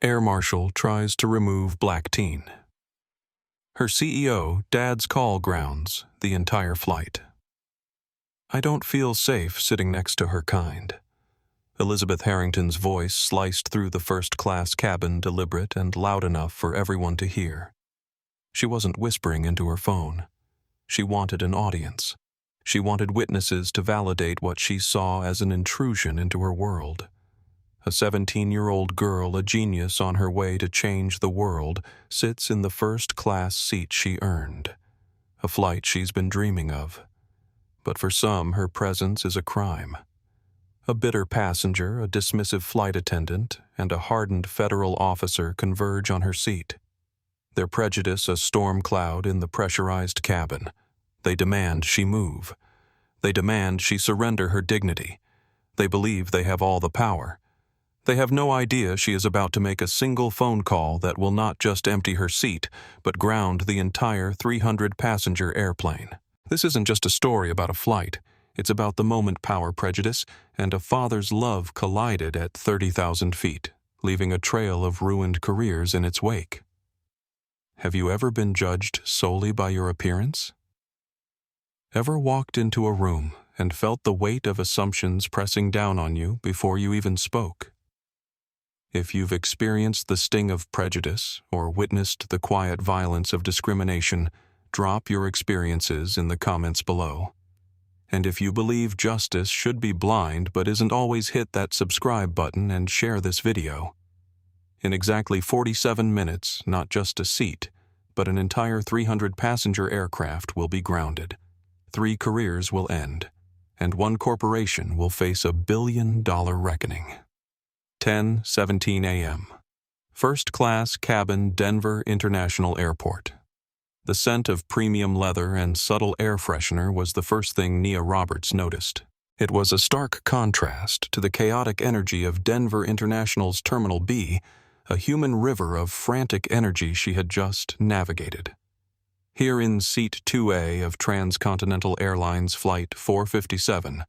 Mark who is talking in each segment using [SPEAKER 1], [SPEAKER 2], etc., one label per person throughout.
[SPEAKER 1] Air Marshal tries to remove black teen. Her CEO, Dad's call grounds the entire flight. I don't feel safe sitting next to her kind. Elizabeth Harrington's voice sliced through the first-class cabin, deliberate and loud enough for everyone to hear. She wasn't whispering into her phone. She wanted an audience. She wanted witnesses to validate what she saw as an intrusion into her world. A 17-year-old girl, a genius on her way to change the world, sits in the first-class seat she earned. A flight she's been dreaming of. But for some, her presence is a crime. A bitter passenger, a dismissive flight attendant, and a hardened federal officer converge on her seat. Their prejudice a storm cloud in the pressurized cabin. They demand she move. They demand she surrender her dignity. They believe they have all the power. They have no idea she is about to make a single phone call that will not just empty her seat, but ground the entire 300-passenger airplane. This isn't just a story about a flight. It's about the moment power prejudice and a father's love collided at 30,000 feet, leaving a trail of ruined careers in its wake. Have you ever been judged solely by your appearance? Ever walked into a room and felt the weight of assumptions pressing down on you before you even spoke? If you've experienced the sting of prejudice or witnessed the quiet violence of discrimination, drop your experiences in the comments below. And if you believe justice should be blind but isn't always, hit that subscribe button and share this video. In exactly 47 minutes, not just a seat, but an entire 300-passenger aircraft will be grounded. 3 careers will end, and 1 corporation will face a billion-dollar reckoning. 10:17 a.m. First-class cabin, Denver International Airport. The scent of premium leather and subtle air freshener was the first thing Nia Roberts noticed. It was a stark contrast to the chaotic energy of Denver International's Terminal B, a human river of frantic energy she had just navigated. Here in Seat 2A of TransContinental Airlines Flight 457,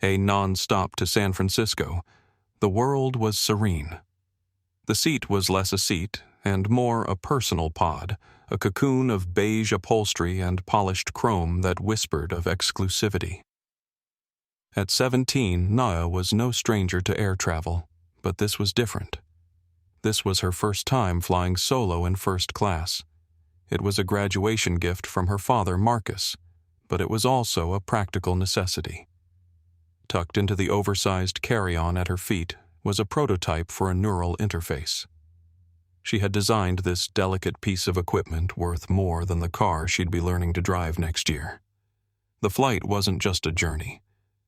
[SPEAKER 1] a non-stop to San Francisco, the world was serene. The seat was less a seat and more a personal pod, a cocoon of beige upholstery and polished chrome that whispered of exclusivity. At 17, Nia was no stranger to air travel, but this was different. This was her first time flying solo in first class. It was a graduation gift from her father, Marcus, but it was also a practical necessity. Tucked into the oversized carry-on at her feet was a prototype for a neural interface. She had designed this delicate piece of equipment worth more than the car she'd be learning to drive next year. The flight wasn't just a journey.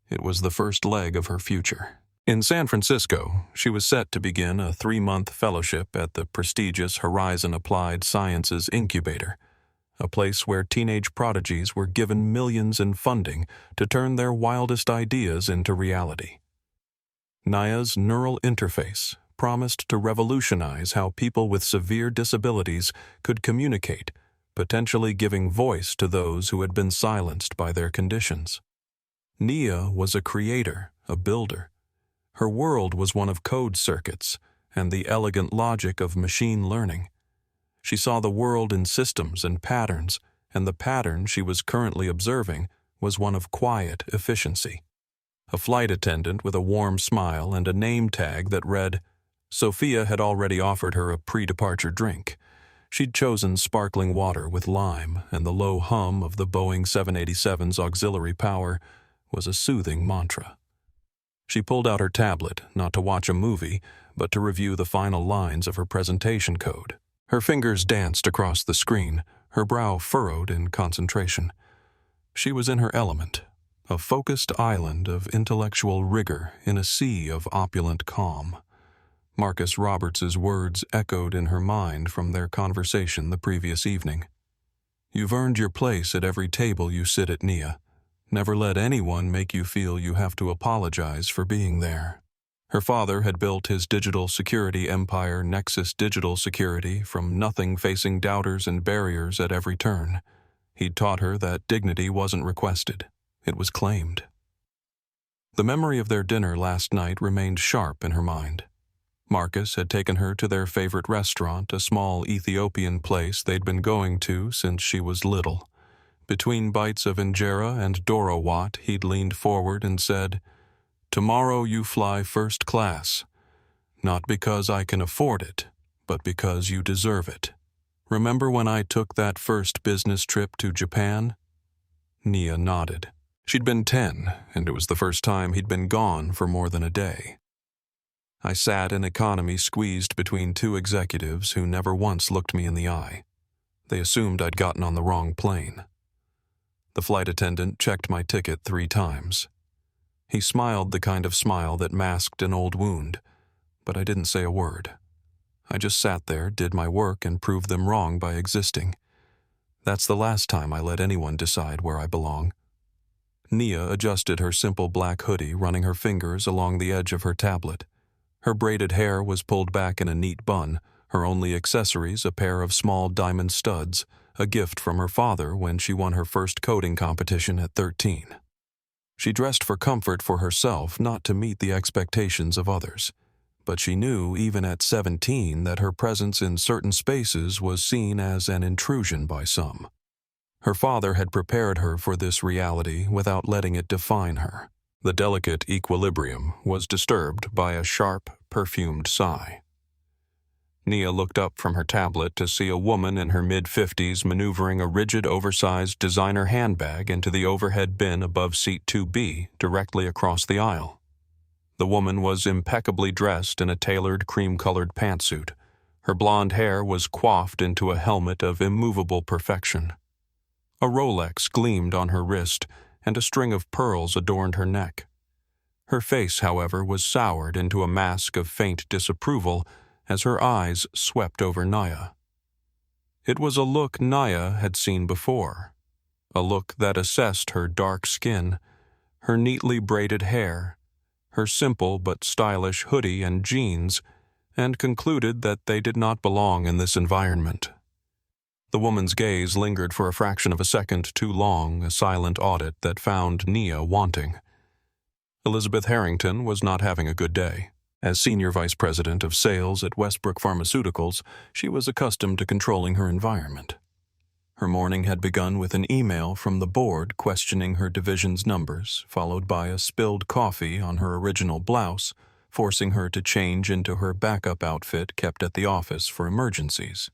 [SPEAKER 1] It was the first leg of her future. In San Francisco, she was set to begin a 3-month fellowship at the prestigious Horizon Applied Sciences Incubator, a place where teenage prodigies were given millions in funding to turn their wildest ideas into reality. Nia's neural interface promised to revolutionize how people with severe disabilities could communicate, potentially giving voice to those who had been silenced by their conditions. Nia was a creator, a builder. Her world was one of code circuits and the elegant logic of machine learning. She saw the world in systems and patterns, and the pattern she was currently observing was one of quiet efficiency. A flight attendant with a warm smile and a name tag that read, Sophia had already offered her a pre-departure drink. She'd chosen sparkling water with lime, and the low hum of the Boeing 787's auxiliary power was a soothing mantra. She pulled out her tablet, not to watch a movie, but to review the final lines of her presentation code. Her fingers danced across the screen, her brow furrowed in concentration. She was in her element, a focused island of intellectual rigor in a sea of opulent calm. Marcus Roberts's words echoed in her mind from their conversation the previous evening. You've earned your place at every table you sit at, Nia. Never let anyone make you feel you have to apologize for being there. Her father had built his digital security empire, Nexus Digital Security, from nothing, facing doubters and barriers at every turn. He'd taught her that dignity wasn't requested, it was claimed. The memory of their dinner last night remained sharp in her mind. Marcus had taken her to their favorite restaurant, a small Ethiopian place they'd been going to since she was little. Between bites of injera and Doro Wat, he'd leaned forward and said, "Tomorrow you fly first class. Not because I can afford it, but because you deserve it. Remember when I took that first business trip to Japan?" Nia nodded. She'd been 10, and it was the first time he'd been gone for more than a day. I sat in economy squeezed between two executives who never once looked me in the eye. They assumed I'd gotten on the wrong plane. The flight attendant checked my ticket 3 times. He smiled the kind of smile that masked an old wound, but I didn't say a word. I just sat there, did my work, and proved them wrong by existing. That's the last time I let anyone decide where I belong. Nia adjusted her simple black hoodie, running her fingers along the edge of her tablet. Her braided hair was pulled back in a neat bun, her only accessories a pair of small diamond studs, a gift from her father when she won her first coding competition at 13. She dressed for comfort for herself, not to meet the expectations of others. But she knew even at 17 that her presence in certain spaces was seen as an intrusion by some. Her father had prepared her for this reality without letting it define her. The delicate equilibrium was disturbed by a sharp, perfumed sigh. Nia looked up from her tablet to see a woman in her mid-50s maneuvering a rigid, oversized designer handbag into the overhead bin above seat 2B, directly across the aisle. The woman was impeccably dressed in a tailored cream-colored pantsuit. Her blonde hair was coiffed into a helmet of immovable perfection. A Rolex gleamed on her wrist, and a string of pearls adorned her neck. Her face, however, was soured into a mask of faint disapproval as her eyes swept over Nia. It was a look Nia had seen before, a look that assessed her dark skin, her neatly braided hair, her simple but stylish hoodie and jeans, and concluded that they did not belong in this environment. The woman's gaze lingered for a fraction of a second too long, a silent audit that found Nia wanting. Elizabeth Harrington was not having a good day. As Senior Vice President of Sales at Westbrook Pharmaceuticals, she was accustomed to controlling her environment. Her morning had begun with an email from the board questioning her division's numbers, followed by a spilled coffee on her original blouse, forcing her to change into her backup outfit kept at the office for emergencies.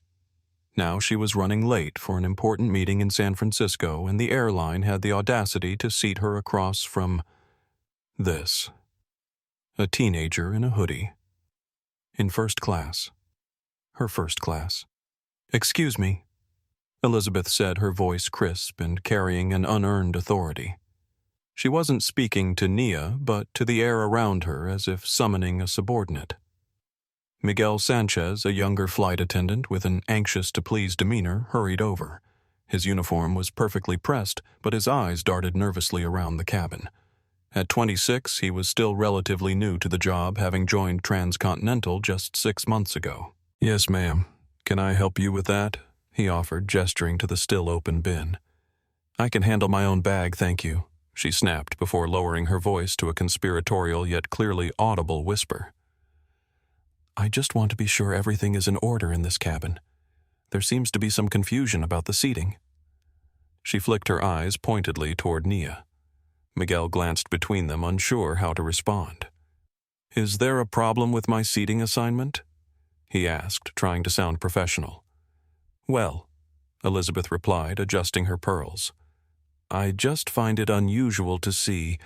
[SPEAKER 1] Now she was running late for an important meeting in San Francisco, and the airline had the audacity to seat her across from this. A teenager in a hoodie. In first class. Her first class. "Excuse me," Elizabeth said, her voice crisp and carrying an unearned authority. She wasn't speaking to Nia, but to the air around her as if summoning a subordinate. Miguel Sanchez, a younger flight attendant with an anxious-to-please demeanor, hurried over. His uniform was perfectly pressed, but his eyes darted nervously around the cabin. At 26, he was still relatively new to the job, having joined TransContinental just 6 months ago. "Yes, ma'am. Can I help you with that?" he offered, gesturing to the still-open bin. "I can handle my own bag, thank you," she snapped before lowering her voice to a conspiratorial yet clearly audible whisper. "I just want to be sure everything is in order in this cabin. There seems to be some confusion about the seating." She flicked her eyes pointedly toward Nia. Miguel glanced between them, unsure how to respond. "Is there a problem with my seating assignment?" he asked, trying to sound professional. "Well," Elizabeth replied, adjusting her pearls, "I just find it unusual to see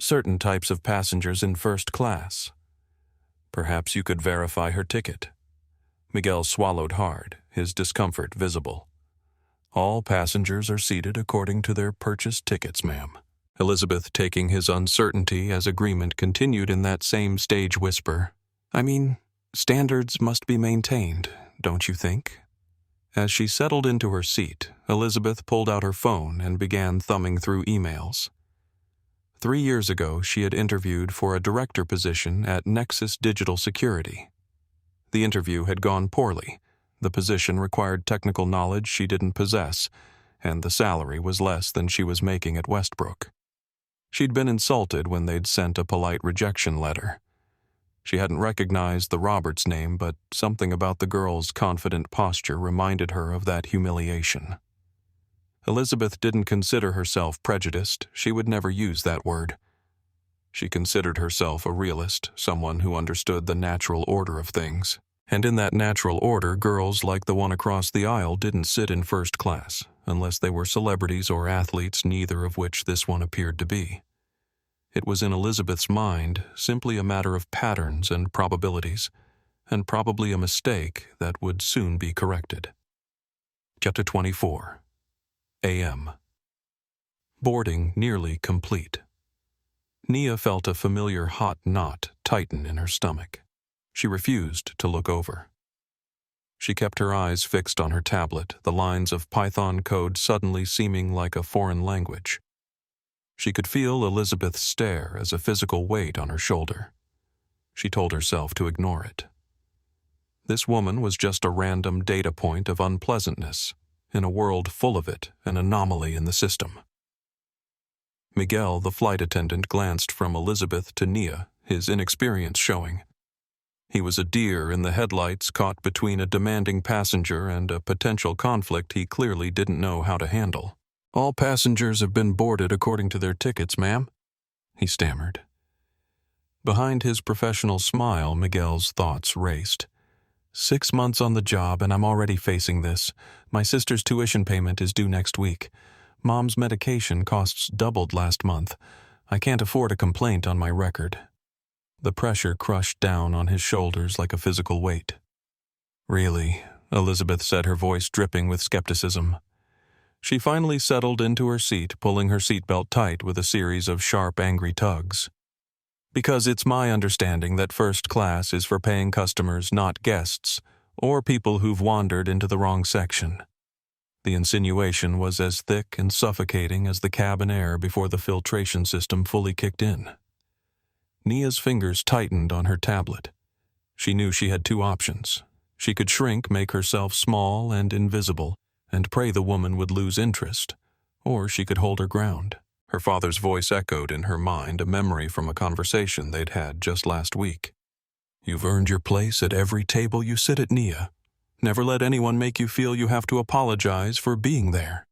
[SPEAKER 1] certain types of passengers in first class. Perhaps you could verify her ticket." Miguel swallowed hard, his discomfort visible. "All passengers are seated according to their purchased tickets, ma'am." Elizabeth, taking his uncertainty as agreement, continued in that same stage whisper. "I mean, standards must be maintained, don't you think?" As she settled into her seat, Elizabeth pulled out her phone and began thumbing through emails. 3 years ago, she had interviewed for a director position at Nexus Digital Security. The interview had gone poorly. The position required technical knowledge she didn't possess, and the salary was less than she was making at Westbrook. She'd been insulted when they'd sent a polite rejection letter. She hadn't recognized the Roberts name, but something about the girl's confident posture reminded her of that humiliation. Elizabeth didn't consider herself prejudiced. She would never use that word. She considered herself a realist, someone who understood the natural order of things. And in that natural order, girls like the one across the aisle didn't sit in first class, unless they were celebrities or athletes, neither of which this one appeared to be. It was in Elizabeth's mind simply a matter of patterns and probabilities, and probably a mistake that would soon be corrected. Chapter 24. A.M. Boarding nearly complete. Nia felt a familiar hot knot tighten in her stomach. She refused to look over. She kept her eyes fixed on her tablet, the lines of Python code suddenly seeming like a foreign language. She could feel Elizabeth's stare as a physical weight on her shoulder. She told herself to ignore it. This woman was just a random data point of unpleasantness, in a world full of it, an anomaly in the system. Miguel, the flight attendant, glanced from Elizabeth to Nia, his inexperience showing. He was a deer in the headlights caught between a demanding passenger and a potential conflict he clearly didn't know how to handle. "All passengers have been boarded according to their tickets, ma'am," he stammered. Behind his professional smile, Miguel's thoughts raced. 6 months on the job and I'm already facing this. My sister's tuition payment is due next week. Mom's medication costs doubled last month. I can't afford a complaint on my record. The pressure crushed down on his shoulders like a physical weight. "Really?" Elizabeth said, her voice dripping with skepticism. She finally settled into her seat, pulling her seatbelt tight with a series of sharp, angry tugs. "Because it's my understanding that first class is for paying customers, not guests, or people who've wandered into the wrong section." The insinuation was as thick and suffocating as the cabin air before the filtration system fully kicked in. Nia's fingers tightened on her tablet. She knew she had two options. She could shrink, make herself small and invisible, and pray the woman would lose interest, or she could hold her ground. Her father's voice echoed in her mind, a memory from a conversation they'd had just last week. "You've earned your place at every table you sit at, Nia. Never let anyone make you feel you have to apologize for being there."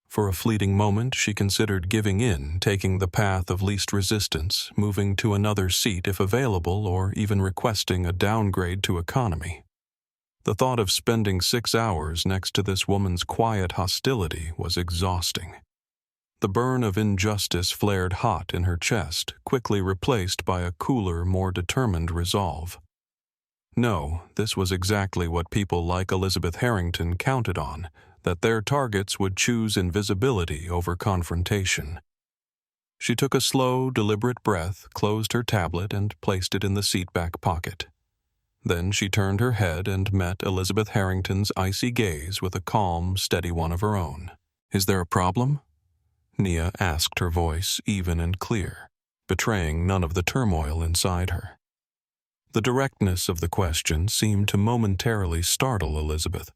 [SPEAKER 1] For a fleeting moment, she considered giving in, taking the path of least resistance, moving to another seat if available, or even requesting a downgrade to economy. The thought of spending 6 hours next to this woman's quiet hostility was exhausting. The burn of injustice flared hot in her chest, quickly replaced by a cooler, more determined resolve. No, this was exactly what people like Elizabeth Harrington counted on, that their targets would choose invisibility over confrontation. She took a slow, deliberate breath, closed her tablet, and placed it in the seat-back pocket. Then she turned her head and met Elizabeth Harrington's icy gaze with a calm, steady one of her own. "Is there a problem?" Nia asked, her voice even and clear, betraying none of the turmoil inside her. The directness of the question seemed to momentarily startle Elizabeth.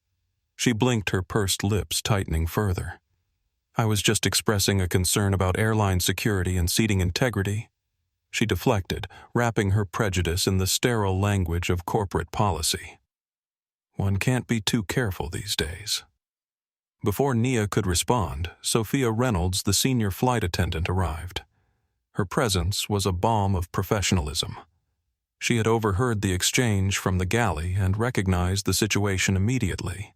[SPEAKER 1] She blinked, her pursed lips tightening further. "I was just expressing a concern about airline security and seating integrity." She deflected, wrapping her prejudice in the sterile language of corporate policy. One can't be too careful these days. Before Nia could respond, Sophia Reynolds, the senior flight attendant, arrived. Her presence was a balm of professionalism. She had overheard the exchange from the galley and recognized the situation immediately.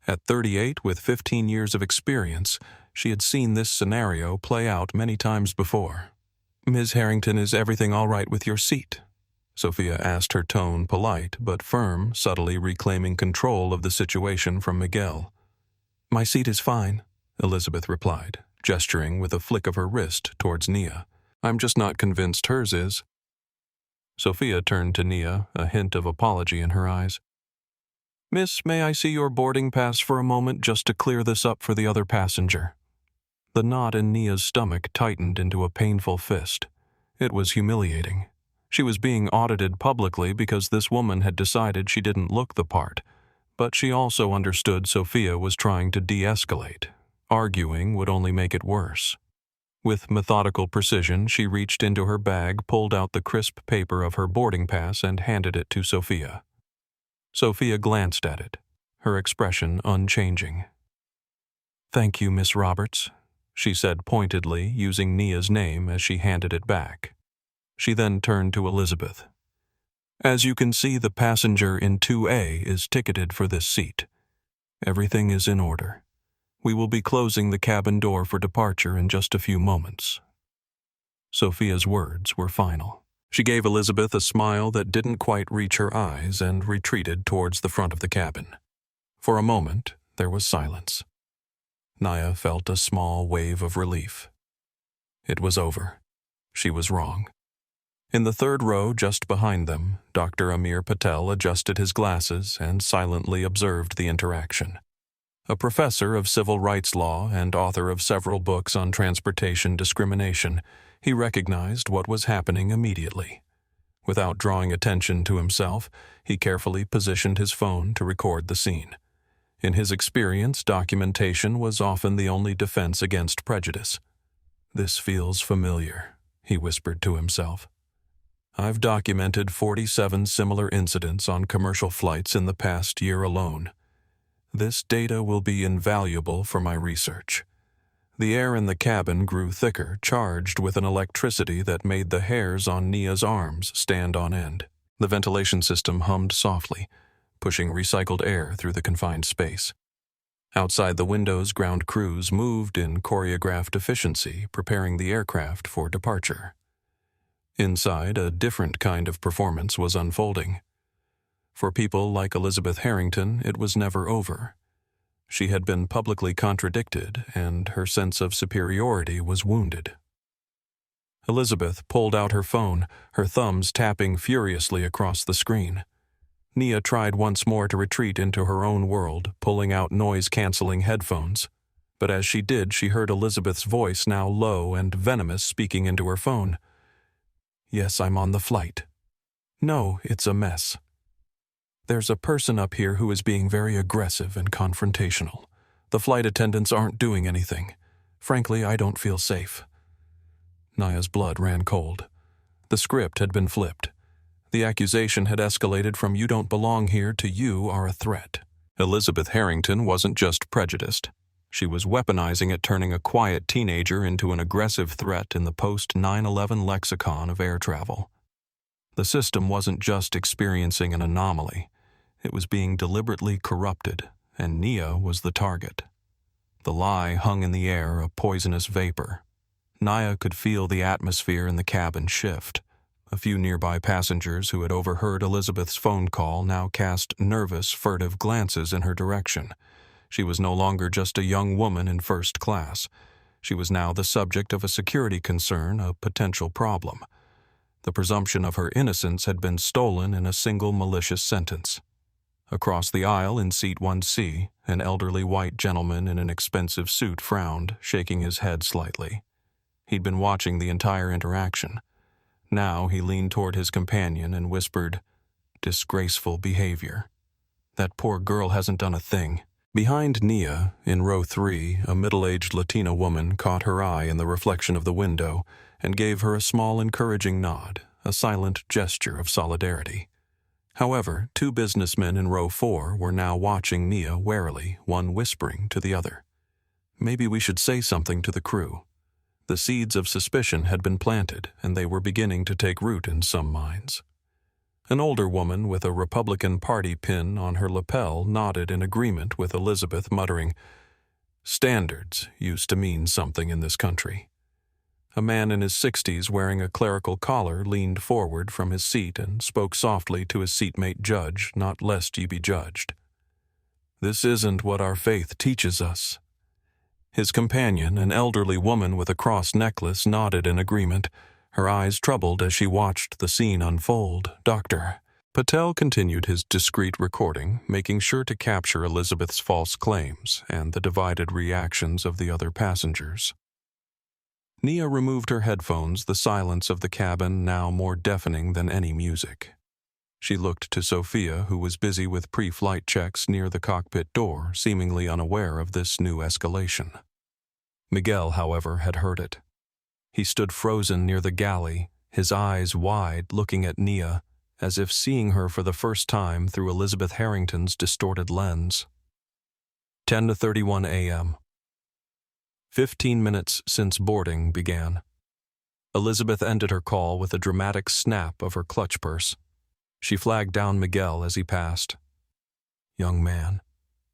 [SPEAKER 1] At 38, with 15 years of experience, she had seen this scenario play out many times before. "Ms. Harrington, is everything all right with your seat?" Sophia asked, her tone polite but firm, subtly reclaiming control of the situation from Miguel. "My seat is fine," Elizabeth replied, gesturing with a flick of her wrist towards Nia. "I'm just not convinced hers is." Sophia turned to Nia, a hint of apology in her eyes. "Miss, may I see your boarding pass for a moment just to clear this up for the other passenger?" The knot in Nia's stomach tightened into a painful fist. It was humiliating. She was being audited publicly because this woman had decided she didn't look the part, but she also understood Sophia was trying to de-escalate. Arguing would only make it worse. With methodical precision, she reached into her bag, pulled out the crisp paper of her boarding pass, and handed it to Sophia. Sophia glanced at it, her expression unchanging. "Thank you, Miss Roberts," she said pointedly, using Nia's name as she handed it back. She then turned to Elizabeth. "As you can see, the passenger in 2A is ticketed for this seat. Everything is in order. We will be closing the cabin door for departure in just a few moments." Sophia's words were final. She gave Elizabeth a smile that didn't quite reach her eyes and retreated towards the front of the cabin. For a moment, there was silence. Nia felt a small wave of relief. It was over. She was wrong. In the third row just behind them, Dr. Amir Patel adjusted his glasses and silently observed the interaction. A professor of civil rights law and author of several books on transportation discrimination, he recognized what was happening immediately. Without drawing attention to himself, he carefully positioned his phone to record the scene. In his experience, documentation was often the only defense against prejudice. "This feels familiar," he whispered to himself. "I've documented 47 similar incidents on commercial flights in the past year alone. This data will be invaluable for my research." The air in the cabin grew thicker, charged with an electricity that made the hairs on Nia's arms stand on end. The ventilation system hummed softly, pushing recycled air through the confined space. Outside the windows, ground crews moved in choreographed efficiency, preparing the aircraft for departure. Inside, a different kind of performance was unfolding. For people like Elizabeth Harrington, it was never over. She had been publicly contradicted, and her sense of superiority was wounded. Elizabeth pulled out her phone, her thumbs tapping furiously across the screen. Nia tried once more to retreat into her own world, pulling out noise-canceling headphones. But as she did, she heard Elizabeth's voice, now low and venomous, speaking into her phone. "Yes, I'm on the flight. No, it's a mess. There's a person up here who is being very aggressive and confrontational. The flight attendants aren't doing anything. Frankly, I don't feel safe." Nia's blood ran cold. The script had been flipped. The accusation had escalated from "you don't belong here" to "you are a threat." Elizabeth Harrington wasn't just prejudiced. She was weaponizing it, turning a quiet teenager into an aggressive threat in the post-9/11 lexicon of air travel. The system wasn't just experiencing an anomaly. It was being deliberately corrupted, and Nia was the target. The lie hung in the air, a poisonous vapor. Nia could feel the atmosphere in the cabin shift. A few nearby passengers who had overheard Elizabeth's phone call now cast nervous, furtive glances in her direction. She was no longer just a young woman in first class. She was now the subject of a security concern, a potential problem. The presumption of her innocence had been stolen in a single malicious sentence. Across the aisle in seat 1C, an elderly white gentleman in an expensive suit frowned, shaking his head slightly. He'd been watching the entire interaction. Now he leaned toward his companion and whispered, "Disgraceful behavior. That poor girl hasn't done a thing." Behind Nia, in row 3, a middle-aged Latina woman caught her eye in the reflection of the window and gave her a small encouraging nod, a silent gesture of solidarity. However, 2 businessmen in row 4 were now watching Nia warily, one whispering to the other. "Maybe we should say something to the crew." The seeds of suspicion had been planted, and they were beginning to take root in some minds. An older woman with a Republican Party pin on her lapel nodded in agreement with Elizabeth, muttering, "Standards used to mean something in this country." A man in his 60s wearing a clerical collar leaned forward from his seat and spoke softly to his seatmate Judge, "Not lest ye be judged." "This isn't what our faith teaches us." His companion, an elderly woman with a cross necklace, nodded in agreement, her eyes troubled as she watched the scene unfold. "Doctor." Patel continued his discreet recording, making sure to capture Elizabeth's false claims and the divided reactions of the other passengers. Nia removed her headphones, the silence of the cabin now more deafening than any music. She looked to Sophia, who was busy with pre-flight checks near the cockpit door, seemingly unaware of this new escalation. Miguel, however, had heard it. He stood frozen near the galley, his eyes wide, looking at Nia, as if seeing her for the first time through Elizabeth Harrington's distorted lens. 10:31 a.m. 15 minutes since boarding began. Elizabeth ended her call with a dramatic snap of her clutch purse. She flagged down Miguel as he passed. "Young man,"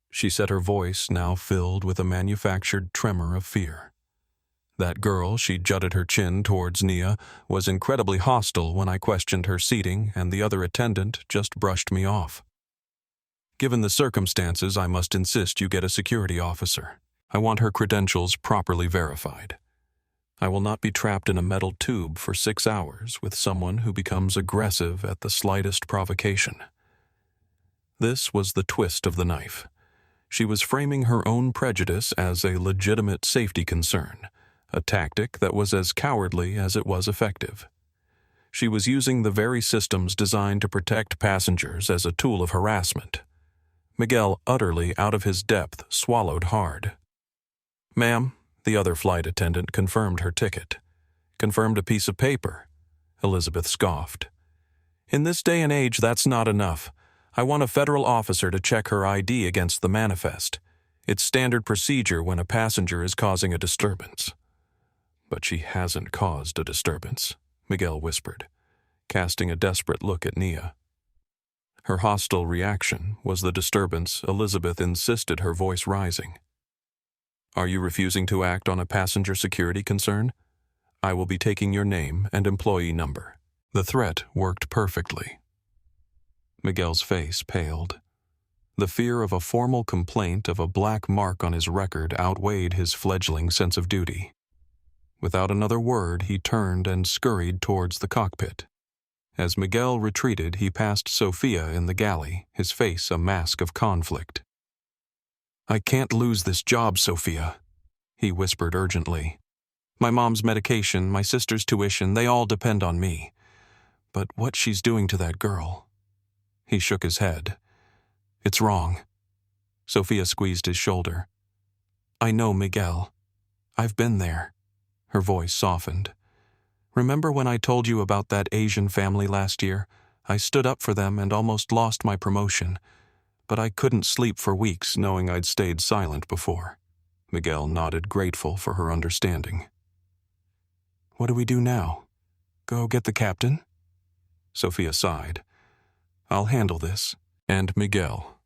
[SPEAKER 1] she said, her voice now filled with a manufactured tremor of fear. "That girl," she jutted her chin towards Nia, "was incredibly hostile when I questioned her seating, and the other attendant just brushed me off. Given the circumstances, I must insist you get a security officer. I want her credentials properly verified. I will not be trapped in a metal tube for 6 hours with someone who becomes aggressive at the slightest provocation." This was the twist of the knife. She was framing her own prejudice as a legitimate safety concern, a tactic that was as cowardly as it was effective. She was using the very systems designed to protect passengers as a tool of harassment. Miguel, utterly out of his depth, swallowed hard. "Ma'am," the other flight attendant confirmed her ticket. "Confirmed a piece of paper," Elizabeth scoffed. "In this day and age, that's not enough. I want a federal officer to check her ID against the manifest. It's standard procedure when a passenger is causing a disturbance." "But she hasn't caused a disturbance," Miguel whispered, casting a desperate look at Nia. Her hostile reaction was the disturbance. Elizabeth insisted, her voice rising. "Are you refusing to act on a passenger security concern? I will be taking your name and employee number." The threat worked perfectly. Miguel's face paled. The fear of a formal complaint of a black mark on his record outweighed his fledgling sense of duty. Without another word, he turned and scurried towards the cockpit. As Miguel retreated, he passed Sophia in the galley, his face a mask of conflict. "I can't lose this job, Sophia," he whispered urgently. "My mom's medication, my sister's tuition, they all depend on me. But what she's doing to that girl..." He shook his head. "It's wrong." Sophia squeezed his shoulder. "I know, Miguel. I've been there." Her voice softened. "Remember when I told you about that Asian family last year? I stood up for them and almost lost my promotion. But I couldn't sleep for weeks knowing I'd stayed silent before." Miguel nodded, grateful for her understanding. "What do we do now? Go get the captain?" Sophia sighed. "I'll handle this." And Miguel.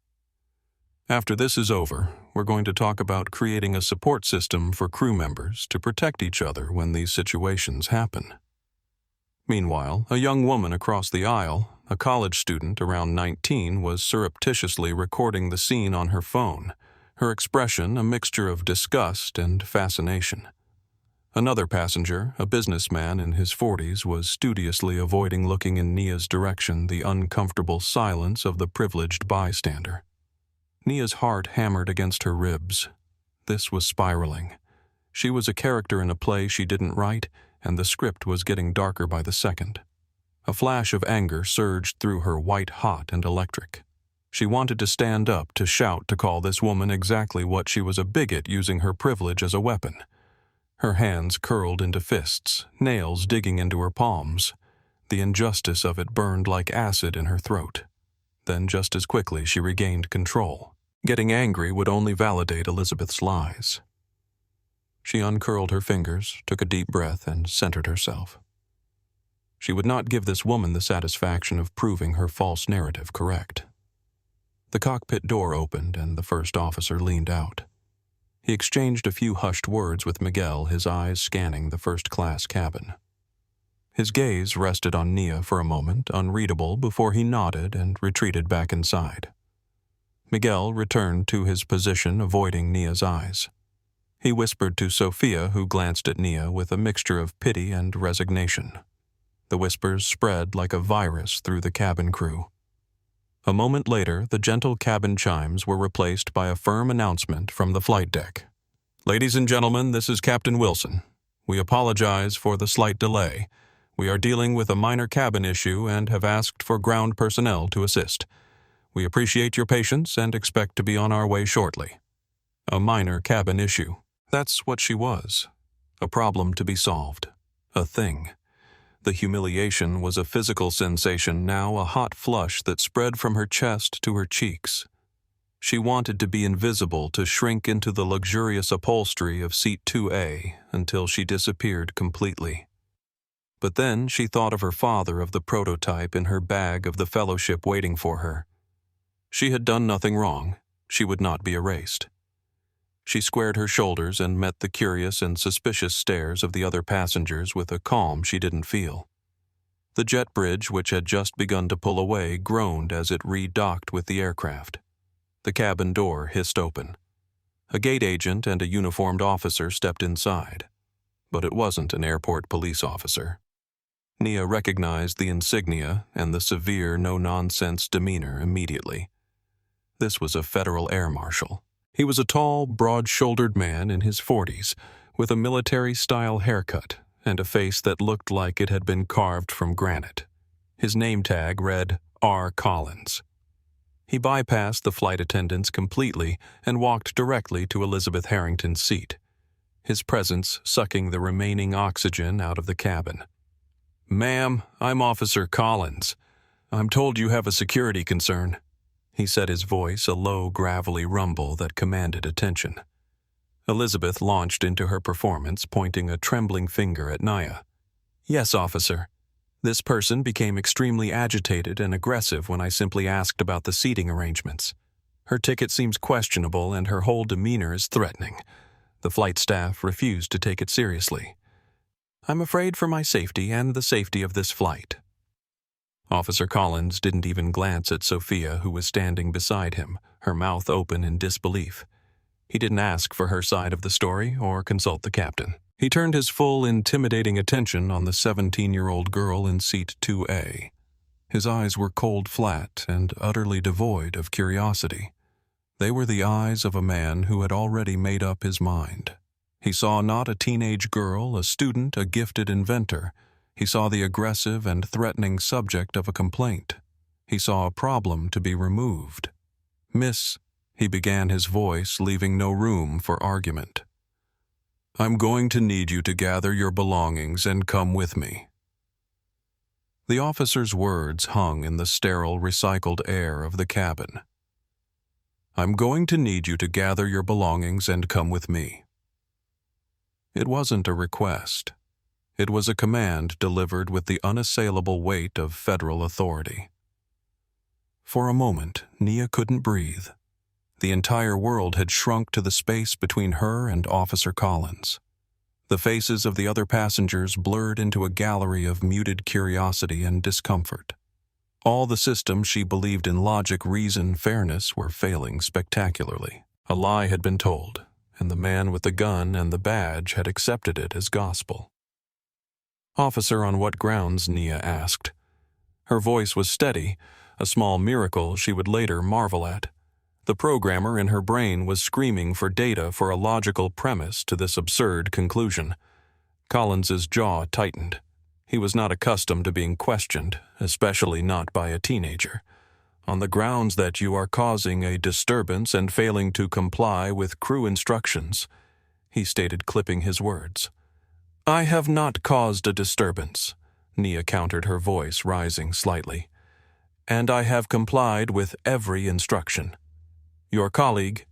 [SPEAKER 1] "After this is over, we're going to talk about creating a support system for crew members to protect each other when these situations happen." Meanwhile, a young woman across the aisle, a college student around 19, was surreptitiously recording the scene on her phone, her expression a mixture of disgust and fascination. Another passenger, a businessman in his 40s, was studiously avoiding looking in Nia's direction, the uncomfortable silence of the privileged bystander. Nia's heart hammered against her ribs. This was spiraling. She was a character in a play she didn't write, and the script was getting darker by the second. A flash of anger surged through her, white-hot and electric. She wanted to stand up, to shout, to call this woman exactly what she was, a bigot using her privilege as a weapon. Her hands curled into fists, nails digging into her palms. The injustice of it burned like acid in her throat. Then just as quickly she regained control. Getting angry would only validate Elizabeth's lies. She uncurled her fingers, took a deep breath, and centered herself. She would not give this woman the satisfaction of proving her false narrative correct. The cockpit door opened and the first officer leaned out. He exchanged a few hushed words with Miguel, his eyes scanning the first-class cabin. His gaze rested on Nia for a moment, unreadable, before he nodded and retreated back inside. Miguel returned to his position, avoiding Nia's eyes. He whispered to Sophia, who glanced at Nia with a mixture of pity and resignation. The whispers spread like a virus through the cabin crew. A moment later, the gentle cabin chimes were replaced by a firm announcement from the flight deck. "Ladies and gentlemen, this is Captain Wilson. We apologize for the slight delay. We are dealing with a minor cabin issue and have asked for ground personnel to assist. We appreciate your patience and expect to be on our way shortly." A minor cabin issue. That's what she was. A problem to be solved. A thing. The humiliation was a physical sensation, now a hot flush that spread from her chest to her cheeks. She wanted to be invisible, to shrink into the luxurious upholstery of seat 2A until she disappeared completely. But then she thought of her father, of the prototype in her bag, of the fellowship waiting for her. She had done nothing wrong. She would not be erased. She squared her shoulders and met the curious and suspicious stares of the other passengers with a calm she didn't feel. The jet bridge, which had just begun to pull away, groaned as it re-docked with the aircraft. The cabin door hissed open. A gate agent and a uniformed officer stepped inside. But it wasn't an airport police officer. Nia recognized the insignia and the severe, no-nonsense demeanor immediately. This was a federal air marshal. He was a tall, broad-shouldered man in his 40s, with a military-style haircut and a face that looked like it had been carved from granite. His name tag read R. Collins. He bypassed the flight attendants completely and walked directly to Elizabeth Harrington's seat, his presence sucking the remaining oxygen out of the cabin. "Ma'am, I'm Officer Collins. I'm told you have a security concern," he said, his voice a low, gravelly rumble that commanded attention. Elizabeth launched into her performance, pointing a trembling finger at Nia. "Yes, officer. This person became extremely agitated and aggressive when I simply asked about the seating arrangements. Her ticket seems questionable and her whole demeanor is threatening. The flight staff refused to take it seriously. I'm afraid for my safety and the safety of this flight." Officer Collins didn't even glance at Sophia, who was standing beside him, her mouth open in disbelief. He didn't ask for her side of the story or consult the captain. He turned his full, intimidating attention on the 17-year-old girl in seat 2A. His eyes were cold flat and utterly devoid of curiosity. They were the eyes of a man who had already made up his mind. He saw not a teenage girl, a student, a gifted inventor. He saw the aggressive and threatening subject of a complaint. He saw a problem to be removed. "Miss," he began, his voice leaving no room for argument. "I'm going to need you to gather your belongings and come with me." The officer's words hung in the sterile, recycled air of the cabin. "I'm going to need you to gather your belongings and come with me." It wasn't a request. It was a command delivered with the unassailable weight of federal authority. For a moment, Nia couldn't breathe. The entire world had shrunk to the space between her and Officer Collins. The faces of the other passengers blurred into a gallery of muted curiosity and discomfort. All the systems she believed in, logic, reason, fairness, were failing spectacularly. A lie had been told, and the man with the gun and the badge had accepted it as gospel. "Officer, on what grounds?" Nia asked. Her voice was steady, a small miracle she would later marvel at. The programmer in her brain was screaming for data, for a logical premise to this absurd conclusion. Collins's jaw tightened. He was not accustomed to being questioned, especially not by a teenager. "On the grounds that you are causing a disturbance and failing to comply with crew instructions," he stated, clipping his words. "I have not caused a disturbance," Nia countered, her voice rising slightly. "And I have complied with every instruction. Your colleague,"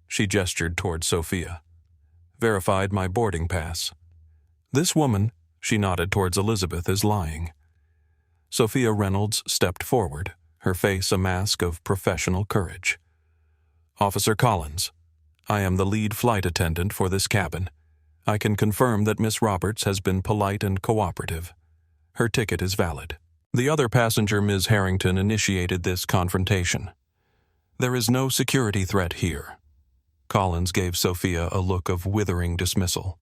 [SPEAKER 1] she gestured toward Sophia, "verified my boarding pass. This woman," she nodded towards Elizabeth, "is lying." Sophia Reynolds stepped forward, her face a mask of professional courage. "Officer Collins, I am the lead flight attendant for this cabin. I can confirm that Miss Roberts has been polite and cooperative. Her ticket is valid." The other passenger, Ms. Harrington, initiated this confrontation. "There is no security threat here." Collins gave Sophia a look of withering dismissal.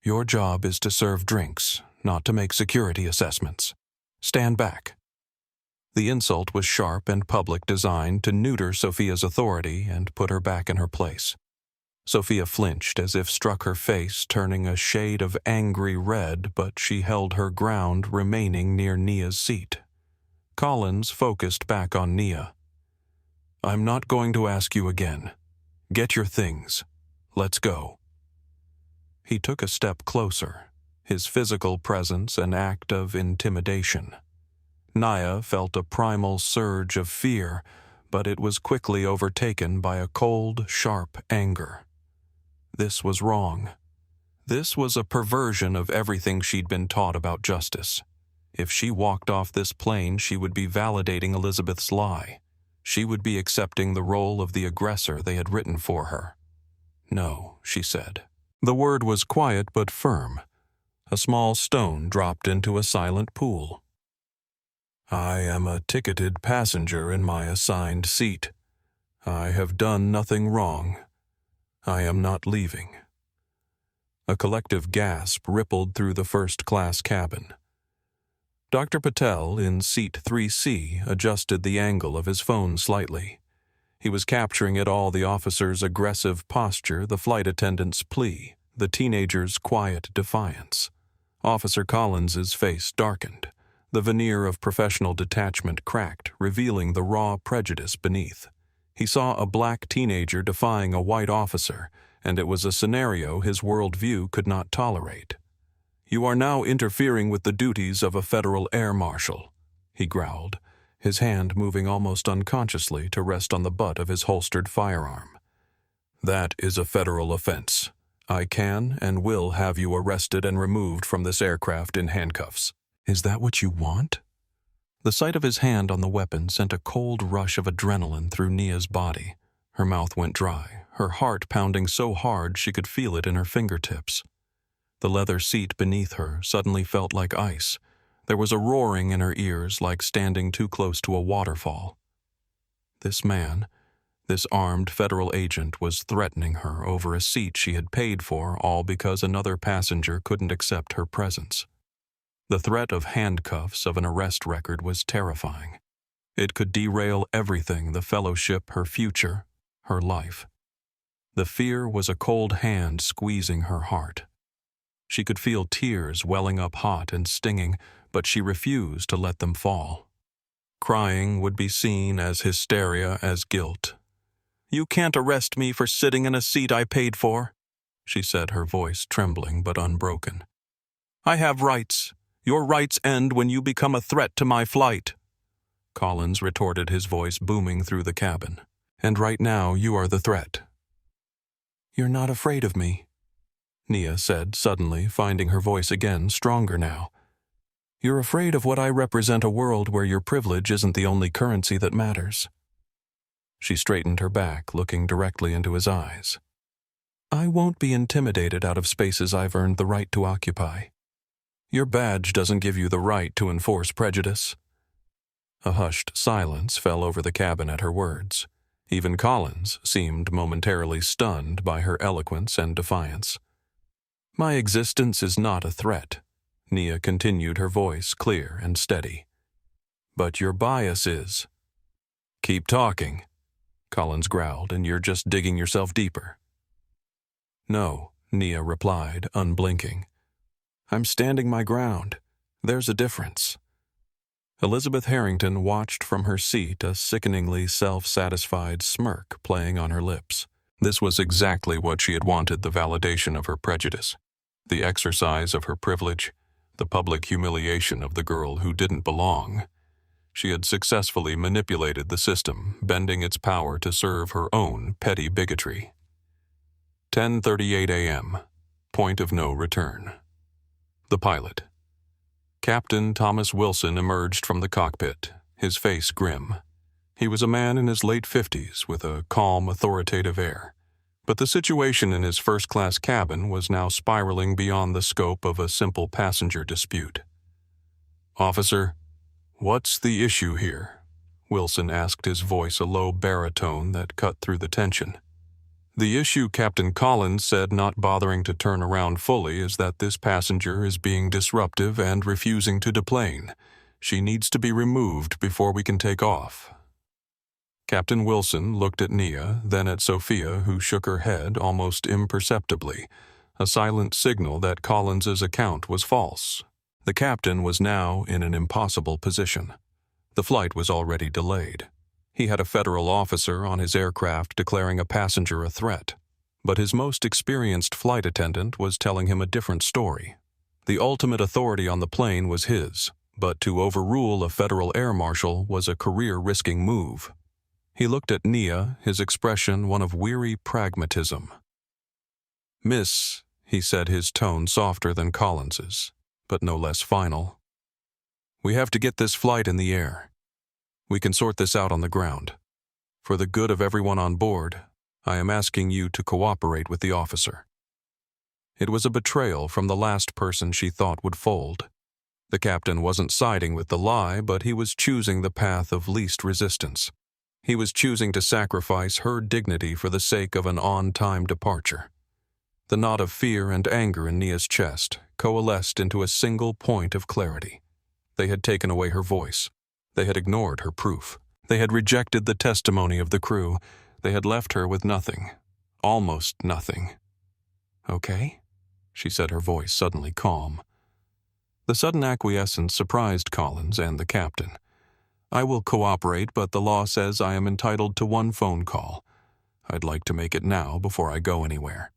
[SPEAKER 1] "Your job is to serve drinks, not to make security assessments. Stand back." The insult was sharp and public, designed to neuter Sophia's authority and put her back in her place. Sophia flinched as if struck, her face turning a shade of angry red, but she held her ground, remaining near Nia's seat. Collins focused back on Nia. "I'm not going to ask you again. Get your things. Let's go." He took a step closer, his physical presence an act of intimidation. Nia felt a primal surge of fear, but it was quickly overtaken by a cold, sharp anger. This was wrong. This was a perversion of everything she'd been taught about justice. If she walked off this plane, she would be validating Elizabeth's lie. She would be accepting the role of the aggressor they had written for her. "No," she said. The word was quiet but firm. A small stone dropped into a silent pool. "I am a ticketed passenger in my assigned seat. I have done nothing wrong. I am not leaving." A collective gasp rippled through the first-class cabin. Dr. Patel, in seat 3C, adjusted the angle of his phone slightly. He was capturing it all: the officer's aggressive posture, the flight attendant's plea, the teenager's quiet defiance. Officer Collins's face darkened. The veneer of professional detachment cracked, revealing the raw prejudice beneath. He saw a black teenager defying a white officer, and it was a scenario his worldview could not tolerate. "You are now interfering with the duties of a federal air marshal," he growled, his hand moving almost unconsciously to rest on the butt of his holstered firearm. "That is a federal offense. I can and will have you arrested and removed from this aircraft in handcuffs." "Is that what you want?" The sight of his hand on the weapon sent a cold rush of adrenaline through Nia's body. Her mouth went dry, her heart pounding so hard she could feel it in her fingertips. The leather seat beneath her suddenly felt like ice. There was a roaring in her ears, like standing too close to a waterfall. This man, this armed federal agent, was threatening her over a seat she had paid for, all because another passenger couldn't accept her presence. The threat of handcuffs, of an arrest record, was terrifying. It could derail everything: the fellowship, her future, her life. The fear was a cold hand squeezing her heart. She could feel tears welling up hot and stinging, but she refused to let them fall. Crying would be seen as hysteria, as guilt. "You can't arrest me for sitting in a seat I paid for," she said, her voice trembling but unbroken. "I have rights. Your rights end when you become a threat to my flight." Collins retorted, his voice booming through the cabin. "And right now you are the threat." "You're not afraid of me," Nia said, suddenly finding her voice again, stronger now. "You're afraid of what I represent: a world where your privilege isn't the only currency that matters." She straightened her back, looking directly into his eyes. "I won't be intimidated out of spaces I've earned the right to occupy. Your badge doesn't give you the right to enforce prejudice." A hushed silence fell over the cabin at her words. Even Collins seemed momentarily stunned by her eloquence and defiance. "My existence is not a threat," Nia continued, her voice clear and steady. "But your bias is." "Keep talking," Collins growled, "and you're just digging yourself deeper." "No," Nia replied, unblinking. "I'm standing my ground. There's a difference." Elizabeth Harrington watched from her seat, a sickeningly self-satisfied smirk playing on her lips. This was exactly what she had wanted: the validation of her prejudice, the exercise of her privilege, the public humiliation of the girl who didn't belong. She had successfully manipulated the system, bending its power to serve her own petty bigotry. 10:38 a.m. Point of no return. The pilot. Captain Thomas Wilson emerged from the cockpit, his face grim. He was a man in his late 50s with a calm, authoritative air. But the situation in his first-class cabin was now spiraling beyond the scope of a simple passenger dispute. "Officer, what's the issue here?" Wilson asked, his voice a low baritone that cut through the tension. "The issue," Captain Collins said, not bothering to turn around fully, "is that this passenger is being disruptive and refusing to deplane. She needs to be removed before we can take off." Captain Wilson looked at Nia, then at Sophia, who shook her head almost imperceptibly, a silent signal that Collins's account was false. The captain was now in an impossible position. The flight was already delayed. He had a federal officer on his aircraft declaring a passenger a threat. But his most experienced flight attendant was telling him a different story. The ultimate authority on the plane was his, but to overrule a federal air marshal was a career-risking move. He looked at Nia, his expression one of weary pragmatism. "Miss," he said, his tone softer than Collins's, but no less final. "We have to get this flight in the air. We can sort this out on the ground. For the good of everyone on board, I am asking you to cooperate with the officer." It was a betrayal from the last person she thought would fold. The captain wasn't siding with the lie, but he was choosing the path of least resistance. He was choosing to sacrifice her dignity for the sake of an on-time departure. The knot of fear and anger in Nia's chest coalesced into a single point of clarity. They had taken away her voice. They had ignored her proof. They had rejected the testimony of the crew. They had left her with nothing. Almost nothing. "Okay?" she said, her voice suddenly calm. The sudden acquiescence surprised Collins and the captain. "I will cooperate, but the law says I am entitled to one phone call. I'd like to make it now before I go anywhere."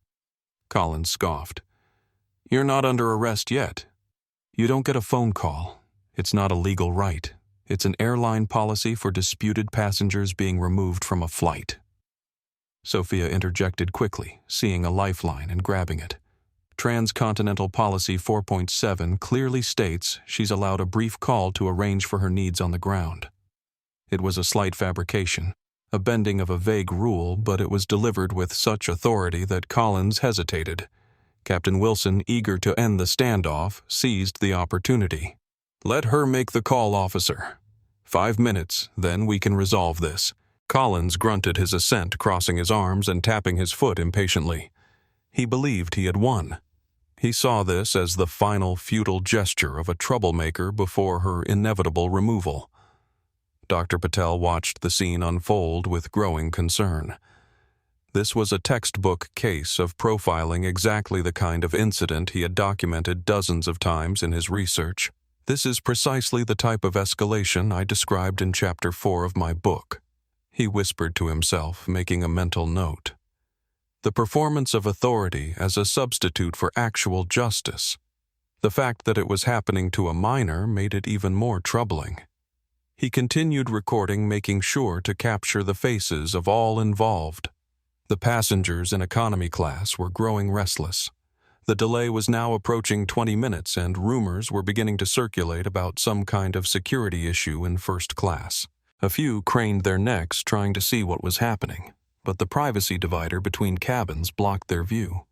[SPEAKER 1] Collins scoffed. "You're not under arrest yet. You don't get a phone call. It's not a legal right. It's an airline policy for disputed passengers being removed from a flight." Sophia interjected quickly, seeing a lifeline and grabbing it. TransContinental Policy 4.7 clearly states she's allowed a brief call to arrange for her needs on the ground. It was a slight fabrication, a bending of a vague rule, but it was delivered with such authority that Collins hesitated. Captain Wilson, eager to end the standoff, seized the opportunity. "Let her make the call, officer. 5 minutes, then we can resolve this." Collins grunted his assent, crossing his arms and tapping his foot impatiently. He believed he had won. He saw this as the final futile gesture of a troublemaker before her inevitable removal. Dr. Patel watched the scene unfold with growing concern. This was a textbook case of profiling exactly the kind of incident he had documented dozens of times in his research. "This is precisely the type of escalation I described in Chapter 4 of my book," he whispered to himself, making a mental note. The performance of authority as a substitute for actual justice. The fact that it was happening to a minor made it even more troubling. He continued recording, making sure to capture the faces of all involved. The passengers in economy class were growing restless. The delay was now approaching 20 minutes, and rumors were beginning to circulate about some kind of security issue in first class. A few craned their necks trying to see what was happening, but the privacy divider between cabins blocked their view.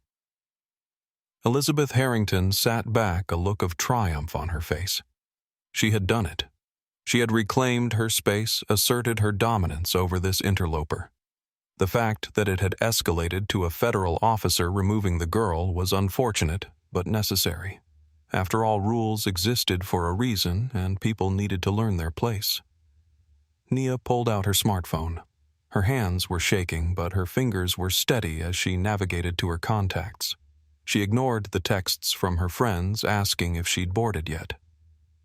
[SPEAKER 1] Elizabeth Harrington sat back, a look of triumph on her face. She had done it. She had reclaimed her space, asserted her dominance over this interloper. The fact that it had escalated to a federal officer removing the girl was unfortunate, but necessary. After all, rules existed for a reason, and people needed to learn their place. Nia pulled out her smartphone. Her hands were shaking, but her fingers were steady as she navigated to her contacts. She ignored the texts from her friends asking if she'd boarded yet.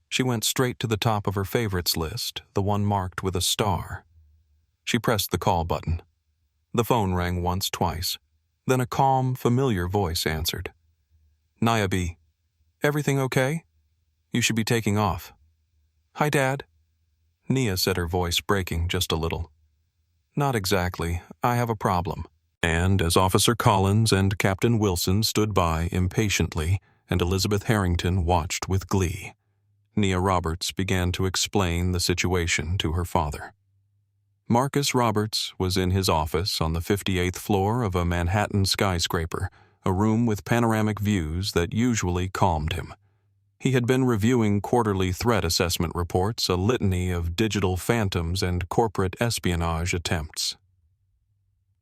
[SPEAKER 1] She went straight to the top of her favorites list, the one marked with a star. She pressed the call button. The phone rang once, twice. Then a calm, familiar voice answered. "Nia B. Everything okay? You should be taking off." "Hi, Dad." Nia said, her voice breaking just a little. "Not exactly. I have a problem." And as Officer Collins and Captain Wilson stood by impatiently and Elizabeth Harrington watched with glee, Nia Roberts began to explain the situation to her father. Marcus Roberts was in his office on the 58th floor of a Manhattan skyscraper, a room with panoramic views that usually calmed him. He had been reviewing quarterly threat assessment reports, a litany of digital phantoms and corporate espionage attempts.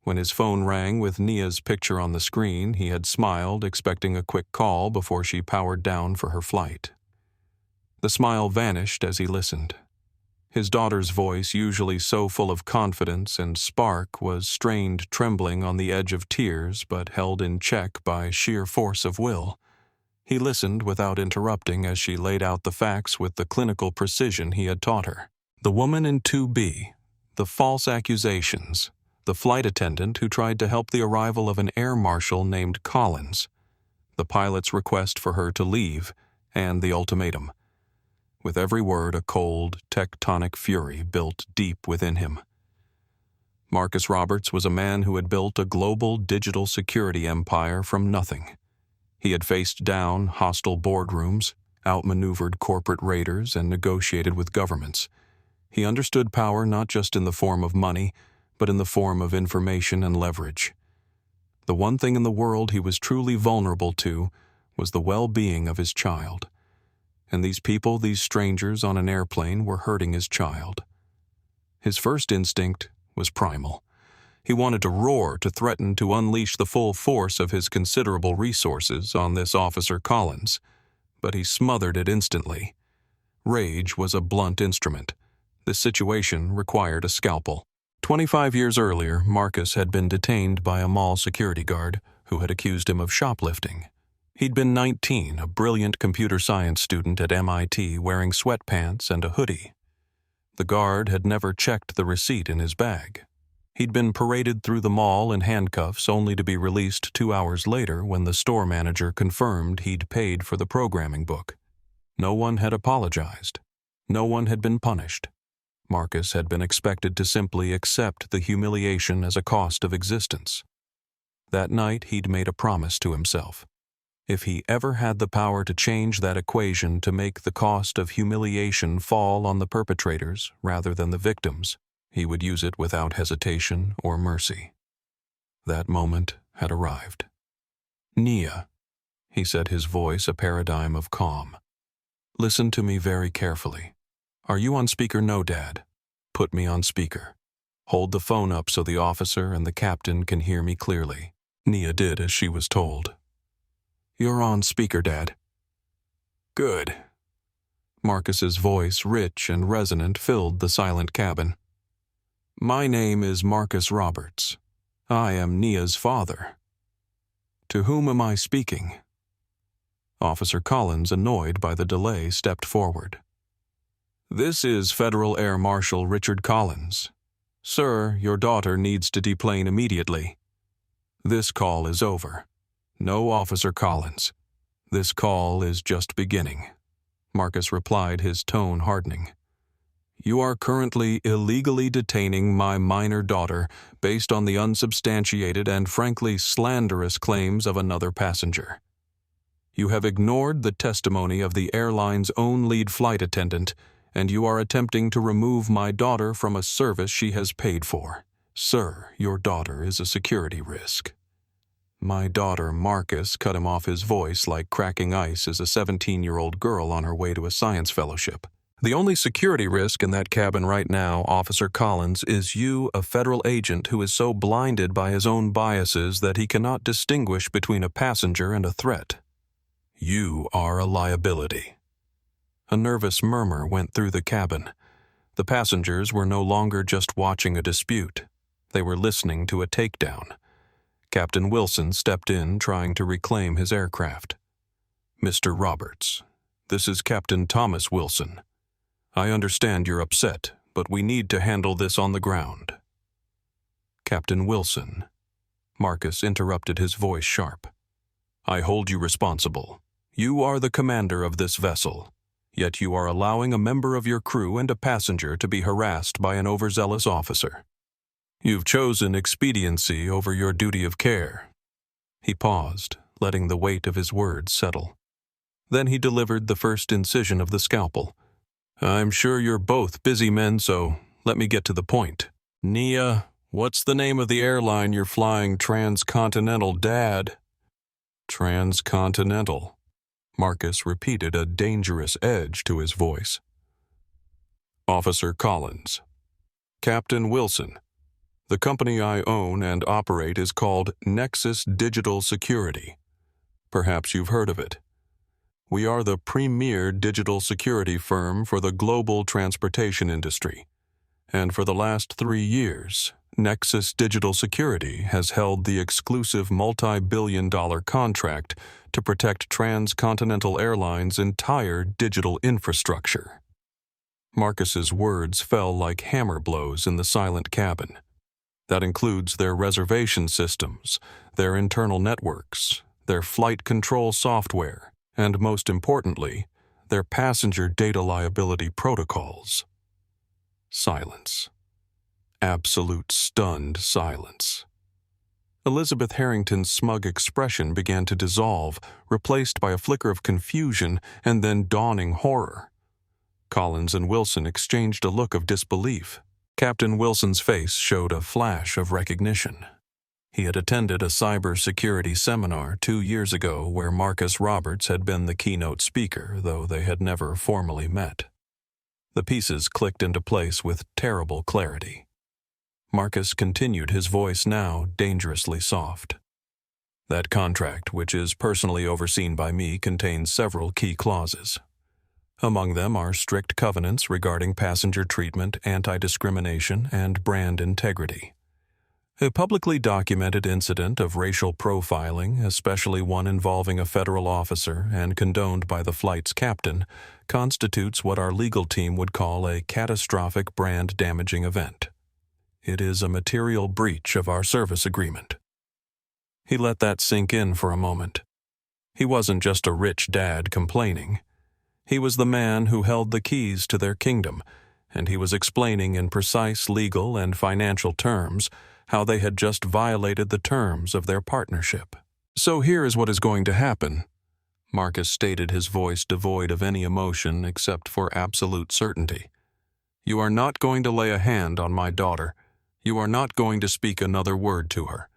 [SPEAKER 1] When his phone rang with Nia's picture on the screen, he had smiled, expecting a quick call before she powered down for her flight. The smile vanished as he listened. His daughter's voice, usually so full of confidence and spark, was strained, trembling on the edge of tears, but held in check by sheer force of will. He listened without interrupting as she laid out the facts with the clinical precision he had taught her. The woman in 2B, the false accusations, the flight attendant who tried to help the arrival of an air marshal named Collins, the pilot's request for her to leave, and the ultimatum. With every word, a cold, tectonic fury built deep within him. Marcus Roberts was a man who had built a global digital security empire from nothing. He had faced down hostile boardrooms, outmaneuvered corporate raiders, and negotiated with governments. He understood power not just in the form of money, but in the form of information and leverage. The one thing in the world he was truly vulnerable to was the well-being of his child. And these people, these strangers on an airplane, were hurting his child. His first instinct was primal. He wanted to roar, to threaten to unleash the full force of his considerable resources on this Officer Collins, but he smothered it instantly. Rage was a blunt instrument. This situation required a scalpel. 25 years earlier, Marcus had been detained by a mall security guard who had accused him of shoplifting. He'd been 19, a brilliant computer science student at MIT wearing sweatpants and a hoodie. The guard had never checked the receipt in his bag. He'd been paraded through the mall in handcuffs only to be released 2 hours later when the store manager confirmed he'd paid for the programming book. No one had apologized. No one had been punished. Marcus had been expected to simply accept the humiliation as a cost of existence. That night, he'd made a promise to himself. If he ever had the power to change that equation to make the cost of humiliation fall on the perpetrators rather than the victims, he would use it without hesitation or mercy. That moment had arrived. "Nia," he said, his voice a paradigm of calm. "Listen to me very carefully. Are you on speaker? No, Dad. Put me on speaker. Hold the phone up so the officer and the captain can hear me clearly." Nia did as she was told. "You're on speaker, Dad." "Good." Marcus's voice, rich and resonant, filled the silent cabin. "My name is Marcus Roberts. I am Nia's father. To whom am I speaking?" Officer Collins, annoyed by the delay, stepped forward. "This is Federal Air Marshal Richard Collins. Sir, your daughter needs to deplane immediately. This call is over. No, Officer Collins. This call is just beginning," Marcus replied, his tone hardening. "You are currently illegally detaining my minor daughter based on the unsubstantiated and frankly slanderous claims of another passenger. You have ignored the testimony of the airline's own lead flight attendant, and you are attempting to remove my daughter from a service she has paid for. Sir, your daughter is a security risk." "My daughter," Marcus cut him off, his voice like cracking ice as a 17-year-old girl on her way to a science fellowship. "The only security risk in that cabin right now, Officer Collins, is you, a federal agent who is so blinded by his own biases that he cannot distinguish between a passenger and a threat. You are a liability." A nervous murmur went through the cabin. The passengers were no longer just watching a dispute. They were listening to a takedown. Captain Wilson stepped in, trying to reclaim his aircraft. "Mr. Roberts, this is Captain Thomas Wilson. I understand you're upset, but we need to handle this on the ground." "Captain Wilson," Marcus interrupted, his voice sharp. "I hold you responsible. You are the commander of this vessel. Yet you are allowing a member of your crew and a passenger to be harassed by an overzealous officer. You've chosen expediency over your duty of care." He paused, letting the weight of his words settle. Then he delivered the first incision of the scalpel. "I'm sure you're both busy men, so let me get to the point. Nia, what's the name of the airline you're flying TransContinental, Dad?" "TransContinental." Marcus repeated, a dangerous edge to his voice. "Officer Collins. Captain Wilson. The company I own and operate is called Nexus Digital Security. Perhaps you've heard of it. We are the premier digital security firm for the global transportation industry. And for the last 3 years, Nexus Digital Security has held the exclusive multi-billion-dollar contract to protect TransContinental Airlines' entire digital infrastructure." Marcus's words fell like hammer blows in the silent cabin. That includes their reservation systems, their internal networks, their flight control software, and most importantly, their passenger data liability protocols. Silence. Absolute stunned silence. Elizabeth Harrington's smug expression began to dissolve, replaced by a flicker of confusion and then dawning horror. Collins and Wilson exchanged a look of disbelief. Captain Wilson's face showed a flash of recognition. He had attended a cybersecurity seminar 2 years ago where Marcus Roberts had been the keynote speaker, though they had never formally met. The pieces clicked into place with terrible clarity. Marcus continued, his voice now dangerously soft. That contract, which is personally overseen by me, contains several key clauses. Among them are strict covenants regarding passenger treatment, anti-discrimination, and brand integrity. A publicly documented incident of racial profiling, especially one involving a federal officer and condoned by the flight's captain, constitutes what our legal team would call a catastrophic brand-damaging event. It is a material breach of our service agreement. He let that sink in for a moment. He wasn't just a rich dad complaining. He was the man who held the keys to their kingdom, and he was explaining in precise legal and financial terms how they had just violated the terms of their partnership. "So here is what is going to happen," Marcus stated, his voice devoid of any emotion except for absolute certainty. "You are not going to lay a hand on my daughter. You are not going to speak another word to her.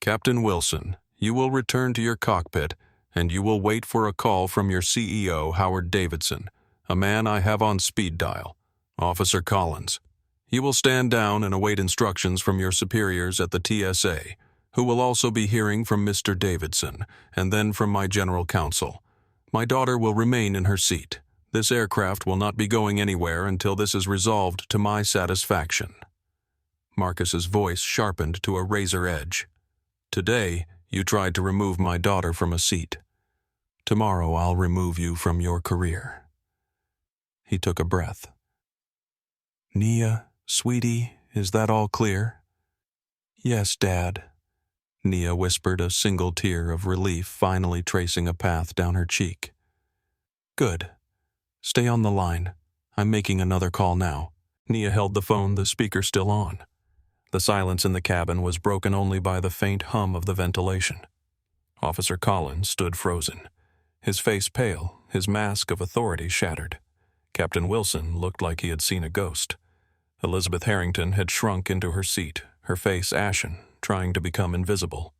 [SPEAKER 1] Captain Wilson, you will return to your cockpit, and you will wait for a call from your CEO, Howard Davidson, a man I have on speed dial, Officer Collins. You will stand down and await instructions from your superiors at the TSA, who will also be hearing from Mr. Davidson, and then from my general counsel. My daughter will remain in her seat. This aircraft will not be going anywhere until this is resolved to my satisfaction." Marcus's voice sharpened to a razor edge. "Today, you tried to remove my daughter from a seat. Tomorrow I'll remove you from your career." He took a breath. "Nia, sweetie, is that all clear?" "Yes, Dad," Nia whispered, a single tear of relief finally tracing a path down her cheek. "Good. Stay on the line. I'm making another call now." Nia held the phone, the speaker still on. The silence in the cabin was broken only by the faint hum of the ventilation. Officer Collins stood frozen, his face pale, his mask of authority shattered. Captain Wilson looked like he had seen a ghost. Elizabeth Harrington had shrunk into her seat, her face ashen, trying to become invisible.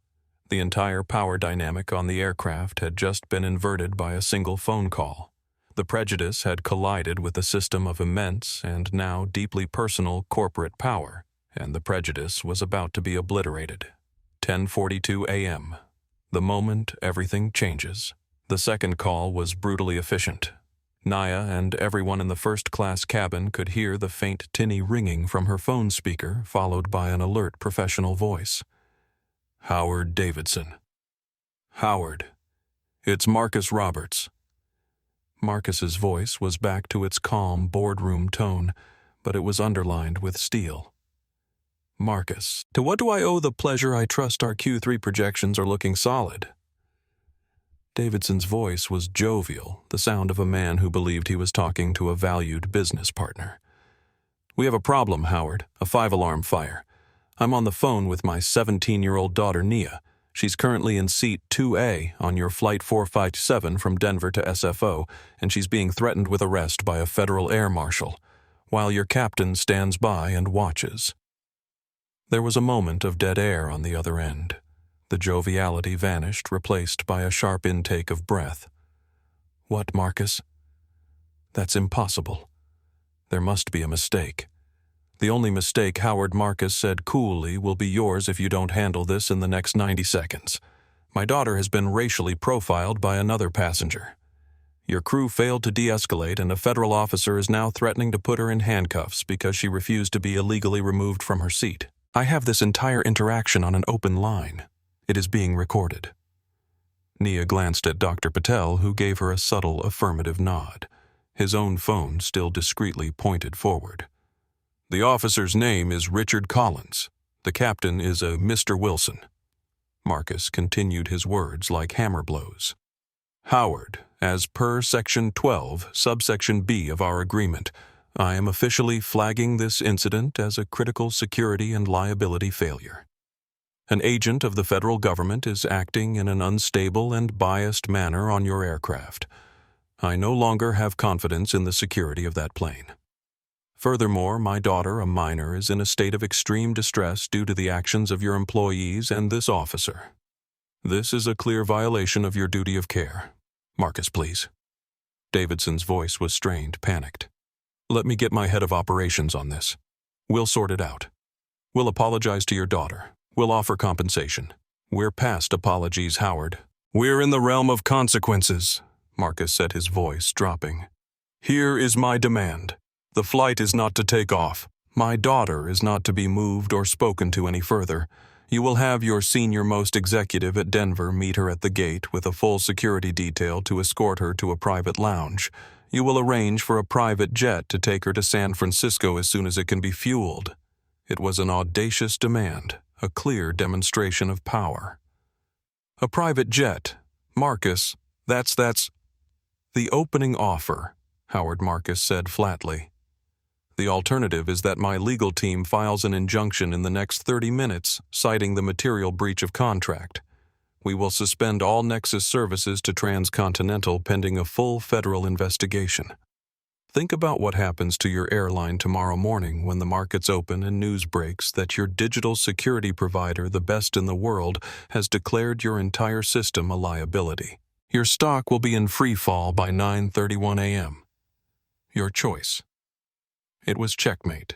[SPEAKER 1] The entire power dynamic on the aircraft had just been inverted by a single phone call. The prejudice had collided with a system of immense and now deeply personal corporate power, and the prejudice was about to be obliterated. 10:42 a.m. The moment everything changes. The second call was brutally efficient. Nia and everyone in the first-class cabin could hear the faint tinny ringing from her phone speaker, followed by an alert professional voice. "Howard Davidson." "Howard, it's Marcus Roberts." Marcus's voice was back to its calm boardroom tone, but it was underlined with steel. "Marcus, to what do I owe the pleasure? I trust our Q3 projections are looking solid." Davidson's voice was jovial, the sound of a man who believed he was talking to a valued business partner. "We have a problem, Howard, a 5-alarm fire. I'm on the phone with my 17-year-old daughter, Nia. She's currently in seat 2A on your Flight 457 from Denver to SFO, and she's being threatened with arrest by a federal air marshal, while your captain stands by and watches." There was a moment of dead air on the other end. The joviality vanished, replaced by a sharp intake of breath. "What, Marcus?" "That's impossible. There must be a mistake. The only mistake, Howard," Marcus said coolly, "will be yours if you don't handle this in the next 90 seconds. My daughter has been racially profiled by another passenger. Your crew failed to de-escalate, and a federal officer is now threatening to put her in handcuffs because she refused to be illegally removed from her seat. I have this entire interaction on an open line. It is being recorded." Nia glanced at Dr. Patel, who gave her a subtle affirmative nod. His own phone still discreetly pointed forward. "The officer's name is Richard Collins. The captain is a Mr. Wilson." Marcus continued his words like hammer blows. Howard, as per Section 12, subsection B of our agreement, I am officially flagging this incident as a critical security and liability failure. An agent of the federal government is acting in an unstable and biased manner on your aircraft. I no longer have confidence in the security of that plane. Furthermore, my daughter, a minor, is in a state of extreme distress due to the actions of your employees and this officer. This is a clear violation of your duty of care. Marcus, please. Davidson's voice was strained, panicked. Let me get my head of operations on this. We'll sort it out. We'll apologize to your daughter. We'll offer compensation. We're past apologies, Howard. We're in the realm of consequences, Marcus said, his voice dropping. Here is my demand. The flight is not to take off. My daughter is not to be moved or spoken to any further. You will have your senior-most executive at Denver meet her at the gate with a full security detail to escort her to a private lounge. You will arrange for a private jet to take her to San Francisco as soon as it can be fueled. It was an audacious demand, a clear demonstration of power. A private jet. Marcus, that's the opening offer, Howard Marcus said flatly. The alternative is that my legal team files an injunction in the next 30 minutes citing the material breach of contract. We will suspend all Nexus services to TransContinental pending a full federal investigation. Think about what happens to your airline tomorrow morning when the markets open and news breaks that your digital security provider, the best in the world, has declared your entire system a liability. Your stock will be in free fall by 9:31 a.m. Your choice. It was checkmate.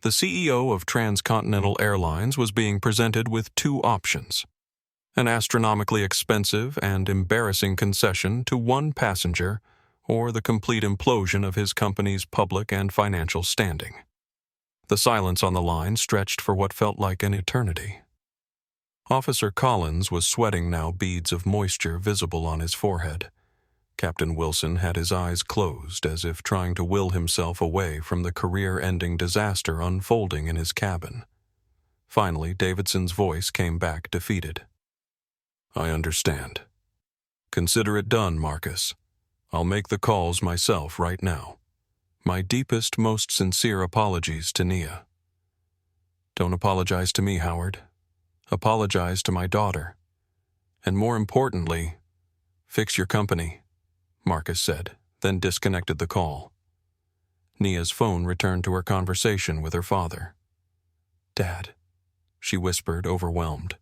[SPEAKER 1] The CEO of TransContinental Airlines was being presented with two options: an astronomically expensive and embarrassing concession to one passenger, or the complete implosion of his company's public and financial standing. The silence on the line stretched for what felt like an eternity. Officer Collins was sweating now, beads of moisture visible on his forehead. Captain Wilson had his eyes closed as if trying to will himself away from the career-ending disaster unfolding in his cabin. Finally, Davidson's voice came back defeated. I understand. Consider it done, Marcus. I'll make the calls myself right now. My deepest, most sincere apologies to Nia. Don't apologize to me, Howard. Apologize to my daughter. And more importantly, fix your company, Marcus said, then disconnected the call. Nia's phone returned to her conversation with her father. Dad, she whispered, overwhelmed.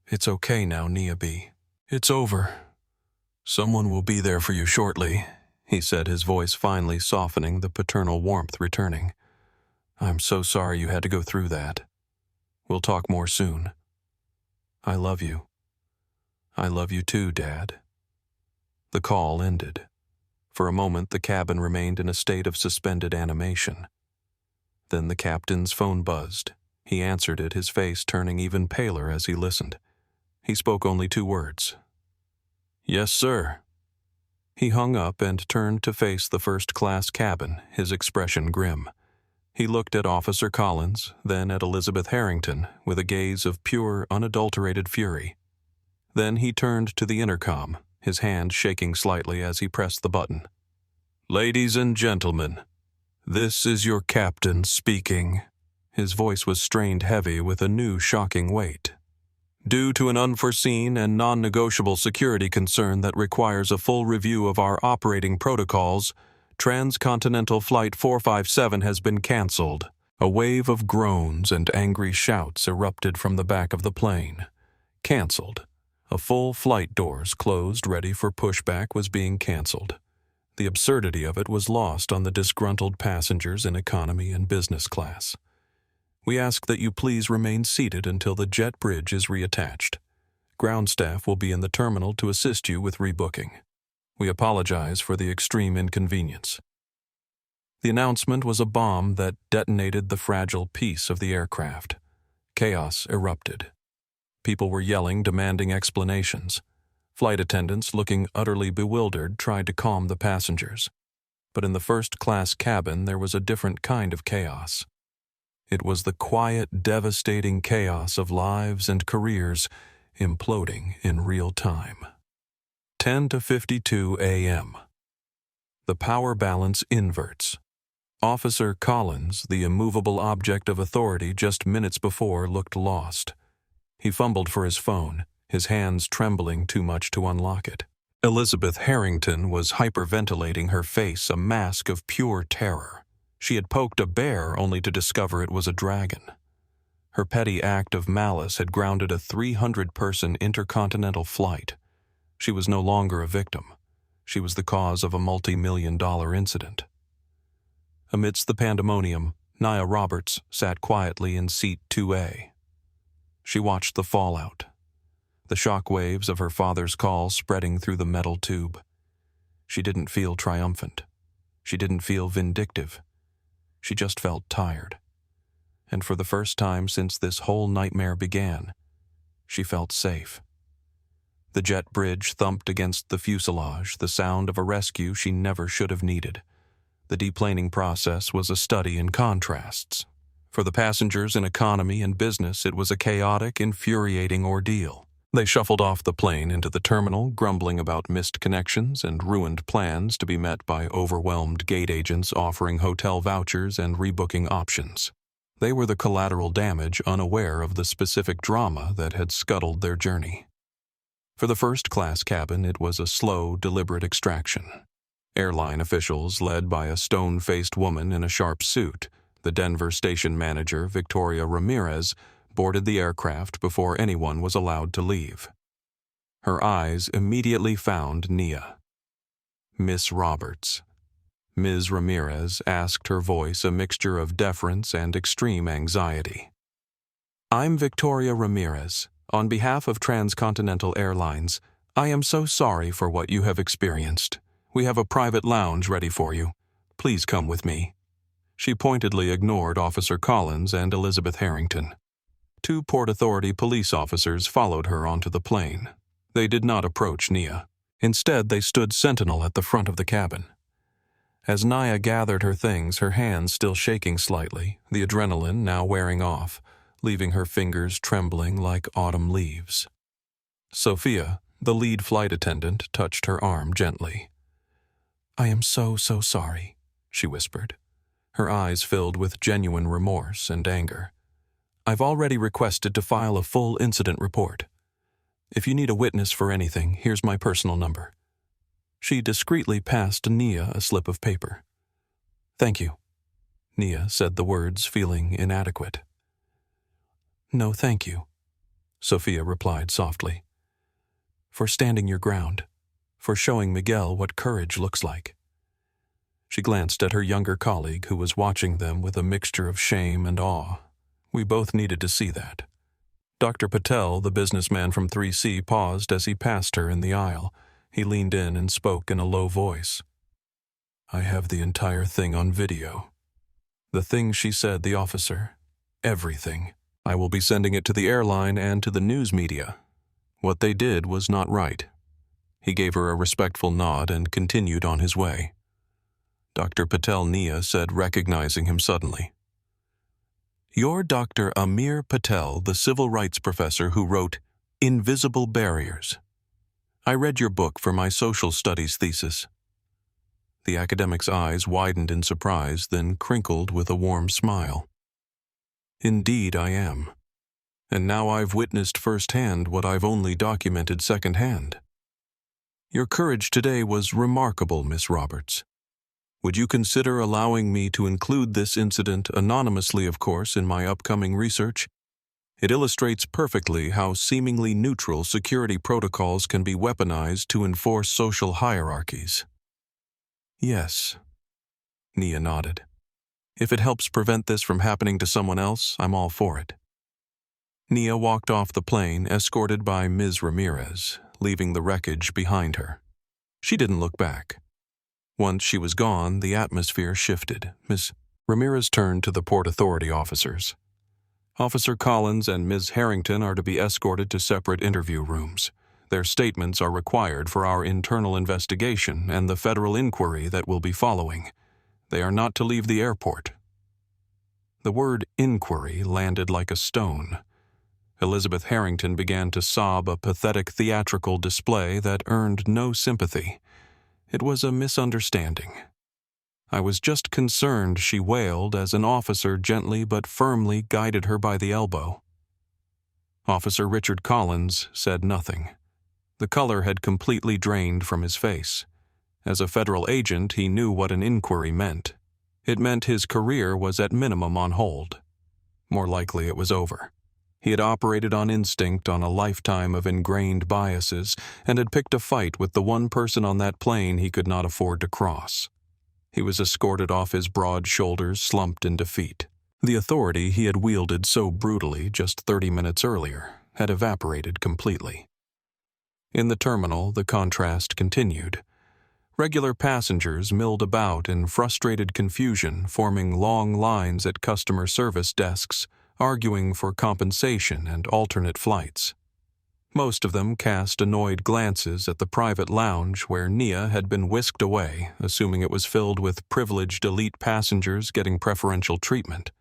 [SPEAKER 1] It's okay now, Nia B. It's over. Someone will be there for you shortly, he said, his voice finally softening, the paternal warmth returning. I'm so sorry you had to go through that. We'll talk more soon. I love you. I love you too, Dad. The call ended. For a moment, the cabin remained in a state of suspended animation. Then the captain's phone buzzed. He answered it, his face turning even paler as he listened. He spoke only 2 words. Yes, sir. He hung up and turned to face the first-class cabin, his expression grim. He looked at Officer Collins, then at Elizabeth Harrington, with a gaze of pure, unadulterated fury. Then he turned to the intercom, his hand shaking slightly as he pressed the button. Ladies and gentlemen, this is your captain speaking. His voice was strained heavy with a new shocking weight. Due to an unforeseen and non-negotiable security concern that requires a full review of our operating protocols, TransContinental Flight 457 has been canceled. A wave of groans and angry shouts erupted from the back of the plane. Canceled. A full flight doors closed ready for pushback was being canceled. The absurdity of it was lost on the disgruntled passengers in economy and business class. We ask that you please remain seated until the jet bridge is reattached. Ground staff will be in the terminal to assist you with rebooking. We apologize for the extreme inconvenience. The announcement was a bomb that detonated the fragile peace of the aircraft. Chaos erupted. People were yelling, demanding explanations. Flight attendants, looking utterly bewildered, tried to calm the passengers. But in the first-class cabin, there was a different kind of chaos. It was the quiet, devastating chaos of lives and careers imploding in real time. 10:52 a.m. The power balance inverts. Officer Collins, the immovable object of authority just minutes before, looked lost. He fumbled for his phone, his hands trembling too much to unlock it. Elizabeth Harrington was hyperventilating, her face a mask of pure terror. She had poked a bear only to discover it was a dragon. Her petty act of malice had grounded a 300-person intercontinental flight. She was no longer a victim. She was the cause of a multi-million-dollar incident. Amidst the pandemonium, Nia Roberts sat quietly in seat 2A. She watched the fallout, the shock waves of her father's call spreading through the metal tube. She didn't feel triumphant. She didn't feel vindictive. She just felt tired. And for the first time since this whole nightmare began, she felt safe. The jet bridge thumped against the fuselage, the sound of a rescue she never should have needed. The deplaning process was a study in contrasts. For the passengers in economy and business, it was a chaotic, infuriating ordeal. They shuffled off the plane into the terminal, grumbling about missed connections and ruined plans to be met by overwhelmed gate agents offering hotel vouchers and rebooking options. They were the collateral damage, unaware of the specific drama that had scuttled their journey. For the first-class cabin, it was a slow, deliberate extraction. Airline officials, led by a stone-faced woman in a sharp suit, the Denver station manager, Victoria Ramirez, boarded the aircraft before anyone was allowed to leave. Her eyes immediately found Nia. Miss Roberts. Ms. Ramirez asked, her voice a mixture of deference and extreme anxiety. "I'm Victoria Ramirez. On behalf of TransContinental Airlines, I am so sorry for what you have experienced. We have a private lounge ready for you. Please come with me." She pointedly ignored Officer Collins and Elizabeth Harrington. Two Port Authority police officers followed her onto the plane. They did not approach Nia. Instead, they stood sentinel at the front of the cabin. As Nia gathered her things, her hands still shaking slightly, the adrenaline now wearing off, leaving her fingers trembling like autumn leaves. Sophia, the lead flight attendant, touched her arm gently. "I am so sorry," she whispered. Her eyes filled with genuine remorse and anger. "I've already requested to file a full incident report. If you need a witness for anything, here's my personal number." She discreetly passed Nia a slip of paper. "Thank you." Nia said the words, feeling inadequate. "No, thank you," Sophia replied softly. "For standing your ground, for showing Miguel what courage looks like." She glanced at her younger colleague who was watching them with a mixture of shame and awe. We both needed to see that. Dr. Patel, the businessman from 3C, paused as he passed her in the aisle. He leaned in and spoke in a low voice. "I have the entire thing on video." The thing she said, the officer. Everything. I will be sending it to the airline and to the news media. What they did was not right. He gave her a respectful nod and continued on his way. Dr. Patel, Nia said, recognizing him suddenly. "You're Dr. Amir Patel, the civil rights professor who wrote Invisible Barriers. I read your book for my social studies thesis." The academic's eyes widened in surprise, then crinkled with a warm smile. "Indeed I am. And now I've witnessed firsthand what I've only documented secondhand. Your courage today was remarkable, Miss Roberts. Would you consider allowing me to include this incident, anonymously of course, in my upcoming research? It illustrates perfectly how seemingly neutral security protocols can be weaponized to enforce social hierarchies." "Yes," Nia nodded. "If it helps prevent this from happening to someone else, I'm all for it." Nia walked off the plane, escorted by Ms. Ramirez, leaving the wreckage behind her. She didn't look back. Once she was gone, the atmosphere shifted. Ms. Ramirez turned to the Port Authority officers. "Officer Collins and Ms. Harrington are to be escorted to separate interview rooms. Their statements are required for our internal investigation and the federal inquiry that will be following. They are not to leave the airport." The word inquiry landed like a stone. Elizabeth Harrington began to sob, a pathetic theatrical display that earned no sympathy. It was a misunderstanding. I was just concerned, she wailed as an officer gently but firmly guided her by the elbow. Officer Richard Collins said nothing. The color had completely drained from his face. As a federal agent, he knew what an inquiry meant. It meant his career was at minimum on hold. More likely it was over. He had operated on instinct on a lifetime of ingrained biases and had picked a fight with the one person on that plane he could not afford to cross. He was escorted off his broad shoulders, slumped in defeat. The authority he had wielded so brutally just 30 minutes earlier had evaporated completely. In the terminal, the contrast continued. Regular passengers milled about in frustrated confusion, forming long lines at customer service desks, arguing for compensation and alternate flights. Most of them cast annoyed glances at the private lounge where Nia had been whisked away, assuming it was filled with privileged elite passengers getting preferential treatment.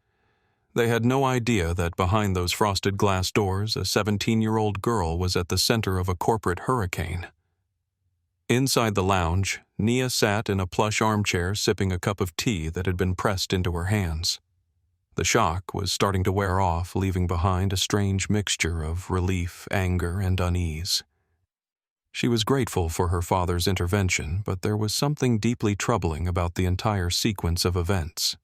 [SPEAKER 1] They had no idea that behind those frosted glass doors, a 17-year-old girl was at the center of a corporate hurricane. Inside the lounge, Nia sat in a plush armchair sipping a cup of tea that had been pressed into her hands. The shock was starting to wear off, leaving behind a strange mixture of relief, anger, and unease. She was grateful for her father's intervention, but there was something deeply troubling about the entire sequence of events.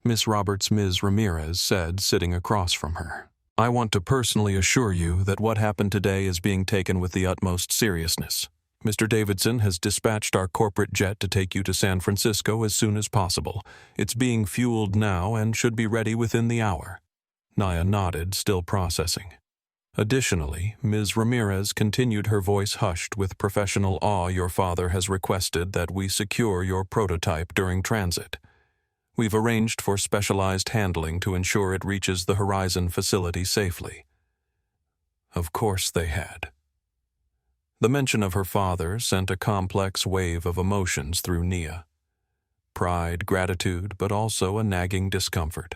[SPEAKER 1] Miss Roberts, Ms. Ramirez said, sitting across from her, "I want to personally assure you that what happened today is being taken with the utmost seriousness. Mr. Davidson has dispatched our corporate jet to take you to San Francisco as soon as possible. It's being fueled now and should be ready within the hour." Nia nodded, still processing. Additionally, Ms. Ramirez continued, her voice hushed with professional awe. "Your father has requested that we secure your prototype during transit. We've arranged for specialized handling to ensure it reaches the Horizon facility safely." Of course they had. The mention of her father sent a complex wave of emotions through Nia. Pride, gratitude, but also a nagging discomfort.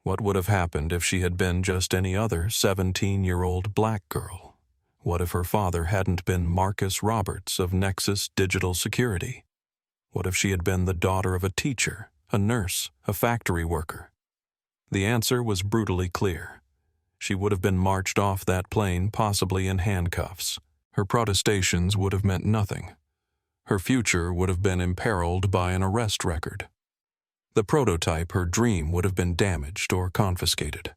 [SPEAKER 1] What would have happened if she had been just any other 17-year-old black girl? What if her father hadn't been Marcus Roberts of Nexus Digital Security? What if she had been the daughter of a teacher, a nurse, a factory worker? The answer was brutally clear. She would have been marched off that plane, possibly in handcuffs. Her protestations would have meant nothing. Her future would have been imperiled by an arrest record. The prototype, her dream, would have been damaged or confiscated.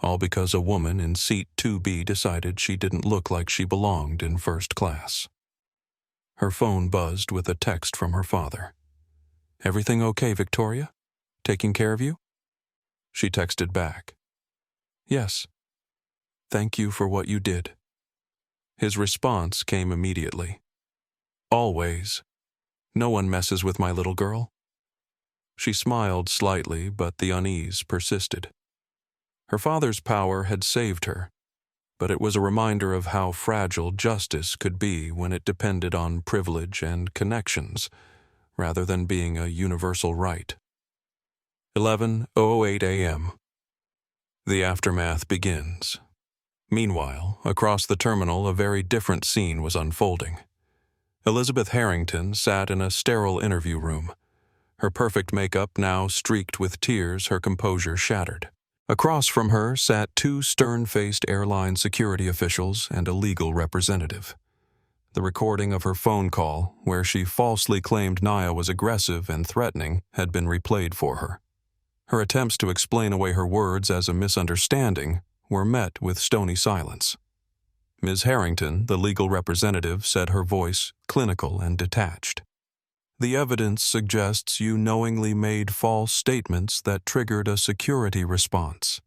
[SPEAKER 1] All because a woman in seat 2B decided she didn't look like she belonged in first class. Her phone buzzed with a text from her father. "Everything okay, Victoria? Taking care of you?" She texted back, "Yes. Thank you for what you did." His response came immediately. "Always. No one messes with my little girl." She smiled slightly, but the unease persisted. Her father's power had saved her, but it was a reminder of how fragile justice could be when it depended on privilege and connections, rather than being a universal right. 11:08 a.m. The aftermath begins. Meanwhile, across the terminal, a very different scene was unfolding. Elizabeth Harrington sat in a sterile interview room. Her perfect makeup now streaked with tears, her composure shattered. Across from her sat two stern-faced airline security officials and a legal representative. The recording of her phone call, where she falsely claimed Nia was aggressive and threatening, had been replayed for her. Her attempts to explain away her words as a misunderstanding were met with stony silence. Ms. Harrington, the legal representative, said, her voice clinical and detached, "The evidence suggests you knowingly made false statements that triggered a security response.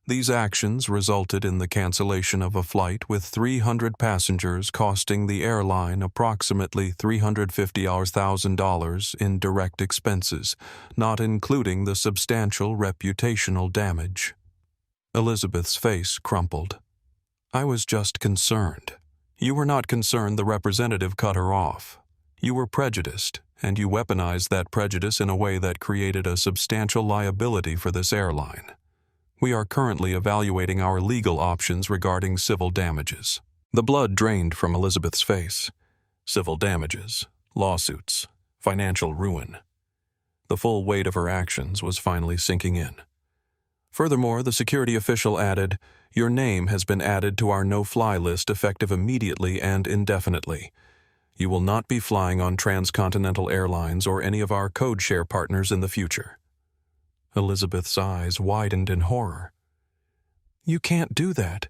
[SPEAKER 1] These actions resulted in the cancellation of a flight with 300 passengers, costing the airline approximately $350,000 in direct expenses, not including the substantial reputational damage." Elizabeth's face crumpled. "I was just concerned." "You were not concerned," the representative cut her off. "You were prejudiced, and you weaponized that prejudice in a way that created a substantial liability for this airline. We are currently evaluating our legal options regarding civil damages. The blood drained from Elizabeth's face. Civil damages, lawsuits, financial ruin. The full weight of her actions was finally sinking in. Furthermore, the security official added, "Your name has been added to our no-fly list effective immediately and indefinitely. You will not be flying on TransContinental Airlines or any of our code-share partners in the future." Elizabeth's eyes widened in horror. "You can't do that.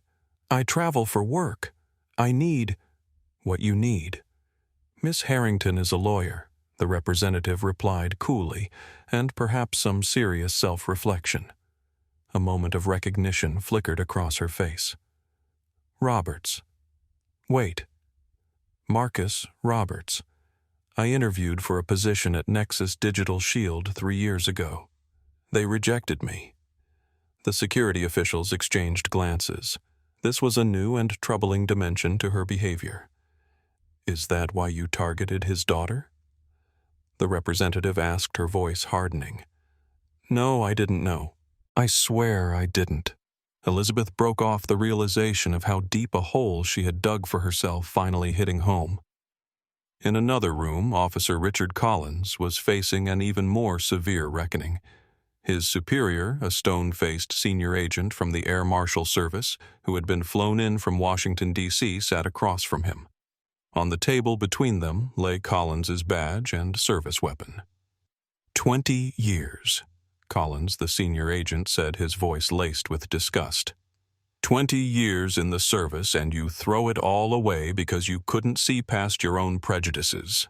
[SPEAKER 1] I travel for work. I need what you need." "Miss Harrington is a lawyer," the representative replied coolly, and perhaps some serious self-reflection. A moment of recognition flickered across her face. "Roberts. Wait. Marcus Roberts. I interviewed for a position at Nexus Digital Shield 3 years ago. They rejected me." The security officials exchanged glances. This was a new and troubling dimension to her behavior. "Is that why you targeted his daughter?" The representative asked, her voice hardening. "No, I didn't know. I swear I didn't." Elizabeth broke off, the realization of how deep a hole she had dug for herself finally hitting home. In another room, Officer Richard Collins was facing an even more severe reckoning. His superior, a stone-faced senior agent from the Air Marshal Service, who had been flown in from Washington, D.C., sat across from him. On the table between them lay Collins's badge and service weapon. 20 years. Collins, the senior agent, said, his voice laced with disgust. 20 years in the service, and you throw it all away because you couldn't see past your own prejudices.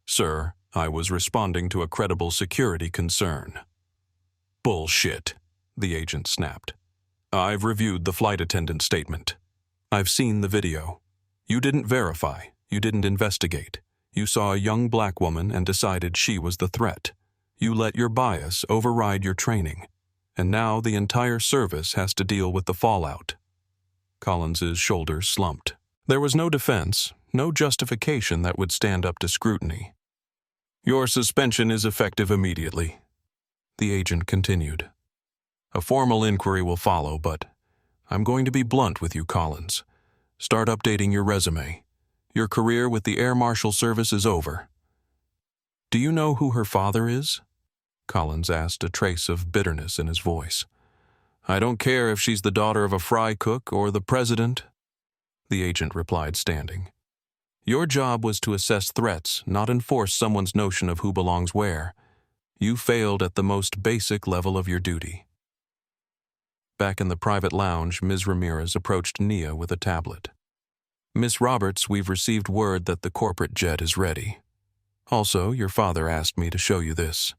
[SPEAKER 1] Sir, I was responding to a credible security concern. Bullshit, the agent snapped. I've reviewed the flight attendant statement. I've seen the video. You didn't verify. You didn't investigate. You saw a young black woman and decided she was the threat. You let your bias override your training, and now the entire service has to deal with the fallout. Collins's shoulders slumped. There was no defense, no justification that would stand up to scrutiny. Your suspension is effective immediately, the agent continued. A formal inquiry will follow, but I'm going to be blunt with you, Collins. Start updating your resume. Your career with the Air Marshal Service is over. Do you know who her father is? Collins asked, a trace of bitterness in his voice. I don't care if she's the daughter of a fry cook or the president, the agent replied, standing. Your job was to assess threats, not enforce someone's notion of who belongs where. You failed at the most basic level of your duty. Back in the private lounge, Ms. Ramirez approached Nia with a tablet. Miss Roberts, we've received word that the corporate jet is ready. Also, your father asked me to show you this.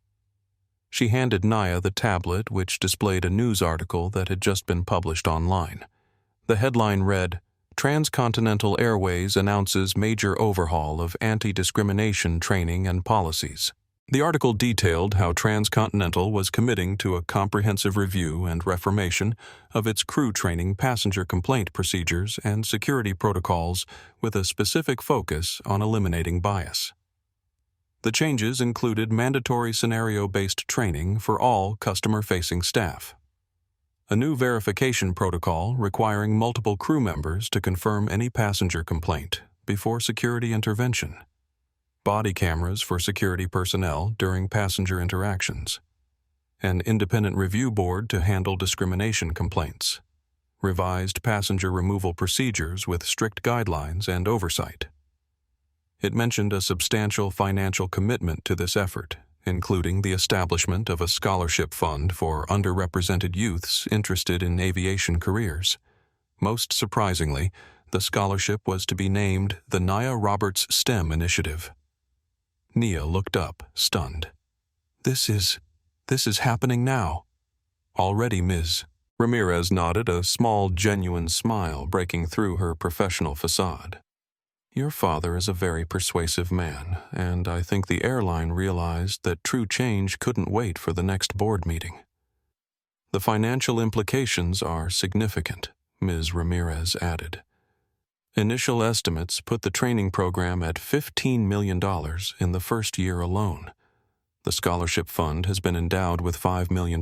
[SPEAKER 1] She handed Nia the tablet, which displayed a news article that had just been published online. The headline read, TransContinental Airways announces major overhaul of anti-discrimination training and policies. The article detailed how TransContinental was committing to a comprehensive review and reformation of its crew training, passenger complaint procedures, and security protocols with a specific focus on eliminating bias. The changes included mandatory scenario-based training for all customer-facing staff, a new verification protocol requiring multiple crew members to confirm any passenger complaint before security intervention, body cameras for security personnel during passenger interactions, an independent review board to handle discrimination complaints, revised passenger removal procedures with strict guidelines and oversight. It mentioned a substantial financial commitment to this effort, including the establishment of a scholarship fund for underrepresented youths interested in aviation careers. Most surprisingly, the scholarship was to be named the Nia Roberts STEM Initiative. Nia looked up, stunned. This is happening now. Already, Ms. Ramirez nodded, a small, genuine smile breaking through her professional facade. Your father is a very persuasive man, and I think the airline realized that true change couldn't wait for the next board meeting. The financial implications are significant, Ms. Ramirez added. Initial estimates put the training program at $15 million in the first year alone. The scholarship fund has been endowed with $5 million.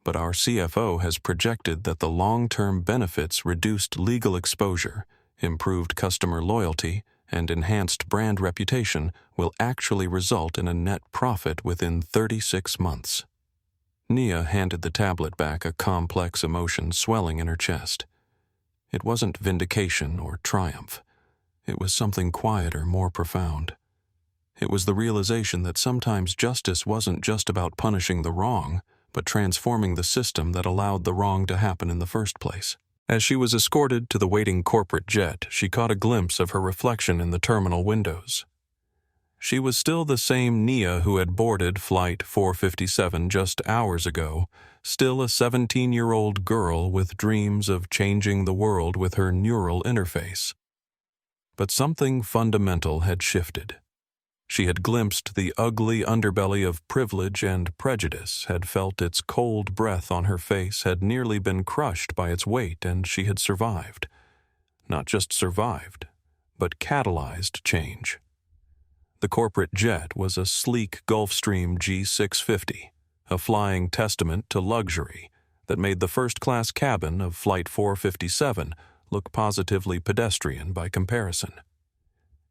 [SPEAKER 1] but our CFO has projected that the long-term benefits reduced legal exposure, improved customer loyalty, and enhanced brand reputation will actually result in a net profit within 36 months. Nia handed the tablet back, a complex emotion swelling in her chest. It wasn't vindication or triumph. It was something quieter, more profound. It was the realization that sometimes justice wasn't just about punishing the wrong, but transforming the system that allowed the wrong to happen in the first place. As she was escorted to the waiting corporate jet, she caught a glimpse of her reflection in the terminal windows. She was still the same Nia who had boarded Flight 457 just hours ago, still a 17-year-old girl with dreams of changing the world with her neural interface. But something fundamental had shifted. She had glimpsed the ugly underbelly of privilege and prejudice, had felt its cold breath on her face, had nearly been crushed by its weight, and she had survived. Not just survived, but catalyzed change. The corporate jet was a sleek Gulfstream G650, a flying testament to luxury that made the first-class cabin of Flight 457 look positively pedestrian by comparison.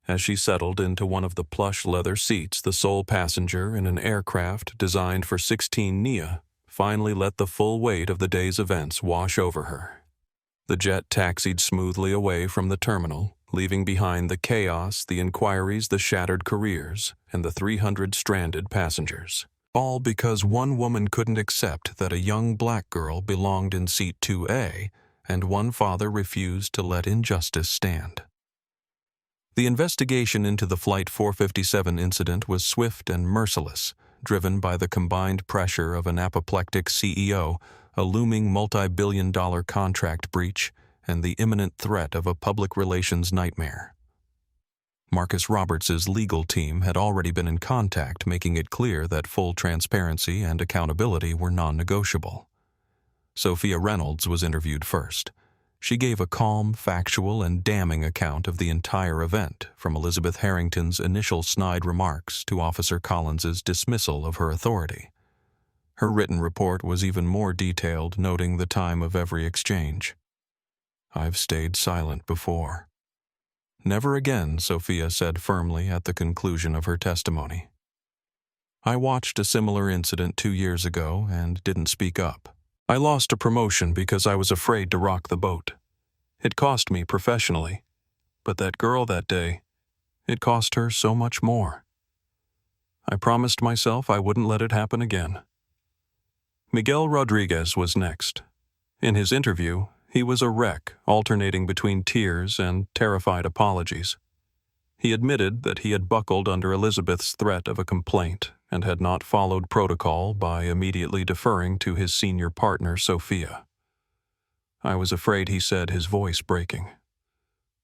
[SPEAKER 1] As she settled into one of the plush leather seats, the sole passenger in an aircraft designed for 16 Nia finally let the full weight of the day's events wash over her. The jet taxied smoothly away from the terminal, leaving behind the chaos, the inquiries, the shattered careers, and the 300 stranded passengers. All because one woman couldn't accept that a young black girl belonged in seat 2A, and one father refused to let injustice stand. The investigation into the Flight 457 incident was swift and merciless, driven by the combined pressure of an apoplectic CEO, a looming multi-billion-dollar contract breach, and the imminent threat of a public relations nightmare. Marcus Roberts' legal team had already been in contact, making it clear that full transparency and accountability were non-negotiable. Sophia Reynolds was interviewed first. She gave a calm, factual, and damning account of the entire event, from Elizabeth Harrington's initial snide remarks to Officer Collins' dismissal of her authority. Her written report was even more detailed, noting the time of every exchange. "I've stayed silent before." "Never again," Sophia said firmly at the conclusion of her testimony. "I watched a similar incident 2 years ago and didn't speak up. I lost a promotion because I was afraid to rock the boat. It cost me professionally, but that girl that day, it cost her so much more. I promised myself I wouldn't let it happen again." Miguel Rodriguez was next. In his interview, he was a wreck, alternating between tears and terrified apologies. He admitted that he had buckled under Elizabeth's threat of a complaint and had not followed protocol by immediately deferring to his senior partner, Sophia. "I was afraid," he said, his voice breaking.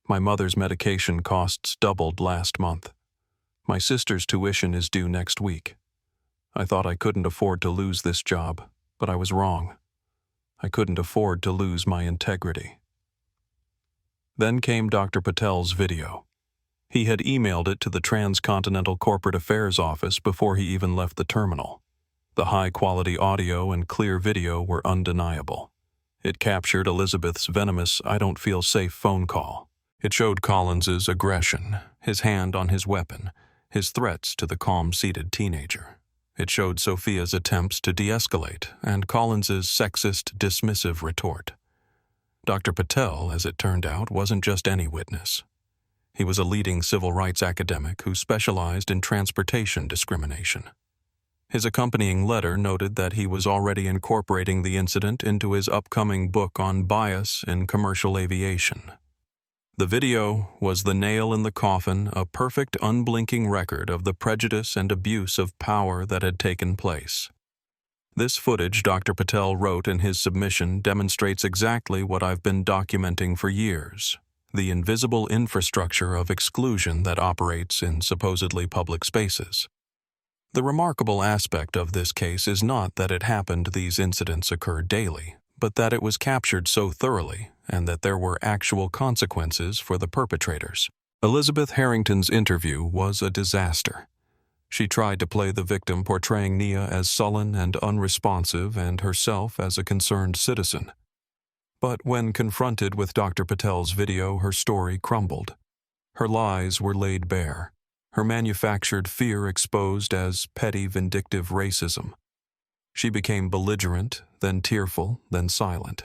[SPEAKER 1] "My mother's medication costs doubled last month. My sister's tuition is due next week. I thought I couldn't afford to lose this job, but I was wrong. I couldn't afford to lose my integrity." Then came Dr. Patel's video. He had emailed it to the TransContinental Corporate Affairs office before he even left the terminal. The high-quality audio and clear video were undeniable. It captured Elizabeth's venomous "I don't feel safe" phone call. It showed Collins's aggression, his hand on his weapon, his threats to the calm-seated teenager. It showed Sophia's attempts to de-escalate and Collins's sexist, dismissive retort. Dr. Patel, as it turned out, wasn't just any witness. He was a leading civil rights academic who specialized in transportation discrimination. His accompanying letter noted that he was already incorporating the incident into his upcoming book on bias in commercial aviation. The video was the nail in the coffin, a perfect, unblinking record of the prejudice and abuse of power that had taken place. This footage, Dr. Patel wrote in his submission, demonstrates exactly what I've been documenting for years: the invisible infrastructure of exclusion that operates in supposedly public spaces. The remarkable aspect of this case is not that it happened these incidents occurred daily, but that it was captured so thoroughly and that there were actual consequences for the perpetrators. Elizabeth Harrington's interview was a disaster. She tried to play the victim, portraying Nia as sullen and unresponsive and herself as a concerned citizen. But when confronted with Dr. Patel's video, her story crumbled. Her lies were laid bare, her manufactured fear exposed as petty, vindictive racism. She became belligerent, then tearful, then silent.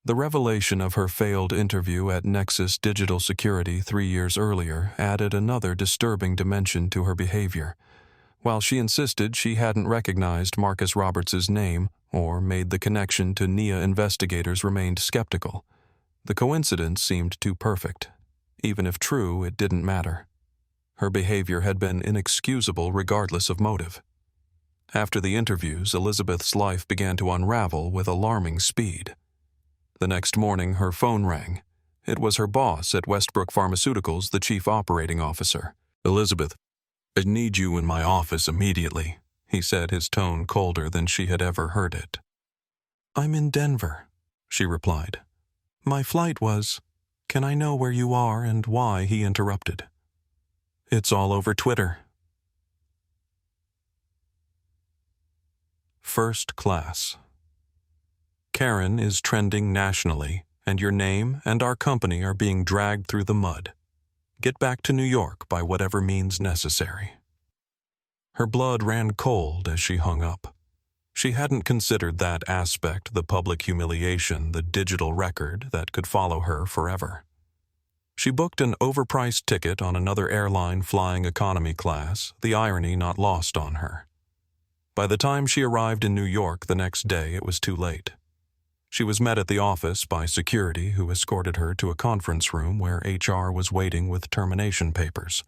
[SPEAKER 1] The revelation of her failed interview at Nexus Digital Security 3 years earlier added another disturbing dimension to her behavior. While she insisted she hadn't recognized Marcus Roberts' name or made the connection to Nia, investigators remained skeptical. The coincidence seemed too perfect. Even if true, it didn't matter. Her behavior had been inexcusable regardless of motive. After the interviews, Elizabeth's life began to unravel with alarming speed. The next morning, her phone rang. It was her boss at Westbrook Pharmaceuticals, the chief operating officer. "Elizabeth, I need you in my office immediately," he said, his tone colder than she had ever heard it. "I'm in Denver," she replied. "My flight was... Can I know where you are and why?" he interrupted. "It's all over Twitter." First class. Karen is trending nationally, and your name and our company are being dragged through the mud. Get back to New York by whatever means necessary. Her blood ran cold as she hung up. She hadn't considered that aspect, the public humiliation, the digital record that could follow her forever. She booked an overpriced ticket on another airline flying economy class, the irony not lost on her. By the time she arrived in New York the next day, it was too late. She was met at the office by security, who escorted her to a conference room where HR was waiting with termination papers.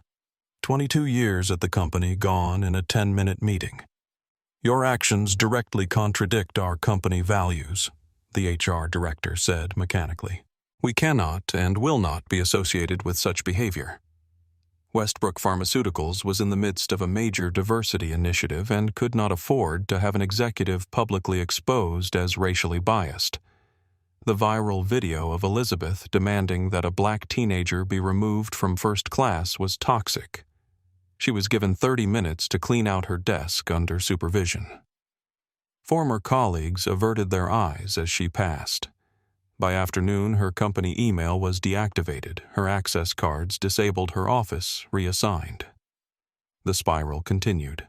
[SPEAKER 1] 22 years at the company gone in a 10-minute meeting. "Your actions directly contradict our company values," the HR director said mechanically. "We cannot and will not be associated with such behavior." Westbrook Pharmaceuticals was in the midst of a major diversity initiative and could not afford to have an executive publicly exposed as racially biased. The viral video of Elizabeth demanding that a black teenager be removed from first class was toxic. She was given 30 minutes to clean out her desk under supervision. Former colleagues averted their eyes as she passed. By afternoon, her company email was deactivated, her access cards disabled, her office reassigned. The spiral continued.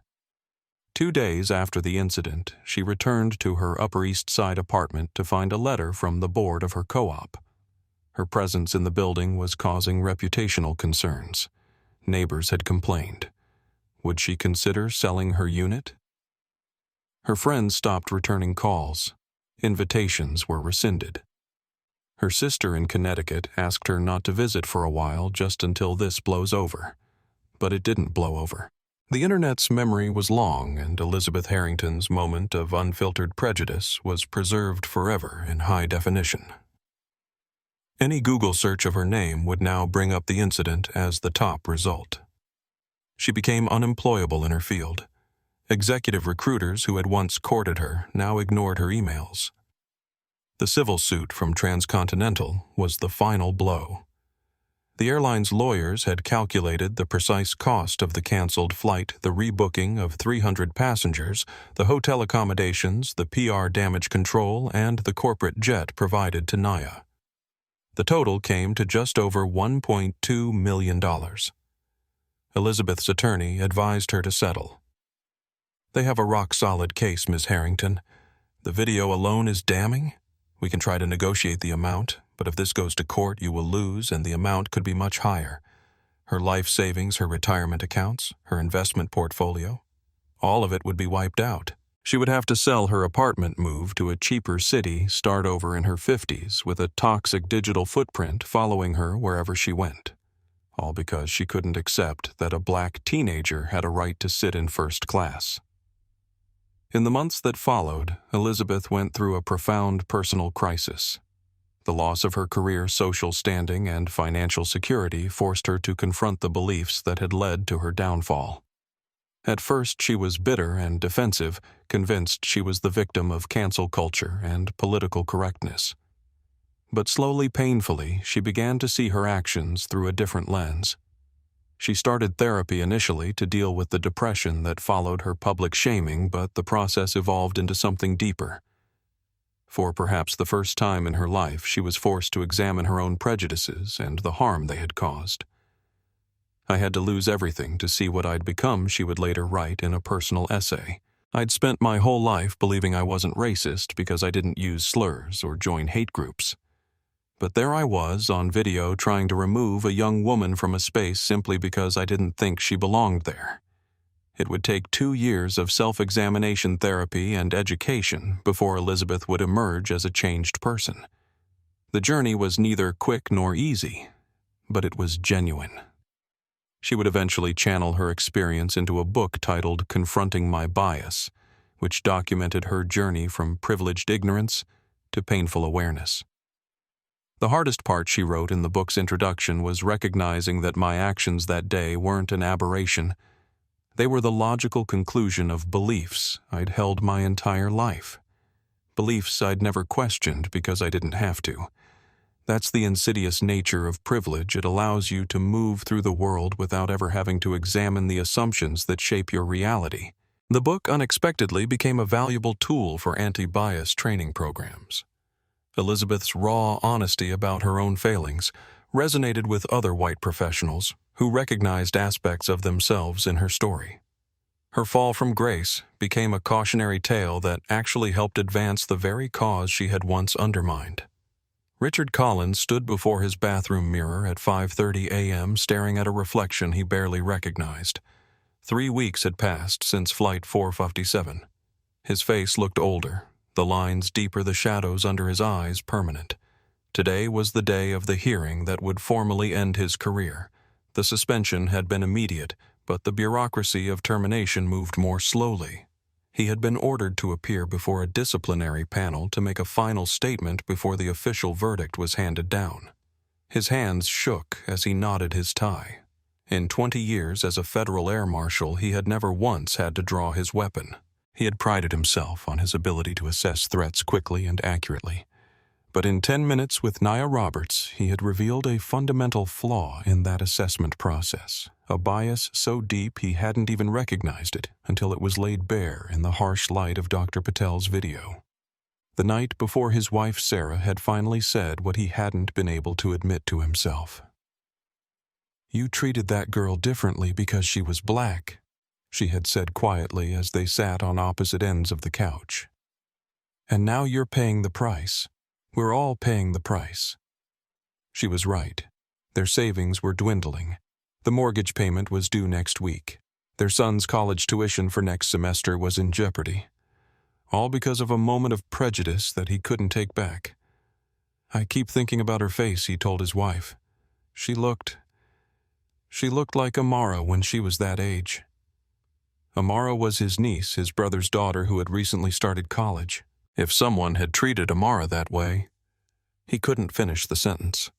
[SPEAKER 1] 2 days after the incident, she returned to her Upper East Side apartment to find a letter from the board of her co-op. Her presence in the building was causing reputational concerns. Neighbors had complained. Would she consider selling her unit? Her friends stopped returning calls. Invitations were rescinded. Her sister in Connecticut asked her not to visit for a while, just until this blows over. But it didn't blow over. The Internet's memory was long, and Elizabeth Harrington's moment of unfiltered prejudice was preserved forever in high definition. Any Google search of her name would now bring up the incident as the top result. She became unemployable in her field. Executive recruiters who had once courted her now ignored her emails. The civil suit from TransContinental was the final blow. The airline's lawyers had calculated the precise cost of the canceled flight, the rebooking of 300 passengers, the hotel accommodations, the PR damage control, and the corporate jet provided to Nia. The total came to just over $1.2 million. Elizabeth's attorney advised her to settle. "They have a rock-solid case, Ms. Harrington. The video alone is damning. We can try to negotiate the amount, but if this goes to court, you will lose, and the amount could be much higher. Her life savings, her retirement accounts, her investment portfolio, all of it would be wiped out. She would have to sell her apartment, move to a cheaper city, start over in her 50s with a toxic digital footprint following her wherever she went. All because she couldn't accept that a black teenager had a right to sit in first class." In the months that followed, Elizabeth went through a profound personal crisis. The loss of her career, social standing, and financial security forced her to confront the beliefs that had led to her downfall. At first, she was bitter and defensive, convinced she was the victim of cancel culture and political correctness. But slowly, painfully, she began to see her actions through a different lens. She started therapy initially to deal with the depression that followed her public shaming, but the process evolved into something deeper. For perhaps the first time in her life, she was forced to examine her own prejudices and the harm they had caused. I had to lose everything to see what I'd become, she would later write in a personal essay. I'd spent my whole life believing I wasn't racist because I didn't use slurs or join hate groups. But there I was on video trying to remove a young woman from a space simply because I didn't think she belonged there. It would take 2 years of self-examination therapy and education before Elizabeth would emerge as a changed person. The journey was neither quick nor easy, but it was genuine. She would eventually channel her experience into a book titled Confronting My Bias, which documented her journey from privileged ignorance to painful awareness. The hardest part, she wrote in the book's introduction, was recognizing that my actions that day weren't an aberration. They were the logical conclusion of beliefs I'd held my entire life. Beliefs I'd never questioned because I didn't have to. That's the insidious nature of privilege. It allows you to move through the world without ever having to examine the assumptions that shape your reality. The book unexpectedly became a valuable tool for anti-bias training programs. Elizabeth's raw honesty about her own failings resonated with other white professionals who recognized aspects of themselves in her story. Her fall from grace became a cautionary tale that actually helped advance the very cause she had once undermined. Richard Collins stood before his bathroom mirror at 5:30 a.m. staring at a reflection he barely recognized. 3 weeks had passed since Flight 457. His face looked older, the lines deeper, the shadows under his eyes permanent. Today was the day of the hearing that would formally end his career. The suspension had been immediate, but the bureaucracy of termination moved more slowly. He had been ordered to appear before a disciplinary panel to make a final statement before the official verdict was handed down. His hands shook as he knotted his tie. In 20 years as a federal air marshal, he had never once had to draw his weapon. He had prided himself on his ability to assess threats quickly and accurately. But in 10 minutes with Nia Roberts, he had revealed a fundamental flaw in that assessment process, a bias so deep he hadn't even recognized it until it was laid bare in the harsh light of Dr. Patel's video. The night before his wife Sarah had finally said what he hadn't been able to admit to himself. "You treated that girl differently because she was black," she had said quietly as they sat on opposite ends of the couch. "And now you're paying the price. We're all paying the price." She was right. Their savings were dwindling. The mortgage payment was due next week. Their son's college tuition for next semester was in jeopardy. All because of a moment of prejudice that he couldn't take back. "I keep thinking about her face," he told his wife. She looked like Amara when she was that age." Amara was his niece, his brother's daughter, who had recently started college. If someone had treated Amara that way, he couldn't finish the sentence.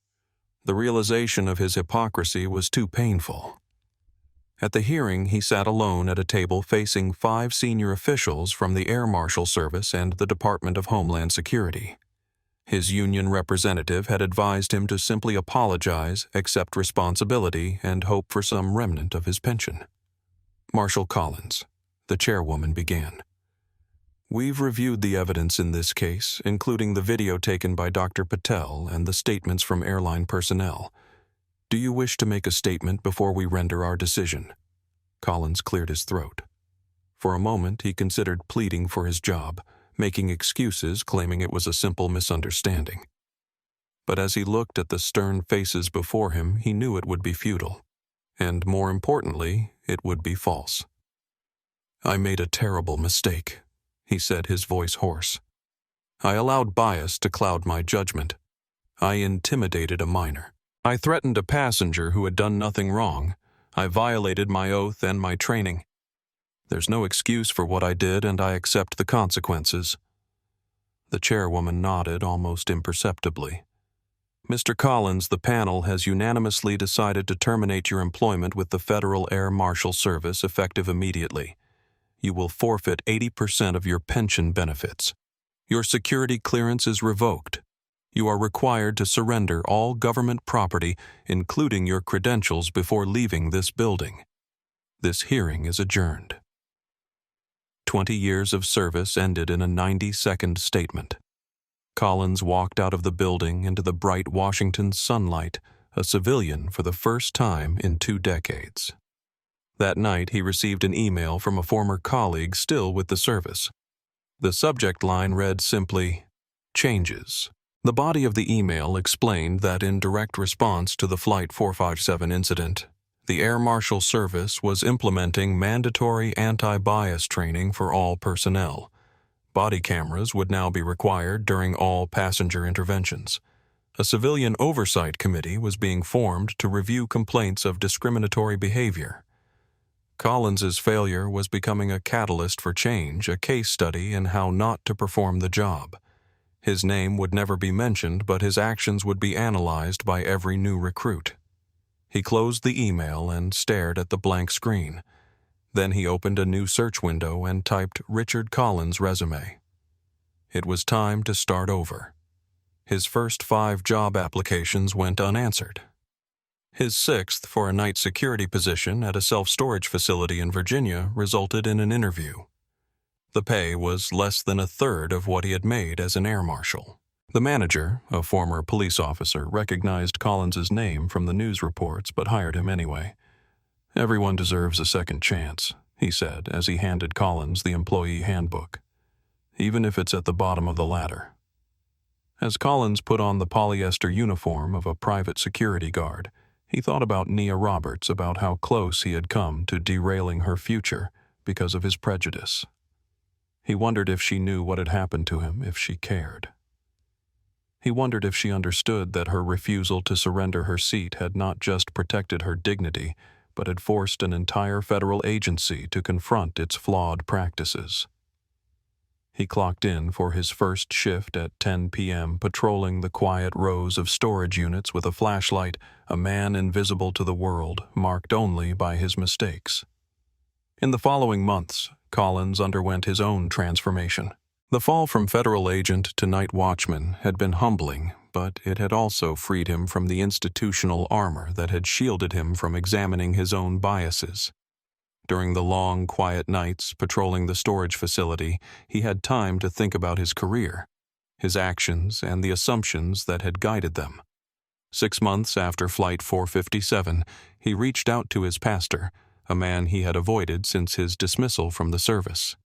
[SPEAKER 1] The realization of his hypocrisy was too painful. At the hearing, he sat alone at a table facing 5 senior officials from the Air Marshal Service and the Department of Homeland Security. His union representative had advised him to simply apologize, accept responsibility, and hope for some remnant of his pension. Marshal Collins, the chairwoman, began. "We've reviewed the evidence in this case, including the video taken by Dr. Patel and the statements from airline personnel. Do you wish to make a statement before we render our decision?" Collins cleared his throat. For a moment, he considered pleading for his job, making excuses, claiming it was a simple misunderstanding. But as he looked at the stern faces before him, he knew it would be futile. And more importantly, it would be false. "I made a terrible mistake," he said, his voice hoarse. "I allowed bias to cloud my judgment. I intimidated a minor. I threatened a passenger who had done nothing wrong. I violated my oath and my training. There's no excuse for what I did, and I accept the consequences." The chairwoman nodded almost imperceptibly. "Mr. Collins, the panel has unanimously decided to terminate your employment with the Federal Air Marshal Service effective immediately. You will forfeit 80% of your pension benefits. Your security clearance is revoked. You are required to surrender all government property, including your credentials, before leaving this building. This hearing is adjourned." 20 years of service ended in a 90-second statement. Collins walked out of the building into the bright Washington sunlight, a civilian for the first time in 2 decades. That night, he received an email from a former colleague still with the service. The subject line read simply, "Changes." The body of the email explained that in direct response to the Flight 457 incident, the Air Marshal Service was implementing mandatory anti-bias training for all personnel. Body cameras would now be required during all passenger interventions. A civilian oversight committee was being formed to review complaints of discriminatory behavior. Collins's failure was becoming a catalyst for change, a case study in how not to perform the job. His name would never be mentioned, but his actions would be analyzed by every new recruit. He closed the email and stared at the blank screen. Then he opened a new search window and typed Richard Collins' resume. It was time to start over. His first 5 job applications went unanswered. His 6th for a night security position at a self-storage facility in Virginia resulted in an interview. The pay was less than a third of what he had made as an air marshal. The manager, a former police officer, recognized Collins's name from the news reports but hired him anyway. "Everyone deserves a second chance," he said as he handed Collins the employee handbook, "even if it's at the bottom of the ladder." As Collins put on the polyester uniform of a private security guard, he thought about Nia Roberts, about how close he had come to derailing her future because of his prejudice. He wondered if she knew what had happened to him, if she cared. He wondered if she understood that her refusal to surrender her seat had not just protected her dignity, but had forced an entire federal agency to confront its flawed practices. He clocked in for his first shift at 10 p.m., patrolling the quiet rows of storage units with a flashlight, a man invisible to the world, marked only by his mistakes. In the following months, Collins underwent his own transformation. The fall from federal agent to night watchman had been humbling, but it had also freed him from the institutional armor that had shielded him from examining his own biases. During the long, quiet nights patrolling the storage facility, he had time to think about his career, his actions, and the assumptions that had guided them. 6 months after Flight 457, he reached out to his pastor, a man he had avoided since his dismissal from the service.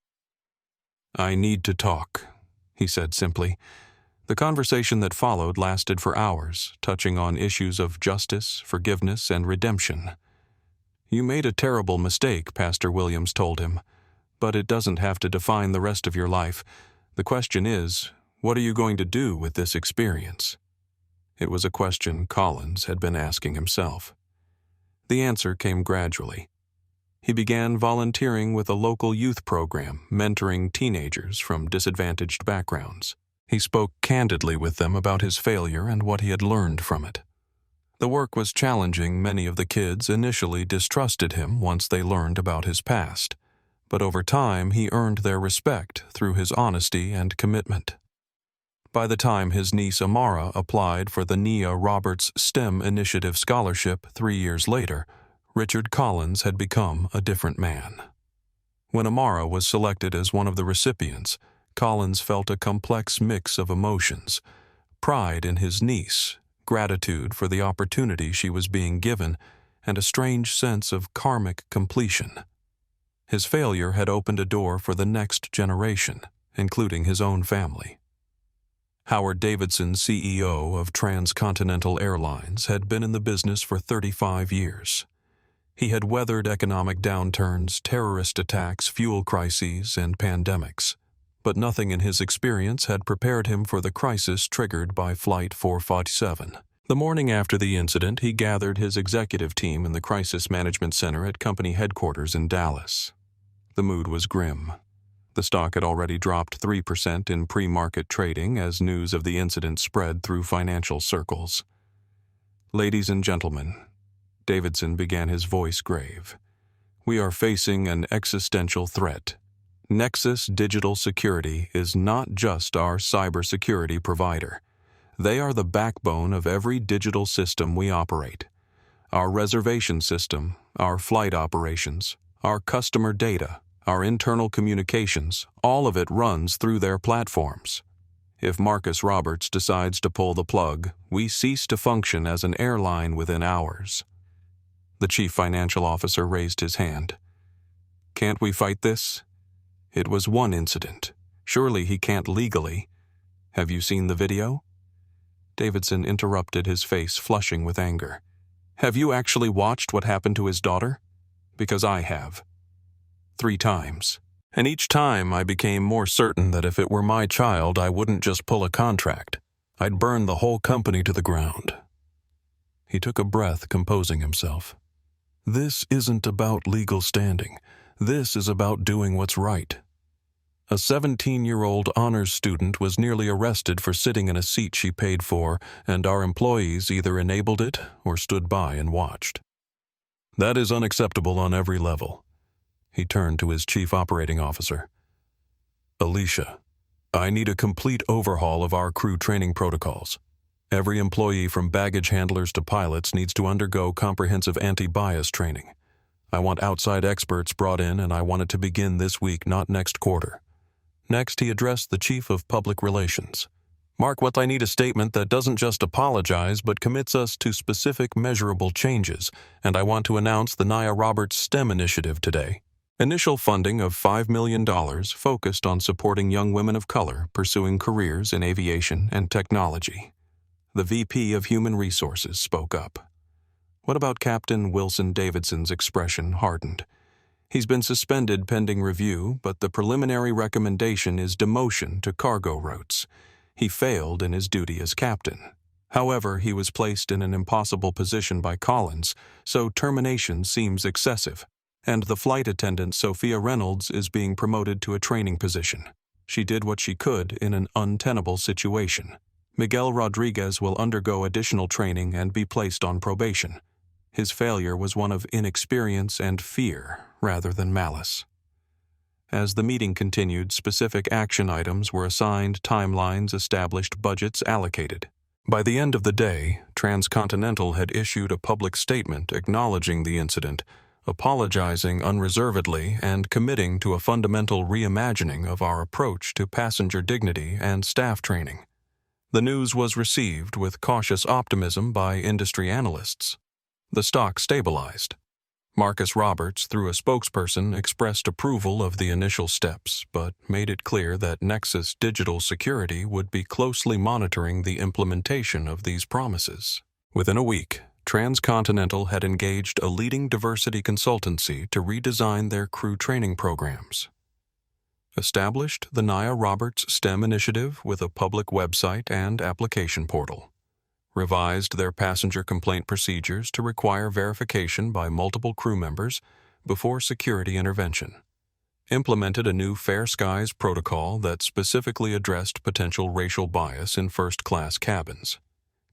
[SPEAKER 1] "I need to talk," he said simply. The conversation that followed lasted for hours, touching on issues of justice, forgiveness, and redemption. "You made a terrible mistake," Pastor Williams told him, "but it doesn't have to define the rest of your life. The question is, what are you going to do with this experience?" It was a question Collins had been asking himself. The answer came gradually. He began volunteering with a local youth program, mentoring teenagers from disadvantaged backgrounds. He spoke candidly with them about his failure and what he had learned from it. The work was challenging. Many of the kids initially distrusted him once they learned about his past, but over time he earned their respect through his honesty and commitment. By the time his niece Amara applied for the Nia Roberts STEM Initiative Scholarship 3 years later, Richard Collins had become a different man. When Amara was selected as one of the recipients, Collins felt a complex mix of emotions: pride in his niece, gratitude for the opportunity she was being given, and a strange sense of karmic completion. His failure had opened a door for the next generation, including his own family. Howard Davidson, CEO of TransContinental Airlines, had been in the business for 35 years. He had weathered economic downturns, terrorist attacks, fuel crises, and pandemics, but nothing in his experience had prepared him for the crisis triggered by Flight 457. The morning after the incident, he gathered his executive team in the Crisis Management Center at company headquarters in Dallas. The mood was grim. The stock had already dropped 3% in pre-market trading as news of the incident spread through financial circles. "Ladies and gentlemen," Davidson began, his voice grave, "we are facing an existential threat. Nexus Digital Security is not just our cybersecurity provider. They are the backbone of every digital system we operate. Our reservation system, our flight operations, our customer data, our internal communications, all of it runs through their platforms. If Marcus Roberts decides to pull the plug, we cease to function as an airline within hours. The chief financial officer raised his hand. Can't we fight this? It was one incident. Surely he can't legally. Have you seen the video? Davidson interrupted, his face flushing with anger. Have you actually watched what happened to his daughter? Because I have. 3 times. And each time I became more certain that if it were my child, I wouldn't just pull a contract. I'd burn the whole company to the ground. He took a breath, composing himself. This isn't about legal standing. This is about doing what's right. A 17-year-old honors student was nearly arrested for sitting in a seat she paid for, and our employees either enabled it or stood by and watched. That is unacceptable on every level. He turned to his chief operating officer. Alicia, I need a complete overhaul of our crew training protocols. Every employee from baggage handlers to pilots needs to undergo comprehensive anti-bias training. I want outside experts brought in, and I want it to begin this week, not next quarter. Next, he addressed the chief of public relations. Mark, what I need a statement that doesn't just apologize but commits us to specific measurable changes, and I want to announce the Nia Roberts STEM initiative today. Initial funding of $5 million focused on supporting young women of color pursuing careers in aviation and technology. The VP of Human Resources spoke up. What about Captain Wilson Davidson's expression hardened? He's been suspended pending review, but the preliminary recommendation is demotion to cargo routes. He failed in his duty as captain. However, he was placed in an impossible position by Collins, so termination seems excessive. And the flight attendant, Sophia Reynolds, is being promoted to a training position. She did what she could in an untenable situation. Miguel Rodriguez will undergo additional training and be placed on probation. His failure was one of inexperience and fear rather than malice. As the meeting continued, specific action items were assigned, timelines established, budgets allocated. By the end of the day, TransContinental had issued a public statement acknowledging the incident, apologizing unreservedly, and committing to a fundamental reimagining of our approach to passenger dignity and staff training. The news was received with cautious optimism by industry analysts. The stock stabilized. Marcus Roberts, through a spokesperson, expressed approval of the initial steps, but made it clear that Nexus Digital Security would be closely monitoring the implementation of these promises. Within a week, TransContinental had engaged a leading diversity consultancy to redesign their crew training programs. Established the Nia Roberts STEM initiative with a public website and application portal. Revised their passenger complaint procedures to require verification by multiple crew members before security intervention. Implemented a new Fair Skies protocol that specifically addressed potential racial bias in first-class cabins.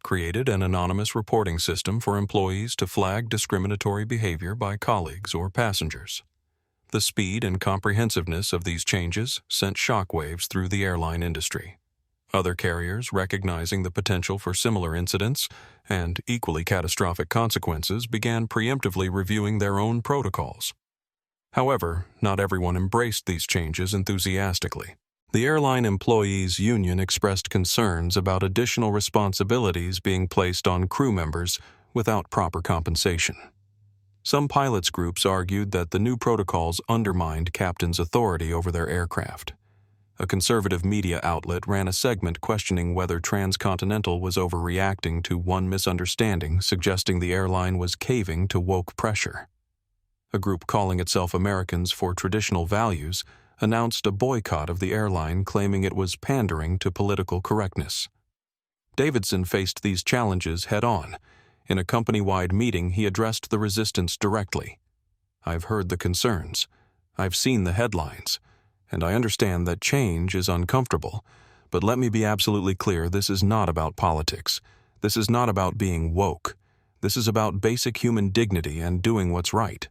[SPEAKER 1] Created an anonymous reporting system for employees to flag discriminatory behavior by colleagues or passengers. The speed and comprehensiveness of these changes sent shockwaves through the airline industry. Other carriers, recognizing the potential for similar incidents and equally catastrophic consequences, began preemptively reviewing their own protocols. However, not everyone embraced these changes enthusiastically. The airline employees' union expressed concerns about additional responsibilities being placed on crew members without proper compensation. Some pilots' groups argued that the new protocols undermined captains' authority over their aircraft. A conservative media outlet ran a segment questioning whether TransContinental was overreacting to one misunderstanding, suggesting the airline was caving to woke pressure. A group calling itself Americans for Traditional Values announced a boycott of the airline, claiming it was pandering to political correctness. Davidson faced these challenges head-on. In a company-wide meeting, he addressed the resistance directly. I've heard the concerns. I've seen the headlines. And I understand that change is uncomfortable. But let me be absolutely clear, this is not about politics. This is not about being woke. This is about basic human dignity and doing what's right.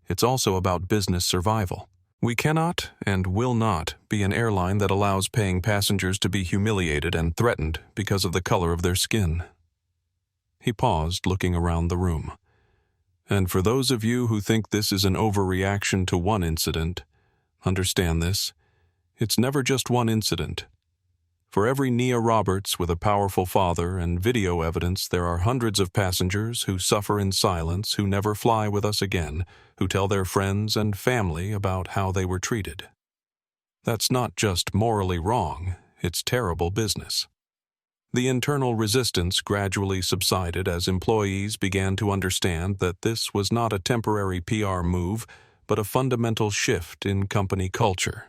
[SPEAKER 1] It's also about business survival. We cannot and will not be an airline that allows paying passengers to be humiliated and threatened because of the color of their skin. He paused, looking around the room. And for those of you who think this is an overreaction to one incident, understand this. It's never just one incident. For every Nia Roberts with a powerful father and video evidence, there are hundreds of passengers who suffer in silence, who never fly with us again, who tell their friends and family about how they were treated. That's not just morally wrong, it's terrible business. The internal resistance gradually subsided as employees began to understand that this was not a temporary PR move, but a fundamental shift in company culture.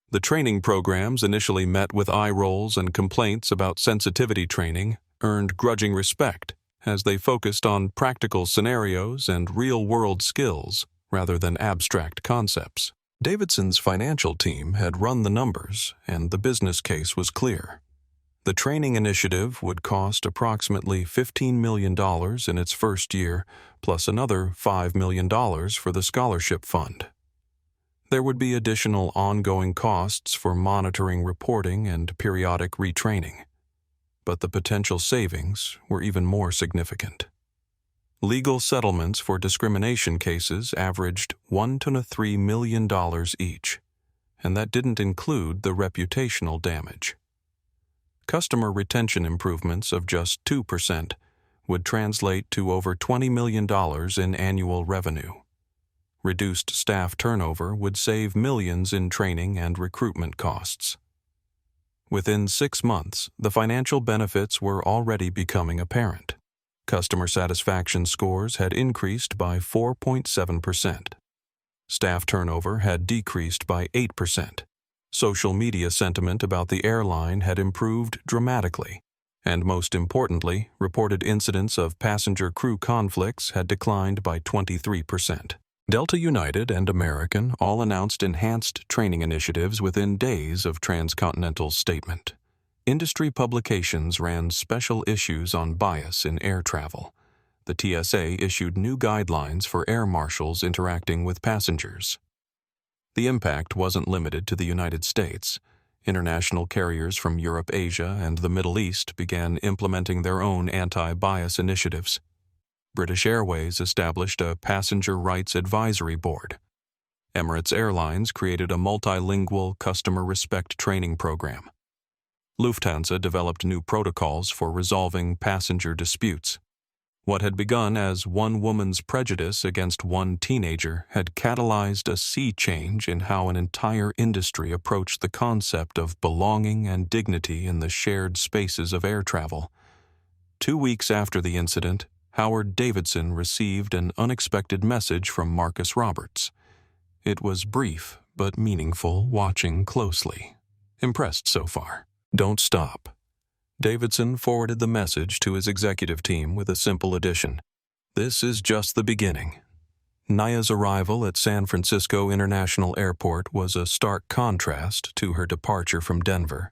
[SPEAKER 1] The training programs, initially met with eye rolls and complaints about sensitivity training, earned grudging respect as they focused on practical scenarios and real-world skills rather than abstract concepts. Davidson's financial team had run the numbers, and the business case was clear. The training initiative would cost approximately $15 million in its first year, plus another $5 million for the scholarship fund. There would be additional ongoing costs for monitoring reporting and periodic retraining. But the potential savings were even more significant. Legal settlements for discrimination cases averaged $1 to $3 million each, and that didn't include the reputational damage. Customer retention improvements of just 2% would translate to over $20 million in annual revenue. Reduced staff turnover would save millions in training and recruitment costs. Within 6 months, the financial benefits were already becoming apparent. Customer satisfaction scores had increased by 4.7%. Staff turnover had decreased by 8%. Social media sentiment about the airline had improved dramatically, and most importantly, reported incidents of passenger-crew conflicts had declined by 23%. Delta United and American all announced enhanced training initiatives within days of TransContinental's statement. Industry publications ran special issues on bias in air travel. The TSA issued new guidelines for air marshals interacting with passengers. The impact wasn't limited to the United States. International carriers from Europe, Asia, and the Middle East began implementing their own anti-bias initiatives. British Airways established a passenger rights advisory board. Emirates Airlines created a multilingual customer respect training program. Lufthansa developed new protocols for resolving passenger disputes. What had begun as one woman's prejudice against one teenager had catalyzed a sea change in how an entire industry approached the concept of belonging and dignity in the shared spaces of air travel. 2 weeks after the incident, Howard Davidson received an unexpected message from Marcus Roberts. It was brief but meaningful, watching closely. Impressed so far. Don't stop. Davidson forwarded the message to his executive team with a simple addition. This is just the beginning. Nia's arrival at San Francisco International Airport was a stark contrast to her departure from Denver.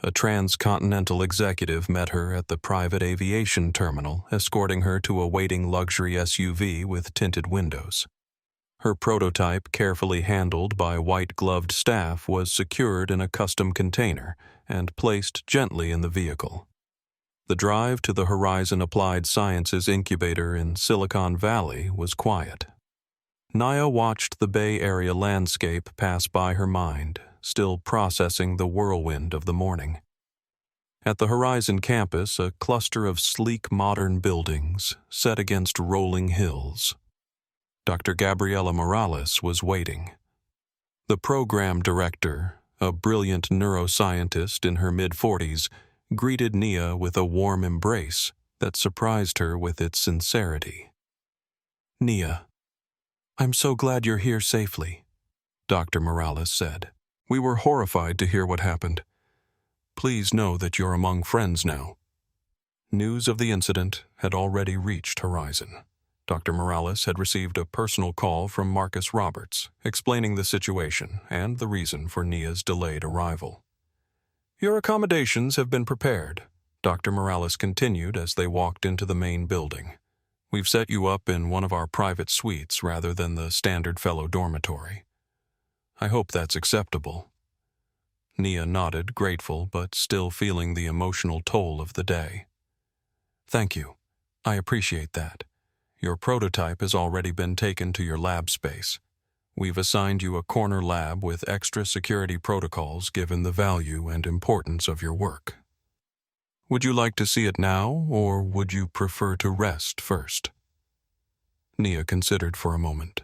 [SPEAKER 1] A TransContinental executive met her at the private aviation terminal, escorting her to a waiting luxury SUV with tinted windows. Her prototype, carefully handled by white-gloved staff, was secured in a custom container and placed gently in the vehicle. The drive to the Horizon Applied Sciences incubator in Silicon Valley was quiet. Nia watched the Bay Area landscape pass by her mind, still processing the whirlwind of the morning. At the Horizon campus, a cluster of sleek modern buildings set against rolling hills. Dr. Gabriela Morales was waiting. The program director, a brilliant neuroscientist in her mid-40s, greeted Nia with a warm embrace that surprised her with its sincerity. "Nia, I'm so glad you're here safely," Dr. Morales said. "We were horrified to hear what happened. Please know that you're among friends now." News of the incident had already reached Horizon. Dr. Morales had received a personal call from Marcus Roberts, explaining the situation and the reason for Nia's delayed arrival. "Your accommodations have been prepared," Dr. Morales continued as they walked into the main building. "We've set you up in one of our private suites rather than the standard fellow dormitory. I hope that's acceptable. Nia nodded, grateful, but still feeling the emotional toll of the day. Thank you. I appreciate that. Your prototype has already been taken to your lab space. We've assigned you a corner lab with extra security protocols given the value and importance of your work. Would you like to see it now, or would you prefer to rest first? Nia considered for a moment.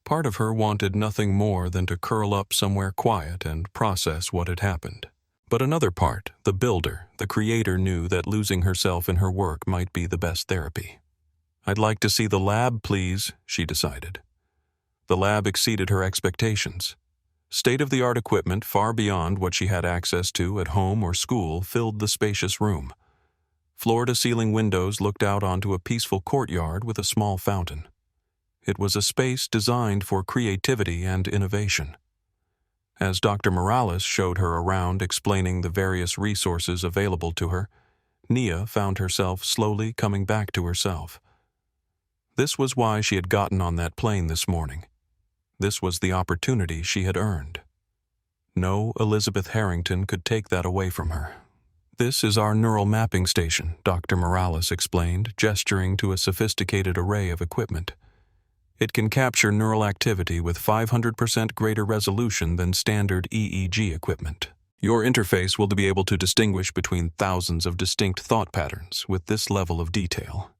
[SPEAKER 1] Part of her wanted nothing more than to curl up somewhere quiet and process what had happened. But another part, the builder, the creator, knew that losing herself in her work might be the best therapy. I'd like to see the lab, please, she decided. The lab exceeded her expectations. State-of-the-art equipment far beyond what she had access to at home or school filled the spacious room. Floor-to-ceiling windows looked out onto a peaceful courtyard with a small fountain. It was a space designed for creativity and innovation. As Dr. Morales showed her around explaining the various resources available to her, Nia found herself slowly coming back to herself. This was why she had gotten on that plane this morning. This was the opportunity she had earned. No Elizabeth Harrington could take that away from her. This is our neural mapping station, Dr. Morales explained, gesturing to a sophisticated array of equipment. It can capture neural activity with 500% greater resolution than standard EEG equipment. Your interface will be able to distinguish between thousands of distinct thought patterns with this level of detail.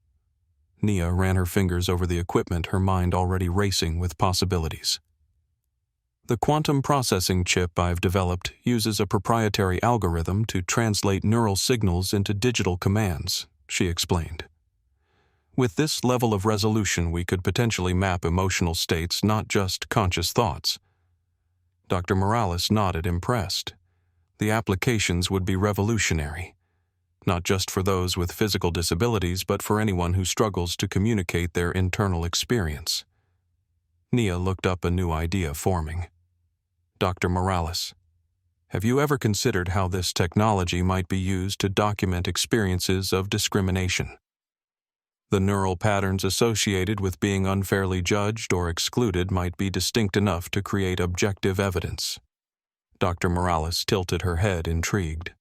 [SPEAKER 1] Nia ran her fingers over the equipment, her mind already racing with possibilities. The quantum processing chip I've developed uses a proprietary algorithm to translate neural signals into digital commands, she explained. With this level of resolution, we could potentially map emotional states, not just conscious thoughts. Dr. Morales nodded, impressed. The applications would be revolutionary. Not just for those with physical disabilities, but for anyone who struggles to communicate their internal experience. Nia looked up, a new idea forming. Dr. Morales, have you ever considered how this technology might be used to document experiences of discrimination? The neural patterns associated with being unfairly judged or excluded might be distinct enough to create objective evidence. Dr. Morales tilted her head, intrigued.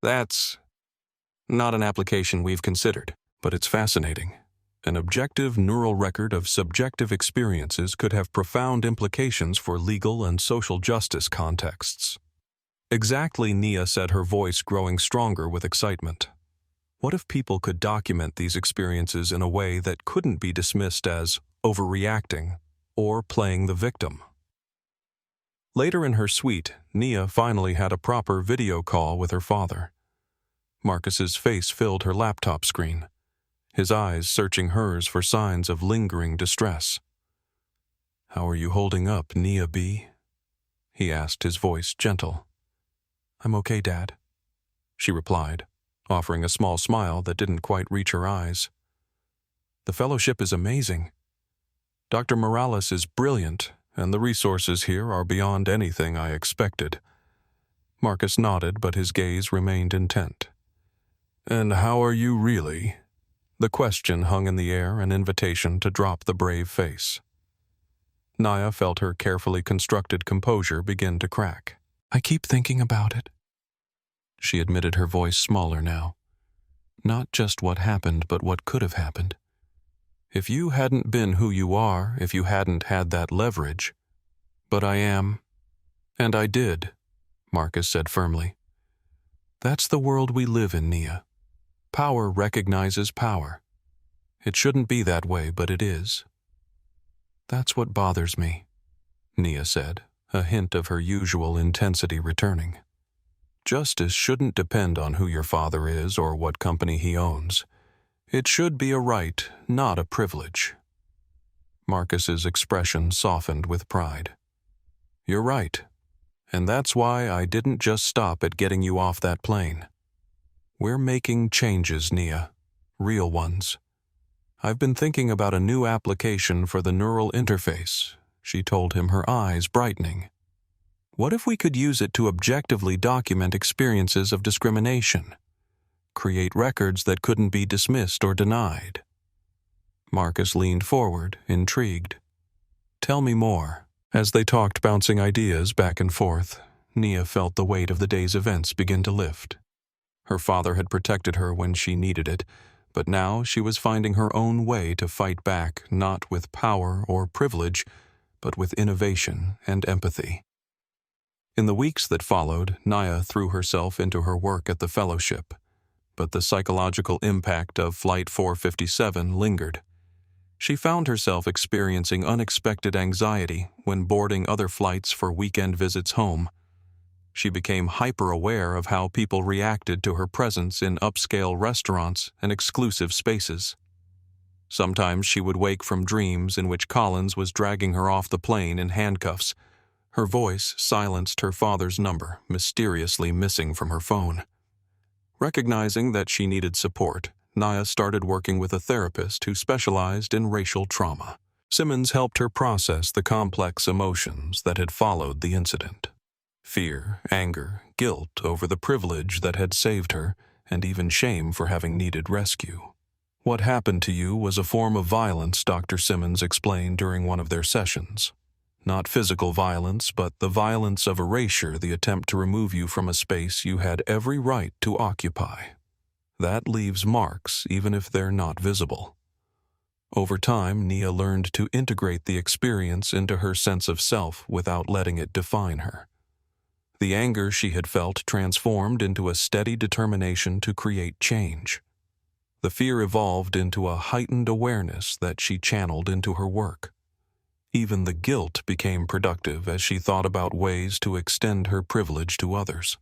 [SPEAKER 1] That's not an application we've considered, but it's fascinating. An objective neural record of subjective experiences could have profound implications for legal and social justice contexts. Exactly, Nia said, her voice growing stronger with excitement. What if people could document these experiences in a way that couldn't be dismissed as overreacting or playing the victim? Later in her suite, Nia finally had a proper video call with her father. Marcus's face filled her laptop screen, his eyes searching hers for signs of lingering distress. "How are you holding up, Nia B?" he asked, his voice gentle. "I'm okay, Dad," she replied, offering a small smile that didn't quite reach her eyes. "The fellowship is amazing. Dr. Morales is brilliant, and the resources here are beyond anything I expected." Marcus nodded, but his gaze remained intent. "And how are you really?" The question hung in the air, an invitation to drop the brave face. Nia felt her carefully constructed composure begin to crack. "I keep thinking about it," she admitted, her voice smaller now. "Not just what happened, but what could have happened. If you hadn't been who you are, if you hadn't had that leverage. But I am. And I did," Marcus said firmly. "That's the world we live in, Nia. Power recognizes power. It shouldn't be that way, but it is." "That's what bothers me," Nia said, a hint of her usual intensity returning. "Justice shouldn't depend on who your father is or what company he owns. It should be a right, not a privilege." Marcus's expression softened with pride. "You're right. And that's why I didn't just stop at getting you off that plane. We're making changes, Nia. Real ones. I've been thinking about a new application for the neural interface," she told him, her eyes brightening. "What if we could use it to objectively document experiences of discrimination? Create records that couldn't be dismissed or denied?" Marcus leaned forward, intrigued. "Tell me more," As they talked, bouncing ideas back and forth, Nia felt the weight of the day's events begin to lift. Her father had protected her when she needed it, but now she was finding her own way to fight back, not with power or privilege, but with innovation and empathy. In the weeks that followed, Nia threw herself into her work at the fellowship, but the psychological impact of Flight 457 lingered. She found herself experiencing unexpected anxiety when boarding other flights for weekend visits home. She became hyper-aware of how people reacted to her presence in upscale restaurants and exclusive spaces. Sometimes she would wake from dreams in which Collins was dragging her off the plane in handcuffs. Her voice silenced her father's number, mysteriously missing from her phone. Recognizing that she needed support, Nia started working with a therapist who specialized in racial trauma. Simmons helped her process the complex emotions that had followed the incident. Fear, anger, guilt over the privilege that had saved her, and even shame for having needed rescue. "What happened to you was a form of violence," Dr. Simmons explained during one of their sessions. "Not physical violence, but the violence of erasure, the attempt to remove you from a space you had every right to occupy. That leaves marks, even if they're not visible." Over time, Nia learned to integrate the experience into her sense of self without letting it define her. The anger she had felt transformed into a steady determination to create change. The fear evolved into a heightened awareness that she channeled into her work. Even the guilt became productive as she thought about ways to extend her privilege to others.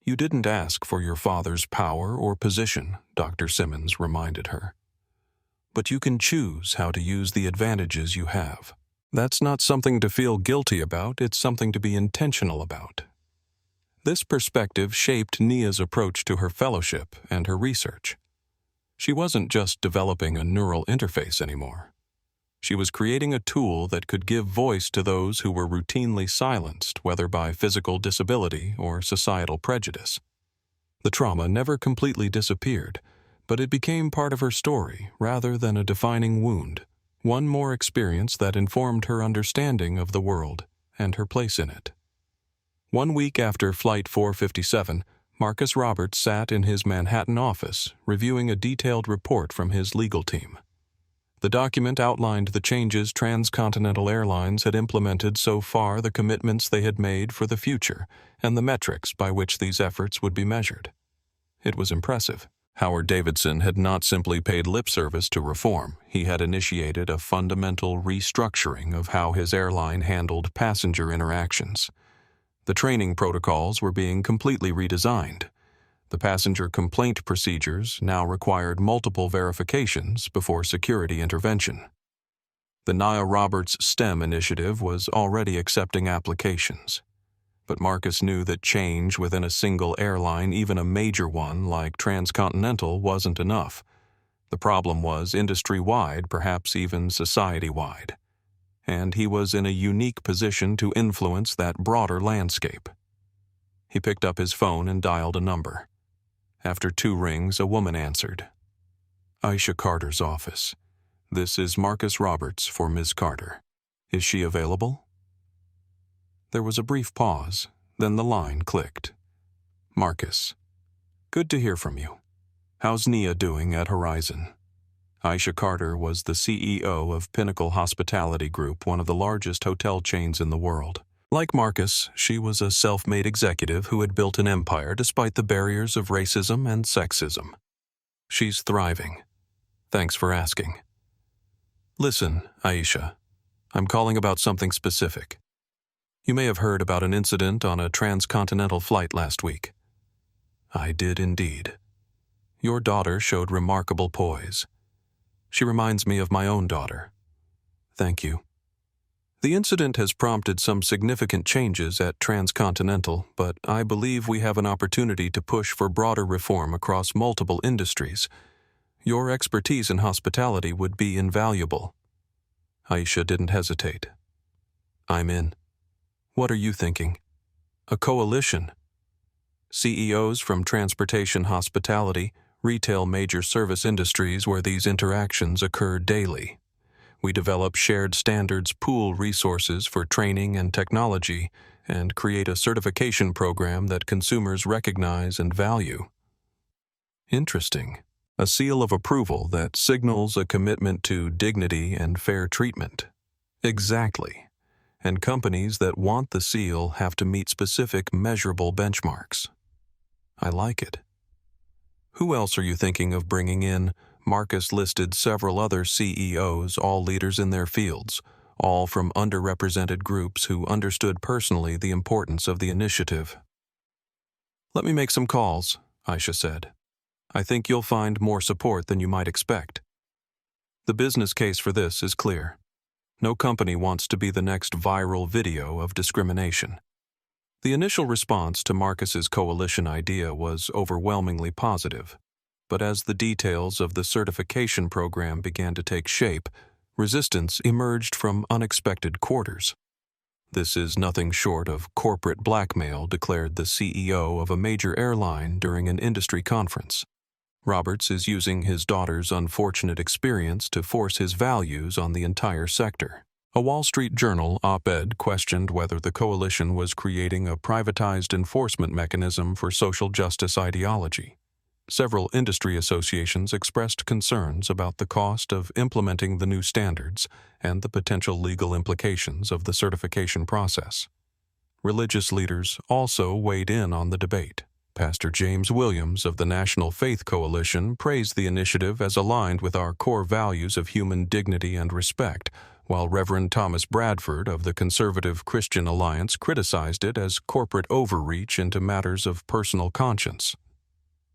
[SPEAKER 1] "You didn't ask for your father's power or position," Dr. Simmons reminded her. "But you can choose how to use the advantages you have. That's not something to feel guilty about, it's something to be intentional about." This perspective shaped Nia's approach to her fellowship and her research. She wasn't just developing a neural interface anymore. She was creating a tool that could give voice to those who were routinely silenced, whether by physical disability or societal prejudice. The trauma never completely disappeared, but it became part of her story rather than a defining wound. One more experience that informed her understanding of the world and her place in it. 1 week after Flight 457, Marcus Roberts sat in his Manhattan office reviewing a detailed report from his legal team. The document outlined the changes TransContinental Airlines had implemented so far, the commitments they had made for the future, and the metrics by which these efforts would be measured. It was impressive. Howard Davidson had not simply paid lip service to reform, he had initiated a fundamental restructuring of how his airline handled passenger interactions. The training protocols were being completely redesigned. The passenger complaint procedures now required multiple verifications before security intervention. The Nia Roberts STEM initiative was already accepting applications. But Marcus knew that change within a single airline, even a major one like TransContinental, wasn't enough. The problem was industry-wide, perhaps even society-wide. And he was in a unique position to influence that broader landscape. He picked up his phone and dialed a number. After 2 rings, a woman answered. "Aisha Carter's office. This is Marcus Roberts for Ms. Carter. Is she available?" There was a brief pause, then the line clicked. "Marcus. Good to hear from you. How's Nia doing at Horizon?" Aisha Carter was the CEO of Pinnacle Hospitality Group, one of the largest hotel chains in the world. Like Marcus, she was a self-made executive who had built an empire despite the barriers of racism and sexism. "She's thriving. Thanks for asking." "Listen, Aisha, I'm calling about something specific. You may have heard about an incident on a transcontinental flight last week." "I did indeed. Your daughter showed remarkable poise. She reminds me of my own daughter." "Thank you. The incident has prompted some significant changes at TransContinental, but I believe we have an opportunity to push for broader reform across multiple industries. Your expertise in hospitality would be invaluable." Aisha didn't hesitate. "I'm in. What are you thinking?" "A coalition. CEOs from transportation, hospitality, retail, major service industries where these interactions occur daily. We develop shared standards, pool resources for training and technology, and create a certification program that consumers recognize and value. Interesting. A seal of approval that signals a commitment to dignity and fair treatment. Exactly. And companies that want the seal have to meet specific measurable benchmarks. I like it. Who else are you thinking of bringing in? Marcus listed several other CEOs, all leaders in their fields, all from underrepresented groups who understood personally the importance of the initiative. Let me make some calls, Aisha said. I think you'll find more support than you might expect. The business case for this is clear. No company wants to be the next viral video of discrimination. The initial response to Marcus's coalition idea was overwhelmingly positive, but as the details of the certification program began to take shape, resistance emerged from unexpected quarters. This is nothing short of corporate blackmail, declared the CEO of a major airline during an industry conference. Roberts is using his daughter's unfortunate experience to force his values on the entire sector. A Wall Street Journal op-ed questioned whether the coalition was creating a privatized enforcement mechanism for social justice ideology. Several industry associations expressed concerns about the cost of implementing the new standards and the potential legal implications of the certification process. Religious leaders also weighed in on the debate. Pastor James Williams of the National Faith Coalition praised the initiative as aligned with our core values of human dignity and respect, while Reverend Thomas Bradford of the Conservative Christian Alliance criticized it as corporate overreach into matters of personal conscience.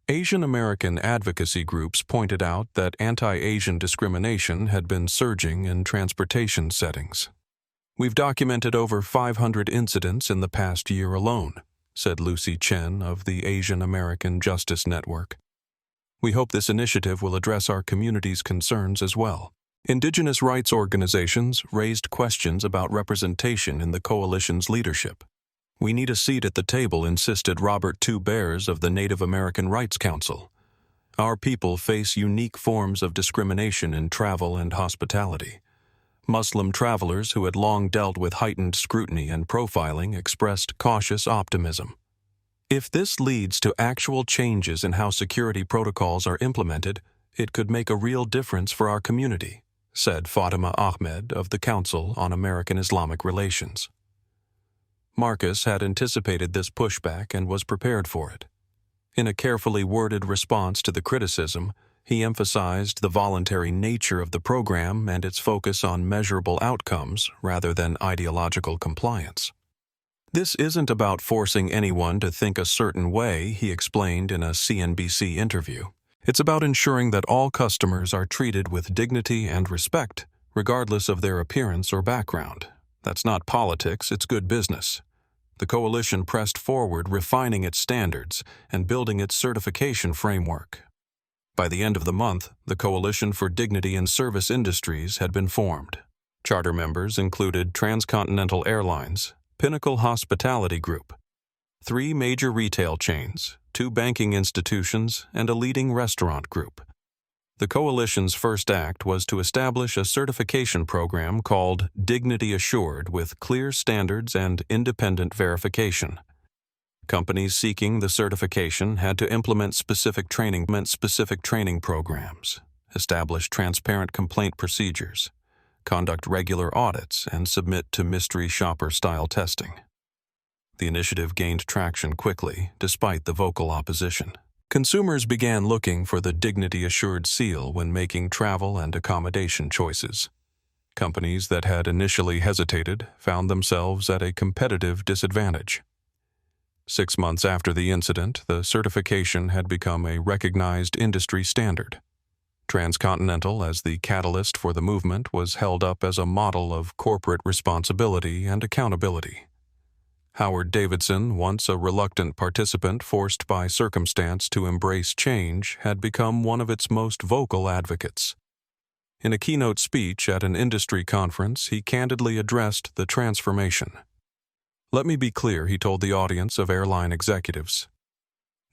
[SPEAKER 1] Asian American advocacy groups pointed out that anti-Asian discrimination had been surging in transportation settings. We've documented over 500 incidents in the past year alone, said Lucy Chen of the Asian American Justice Network. We hope this initiative will address our community's concerns as well. Indigenous rights organizations raised questions about representation in the coalition's leadership. We need a seat at the table, insisted Robert Two Bears of the Native American Rights Council. Our people face unique forms of discrimination in travel and hospitality. Muslim travelers who had long dealt with heightened scrutiny and profiling expressed cautious optimism. If this leads to actual changes in how security protocols are implemented, it could make a real difference for our community, said Fatima Ahmed of the Council on American Islamic Relations. Marcus had anticipated this pushback and was prepared for it. In a carefully worded response to the criticism, he emphasized the voluntary nature of the program and its focus on measurable outcomes rather than ideological compliance. This isn't about forcing anyone to think a certain way, he explained in a CNBC interview. It's about ensuring that all customers are treated with dignity and respect, regardless of their appearance or background. That's not politics, it's good business. The coalition pressed forward, refining its standards and building its certification framework. By the end of the month, the Coalition for Dignity in Service Industries had been formed. Charter members included TransContinental Airlines, Pinnacle Hospitality Group, 3 major retail chains, 2 banking institutions, and a leading restaurant group. The coalition's first act was to establish a certification program called Dignity Assured with clear standards and independent verification. Companies seeking the certification had to implement specific training programs, establish transparent complaint procedures, conduct regular audits, and submit to mystery shopper-style testing. The initiative gained traction quickly, despite the vocal opposition. Consumers began looking for the Dignity Assured seal when making travel and accommodation choices. Companies that had initially hesitated found themselves at a competitive disadvantage. 6 months after the incident, the certification had become a recognized industry standard. TransContinental, as the catalyst for the movement, was held up as a model of corporate responsibility and accountability. Howard Davidson, once a reluctant participant forced by circumstance to embrace change, had become one of its most vocal advocates. In a keynote speech at an industry conference, he candidly addressed the transformation. "Let me be clear," he told the audience of airline executives.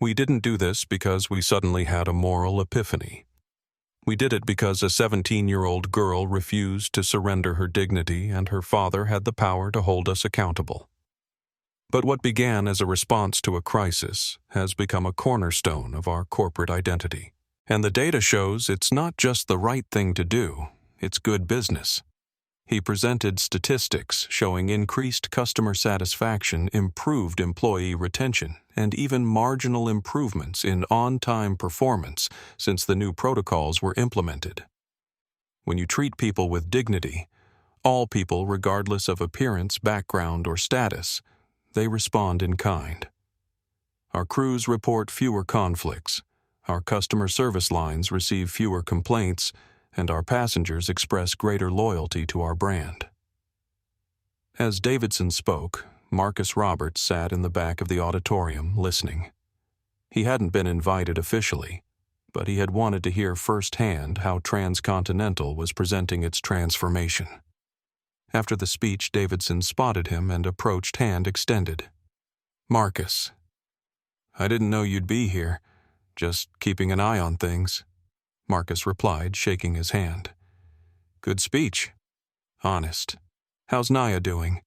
[SPEAKER 1] "We didn't do this because we suddenly had a moral epiphany. We did it because a 17-year-old girl refused to surrender her dignity and her father had the power to hold us accountable. But what began as a response to a crisis has become a cornerstone of our corporate identity. And the data shows it's not just the right thing to do, it's good business. He presented statistics showing increased customer satisfaction, improved employee retention, and even marginal improvements in on-time performance since the new protocols were implemented. When you treat people with dignity, all people regardless of appearance, background, or status, they respond in kind. Our crews report fewer conflicts, our customer service lines receive fewer complaints, and our passengers express greater loyalty to our brand. As Davidson spoke, Marcus Roberts sat in the back of the auditorium listening. He hadn't been invited officially, but he had wanted to hear firsthand how TransContinental was presenting its transformation. After the speech, Davidson spotted him and approached, hand extended. "Marcus, I didn't know you'd be here. Just keeping an eye on things," Marcus replied, shaking his hand. "Good speech. Honest. How's Nia doing?"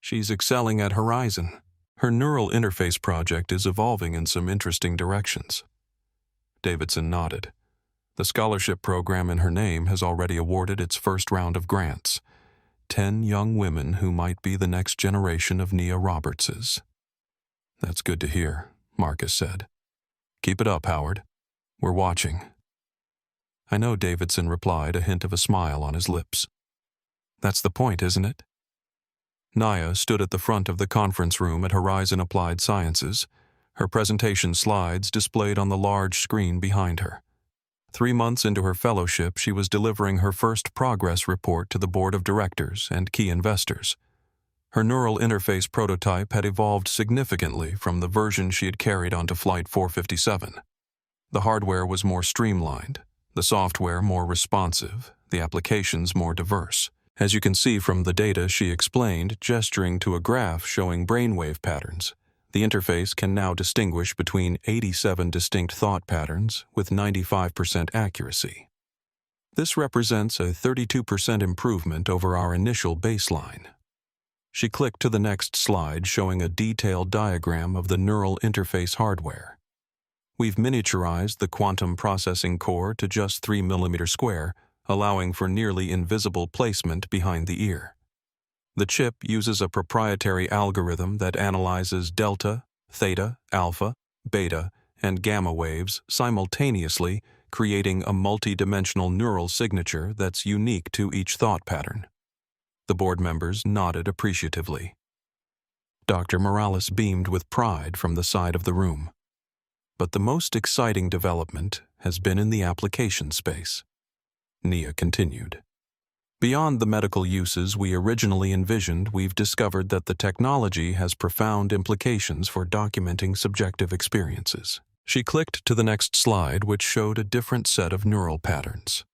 [SPEAKER 1] "She's excelling at Horizon. Her neural interface project is evolving in some interesting directions." Davidson nodded. The scholarship program in her name has already awarded its first round of grants. 10 young women who might be the next generation of Nia Robertses. "That's good to hear," Marcus said. "Keep it up, Howard. We're watching." "I know," Davidson replied, a hint of a smile on his lips. "That's the point, isn't it?" Nia stood at the front of the conference room at Horizon Applied Sciences, her presentation slides displayed on the large screen behind her. 3 months into her fellowship, she was delivering her first progress report to the board of directors and key investors. Her neural interface prototype had evolved significantly from the version she had carried onto Flight 457. The hardware was more streamlined, the software more responsive, the applications more diverse. As you can see from the data, she explained, gesturing to a graph showing brainwave patterns. The interface can now distinguish between 87 distinct thought patterns with 95% accuracy. This represents a 32% improvement over our initial baseline. She clicked to the next slide showing a detailed diagram of the neural interface hardware. We've miniaturized the quantum processing core to just 3 mm square, allowing for nearly invisible placement behind the ear. The chip uses a proprietary algorithm that analyzes delta, theta, alpha, beta, and gamma waves simultaneously, creating a multi-dimensional neural signature that's unique to each thought pattern. The board members nodded appreciatively. Dr. Morales beamed with pride from the side of the room. But the most exciting development has been in the application space. Nia continued. Beyond the medical uses we originally envisioned, we've discovered that the technology has profound implications for documenting subjective experiences. She clicked to the next slide, which showed a different set of neural patterns.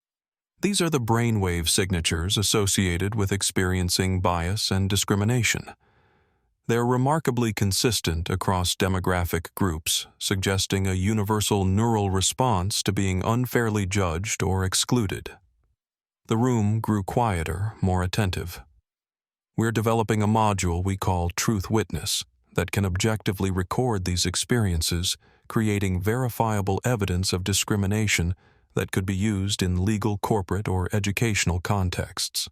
[SPEAKER 1] These are the brainwave signatures associated with experiencing bias and discrimination. They're remarkably consistent across demographic groups, suggesting a universal neural response to being unfairly judged or excluded. The room grew quieter, more attentive. We're developing a module we call Truth Witness that can objectively record these experiences, creating verifiable evidence of discrimination that could be used in legal, corporate, or educational contexts.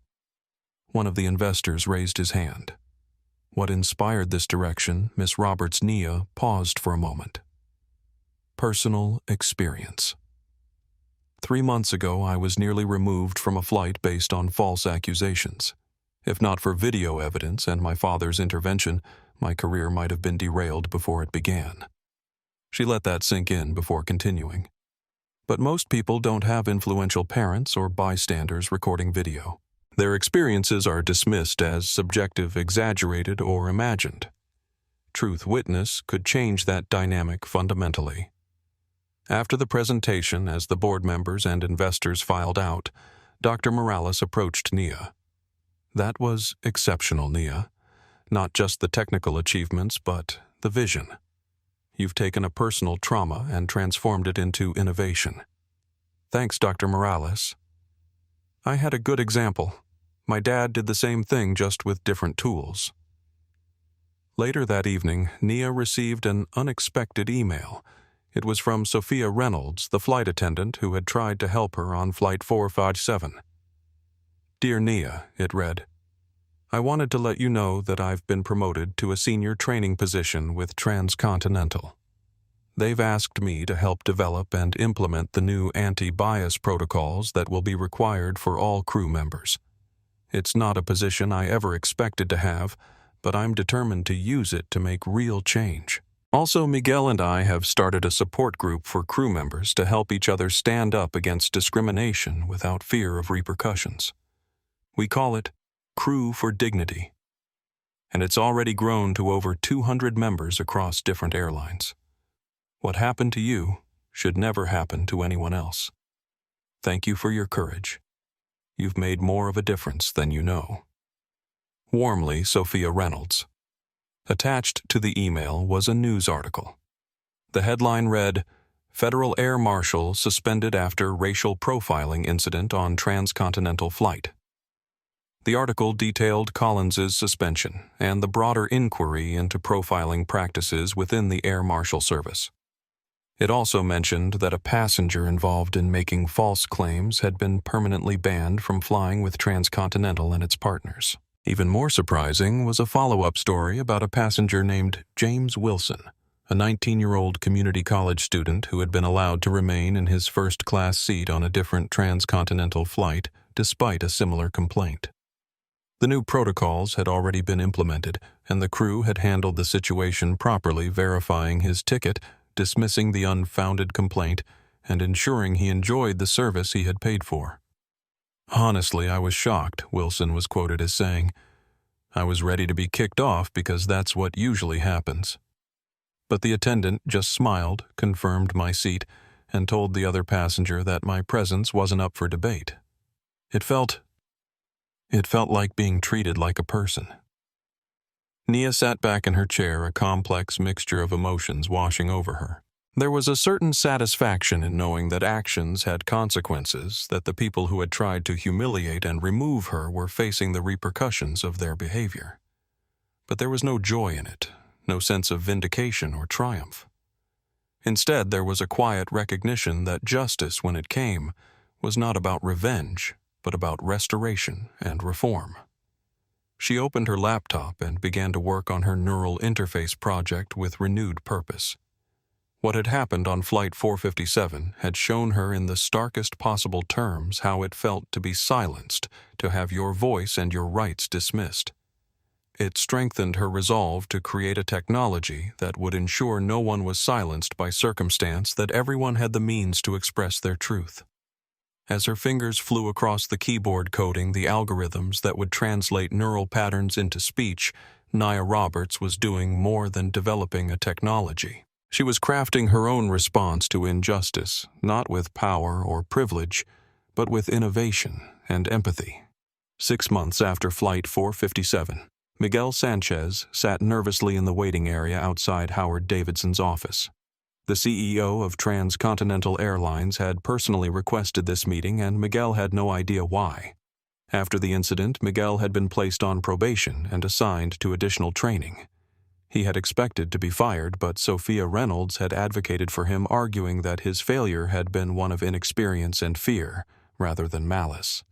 [SPEAKER 1] One of the investors raised his hand. What inspired this direction, Miss Roberts Nia paused for a moment. Personal experience. 3 months ago, I was nearly removed from a flight based on false accusations. If not for video evidence and my father's intervention, my career might have been derailed before it began. She let that sink in before continuing. But most people don't have influential parents or bystanders recording video. Their experiences are dismissed as subjective, exaggerated, or imagined. Truth Witness could change that dynamic fundamentally. After the presentation, as the board members and investors filed out, Dr. Morales approached Nia. That was exceptional, Nia. Not just the technical achievements, but the vision. You've taken a personal trauma and transformed it into innovation. Thanks, Dr. Morales. I had a good example. My dad did the same thing, just with different tools. Later that evening, Nia received an unexpected email. It was from Sophia Reynolds, the flight attendant who had tried to help her on Flight 457. Dear Nia, it read, I wanted to let you know that I've been promoted to a senior training position with TransContinental. They've asked me to help develop and implement the new anti-bias protocols that will be required for all crew members. It's not a position I ever expected to have, but I'm determined to use it to make real change. Also, Miguel and I have started a support group for crew members to help each other stand up against discrimination without fear of repercussions. We call it Crew for Dignity, and it's already grown to over 200 members across different airlines. What happened to you should never happen to anyone else. Thank you for your courage. You've made more of a difference than you know. Warmly, Sophia Reynolds. Attached to the email was a news article. The headline read, Federal Air Marshal suspended after racial profiling incident on transcontinental flight. The article detailed Collins's suspension and the broader inquiry into profiling practices within the Air Marshal Service. It also mentioned that a passenger involved in making false claims had been permanently banned from flying with TransContinental and its partners. Even more surprising was a follow-up story about a passenger named James Wilson, a 19-year-old community college student who had been allowed to remain in his first-class seat on a different transcontinental flight despite a similar complaint. The new protocols had already been implemented, and the crew had handled the situation properly, verifying his ticket, dismissing the unfounded complaint, and ensuring he enjoyed the service he had paid for. Honestly, I was shocked, Wilson was quoted as saying. I was ready to be kicked off because that's what usually happens. But the attendant just smiled, confirmed my seat, and told the other passenger that my presence wasn't up for debate. It felt like being treated like a person. Nia sat back in her chair, a complex mixture of emotions washing over her. There was a certain satisfaction in knowing that actions had consequences, that the people who had tried to humiliate and remove her were facing the repercussions of their behavior. But there was no joy in it, no sense of vindication or triumph. Instead, there was a quiet recognition that justice, when it came, was not about revenge, but about restoration and reform. She opened her laptop and began to work on her neural interface project with renewed purpose. What had happened on Flight 457 had shown her in the starkest possible terms how it felt to be silenced, to have your voice and your rights dismissed. It strengthened her resolve to create a technology that would ensure no one was silenced by circumstance, that everyone had the means to express their truth. As her fingers flew across the keyboard coding the algorithms that would translate neural patterns into speech, Nia Roberts was doing more than developing a technology. She was crafting her own response to injustice, not with power or privilege, but with innovation and empathy. 6 months after Flight 457, Miguel Sanchez sat nervously in the waiting area outside Howard Davidson's office. The CEO of TransContinental Airlines had personally requested this meeting, and Miguel had no idea why. After the incident, Miguel had been placed on probation and assigned to additional training. He had expected to be fired, but Sophia Reynolds had advocated for him, arguing that his failure had been one of inexperience and fear, rather than malice.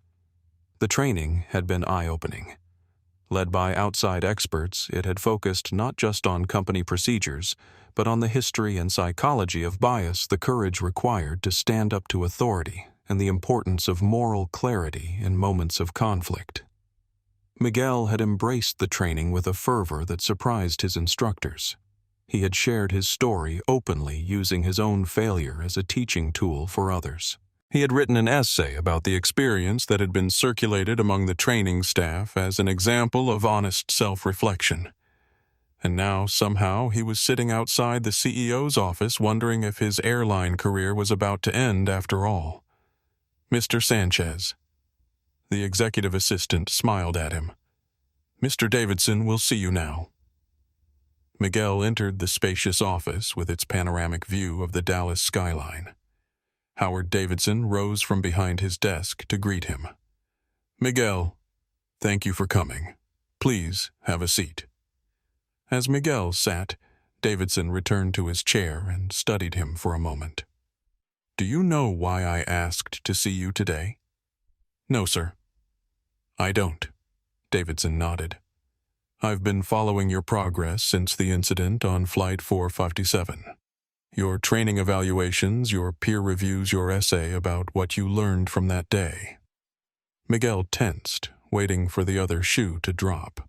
[SPEAKER 1] The training had been eye-opening. Led by outside experts, it had focused not just on company procedures, but on the history and psychology of bias, the courage required to stand up to authority, and the importance of moral clarity in moments of conflict. Miguel had embraced the training with a fervor that surprised his instructors. He had shared his story openly, using his own failure as a teaching tool for others. He had written an essay about the experience that had been circulated among the training staff as an example of honest self-reflection. And now, somehow, he was sitting outside the CEO's office wondering if his airline career was about to end after all. Mr. Sanchez. The executive assistant smiled at him. Mr. Davidson will see you now. Miguel entered the spacious office with its panoramic view of the Dallas skyline. Howard Davidson rose from behind his desk to greet him. "Miguel, thank you for coming. Please have a seat." As Miguel sat, Davidson returned to his chair and studied him for a moment. "Do you know why I asked to see you today?" "No, sir." "I don't." Davidson nodded. "I've been following your progress since the incident on Flight 457. Your training evaluations, your peer reviews, your essay about what you learned from that day." Miguel tensed, waiting for the other shoe to drop.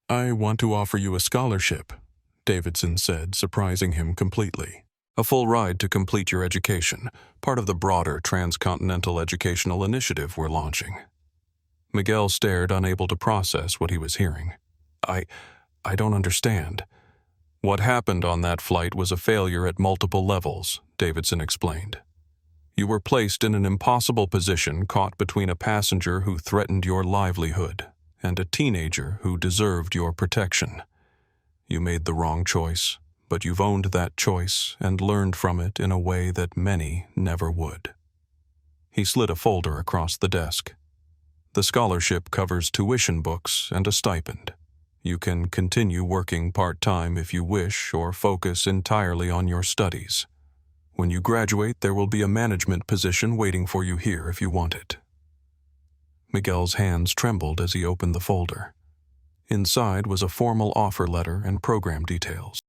[SPEAKER 1] "I want to offer you a scholarship," Davidson said, surprising him completely. "A full ride to complete your education, part of the broader TransContinental educational initiative we're launching." Miguel stared, unable to process what he was hearing. I don't understand." "What happened on that flight was a failure at multiple levels," Davidson explained. "You were placed in an impossible position, caught between a passenger who threatened your livelihood and a teenager who deserved your protection. You made the wrong choice, but you've owned that choice and learned from it in a way that many never would." He slid a folder across the desk. "The scholarship covers tuition books and a stipend. You can continue working part-time if you wish, or focus entirely on your studies. When you graduate, there will be a management position waiting for you here if you want it." Miguel's hands trembled as he opened the folder. Inside was a formal offer letter and program details.